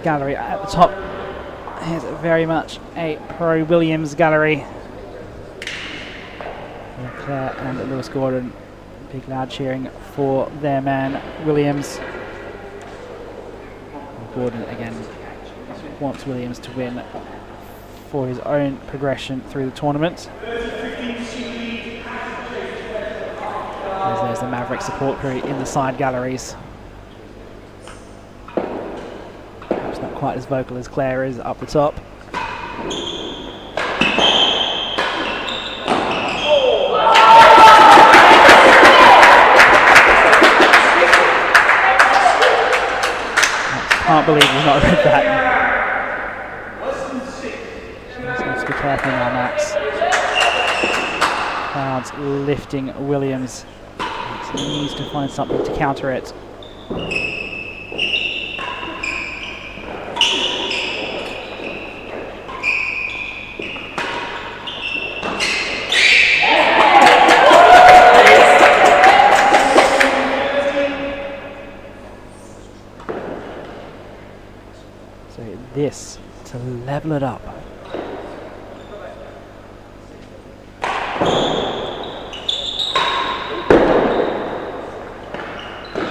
Gallery at the top is very much a pro Williams gallery. Claire and Lewis Gordon, big loud cheering for their man Williams. Gordon again wants Williams to win for his own progression through the tournament. There's the Mavericks support crew in the side galleries. Quite as vocal as Claire is up the top. I can't believe he's not read that. She just needs to be careful now, Max. Crowds lifting Williams. Max needs to find something to counter it. This to level it up.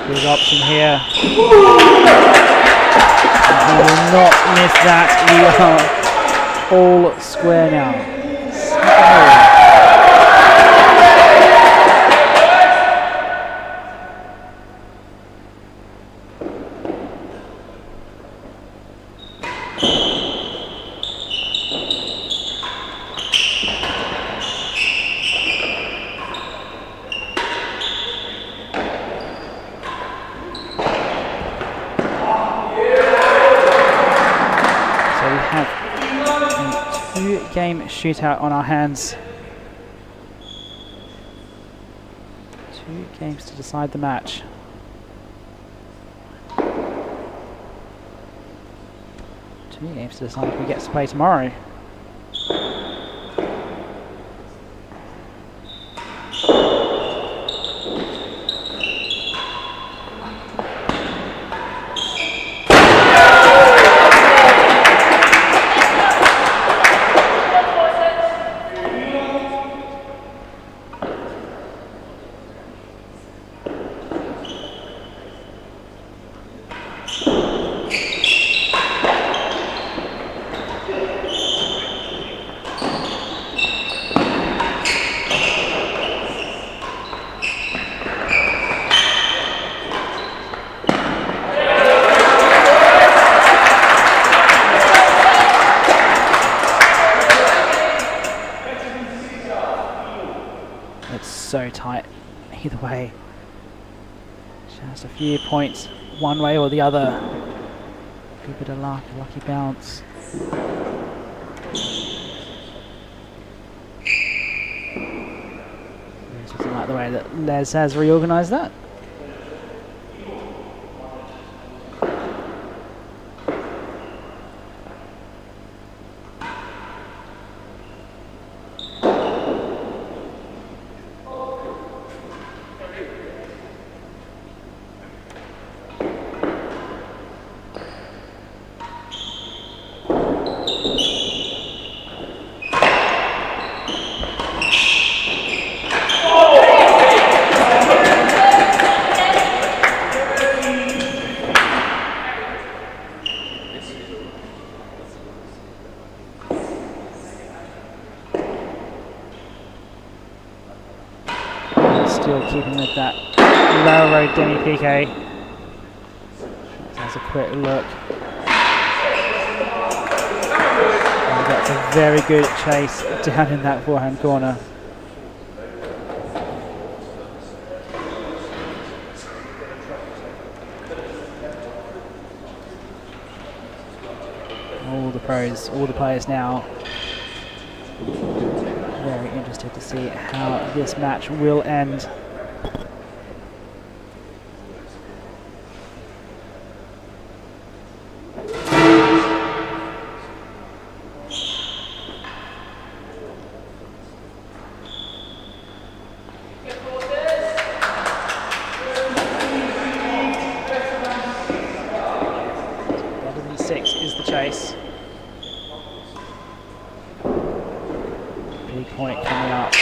Good option here. He will not miss that. We are all square now. Game shootout on our hands. 2 games to decide the match. 2 games to decide who gets to play tomorrow. So tight either way. Just a few points one way or the other. Good bit of luck, lucky bounce. Doesn't like the way that Les has reorganised that. still keeping with that railroad demi-piqué. That's a quick look. And that's a very good chase down in that forehand corner. All the pros, all the players now very interested to see how this match will end. Better than 6 is the chase. Big point coming up.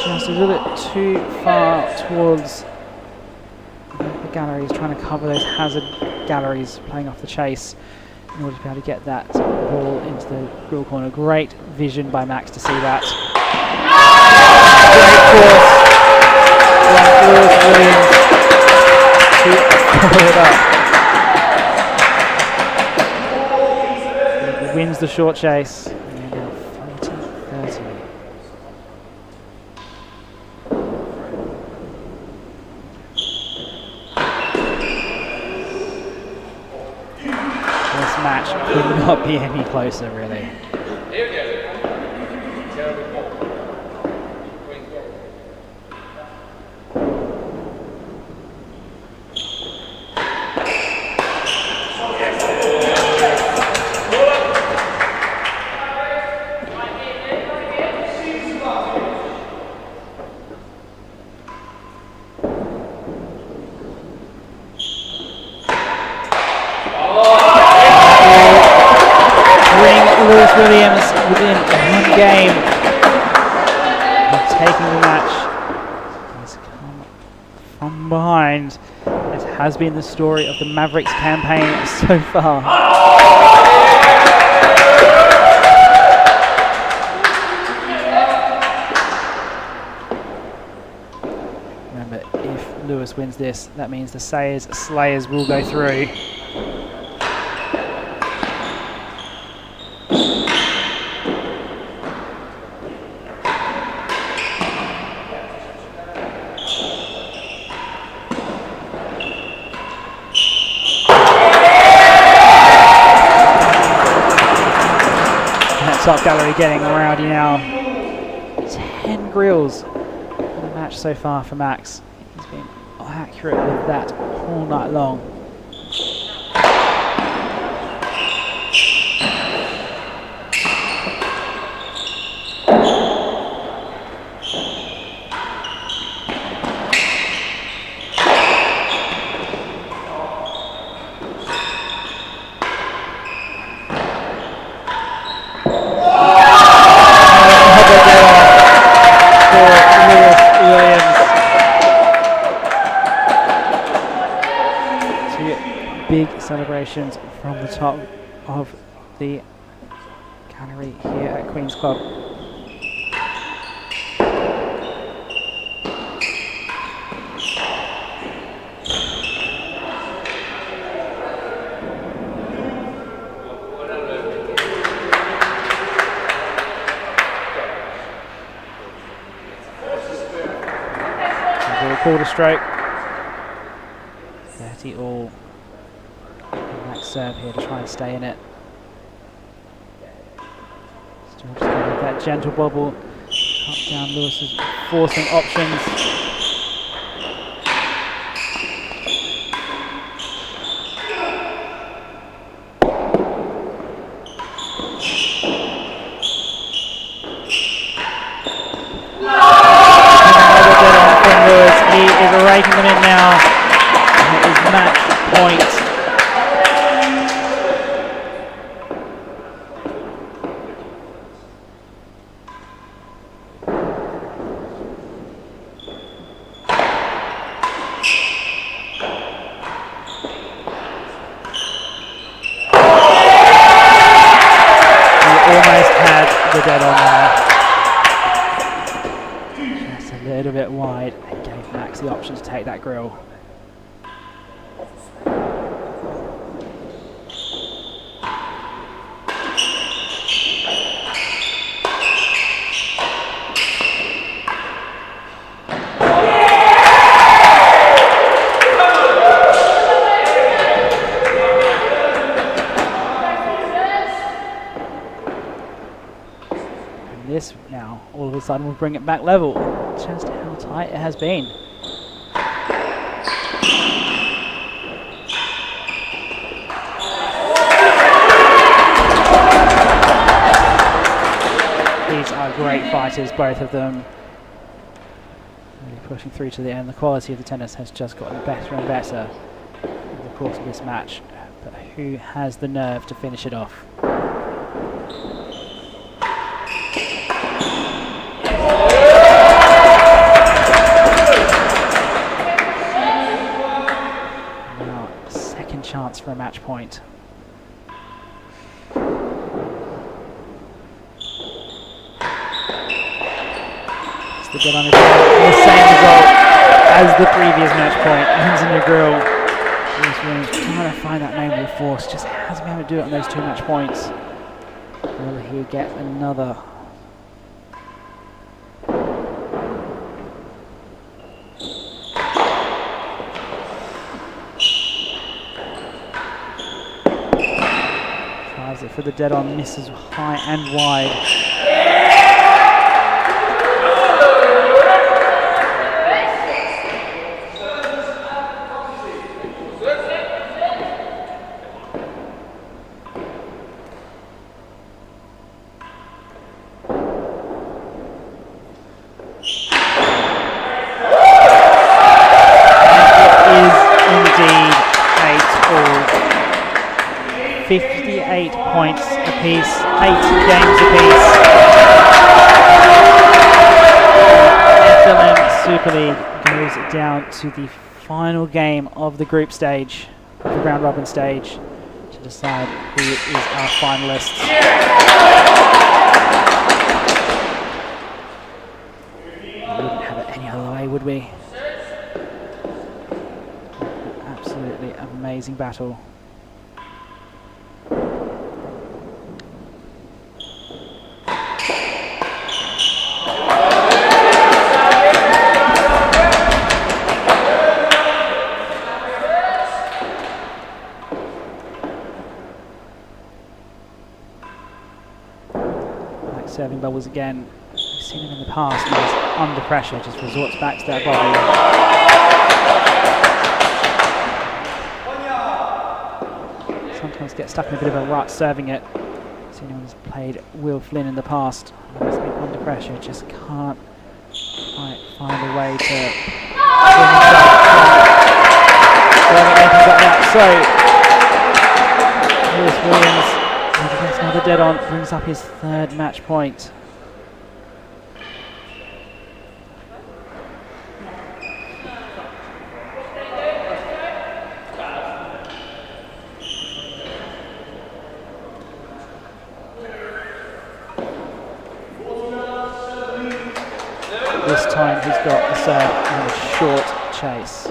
Just a little bit too far towards the galleries, trying to cover those hazard galleries, playing off the chase in order to be able to get that ball into the real corner. Great vision by Max to see that. Great forward up. He wins the short chase. And now 40-30. This match could not be any closer, really. Williams within one game of taking the match. He's come from behind. It has been the story of the Mavericks campaign so far. Remember, if Lewis wins this, that means the Sayers Slayers will go through. Top gallery getting rowdy now. 10 grills in the match so far for Max. He's been accurate with that all night long. Big celebrations from the top of the gallery here at Queen's Club. Quarter stroke. 30 all. Max serve here to try and stay in it. Still just going with that gentle bobble. Up down, Lewis is forcing options. He is raking them in now. And it is match point. the dead on there. Just a little bit wide and gave Max the option to take that grill. This now all of a sudden will bring it back level. Just how tight it has been. These are great fighters, both of them. Really pushing through to the end. The quality of the tennis has just gotten better and better over the course of this match. But who has the nerve to finish it off? Chance for a match point. It's the dead on the same result as the previous match point. Ends in the grill. Trying to find that main force, just hasn't been able to do it on those 2 match points. Will he get another? It for the dead on, misses high and wide. It is indeed 8-all. 58 points apiece, 8 games apiece. FLM Super League goes down to the final game of the group stage, the round robin stage, to decide who is our finalists. We wouldn't have it any other way, would we? Absolutely amazing battle. Serving bubbles again. We've seen him in the past, and he's under pressure, just resorts back to that body. Sometimes gets stuck in a bit of a rut serving it. Seen him who's played Will Flynn in the past. When he's been under pressure, just can't quite find a way to bring himself from anything like that. So, Lewis Williams, another dead on, brings up his 3rd match point. This time he's got the serve and a short chase.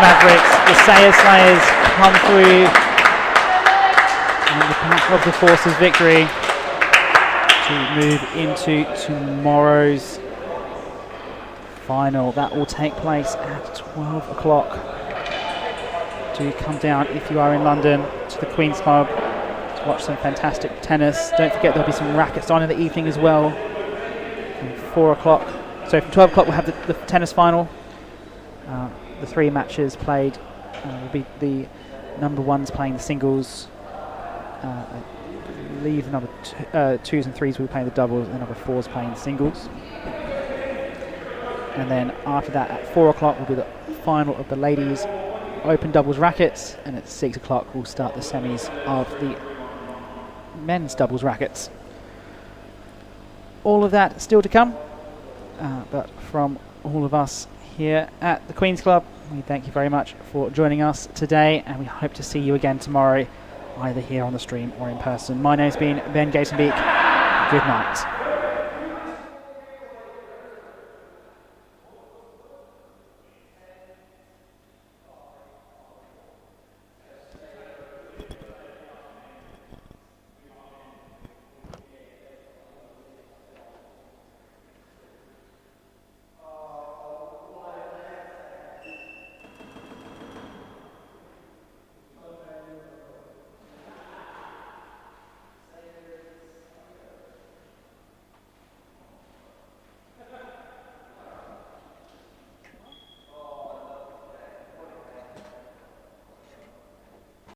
Mavericks, the Sayers Slayers come through and the path of the Forces victory to move into tomorrow's final. That will take place at 12 o'clock. Do come down if you are in London to the Queen's Club to watch some fantastic tennis. Don't forget there'll be some rackets on in the evening as well. From 4 o'clock, so from 12 o'clock we'll have the tennis final. The 3 matches played will be the number 1s playing the singles. I believe the number 2s and 3s will be playing the doubles, and the number 4s playing the singles. And then after that, at 4 o'clock, will be the final of the ladies open doubles rackets, and at 6 o'clock we'll start the semis of the men's doubles rackets. All of that still to come, but from all of us here at the Queen's Club, we thank you very much for joining us today, and we hope to see you again tomorrow, either here on the stream or in person. My name's been Ben Gatenbeek. Good night.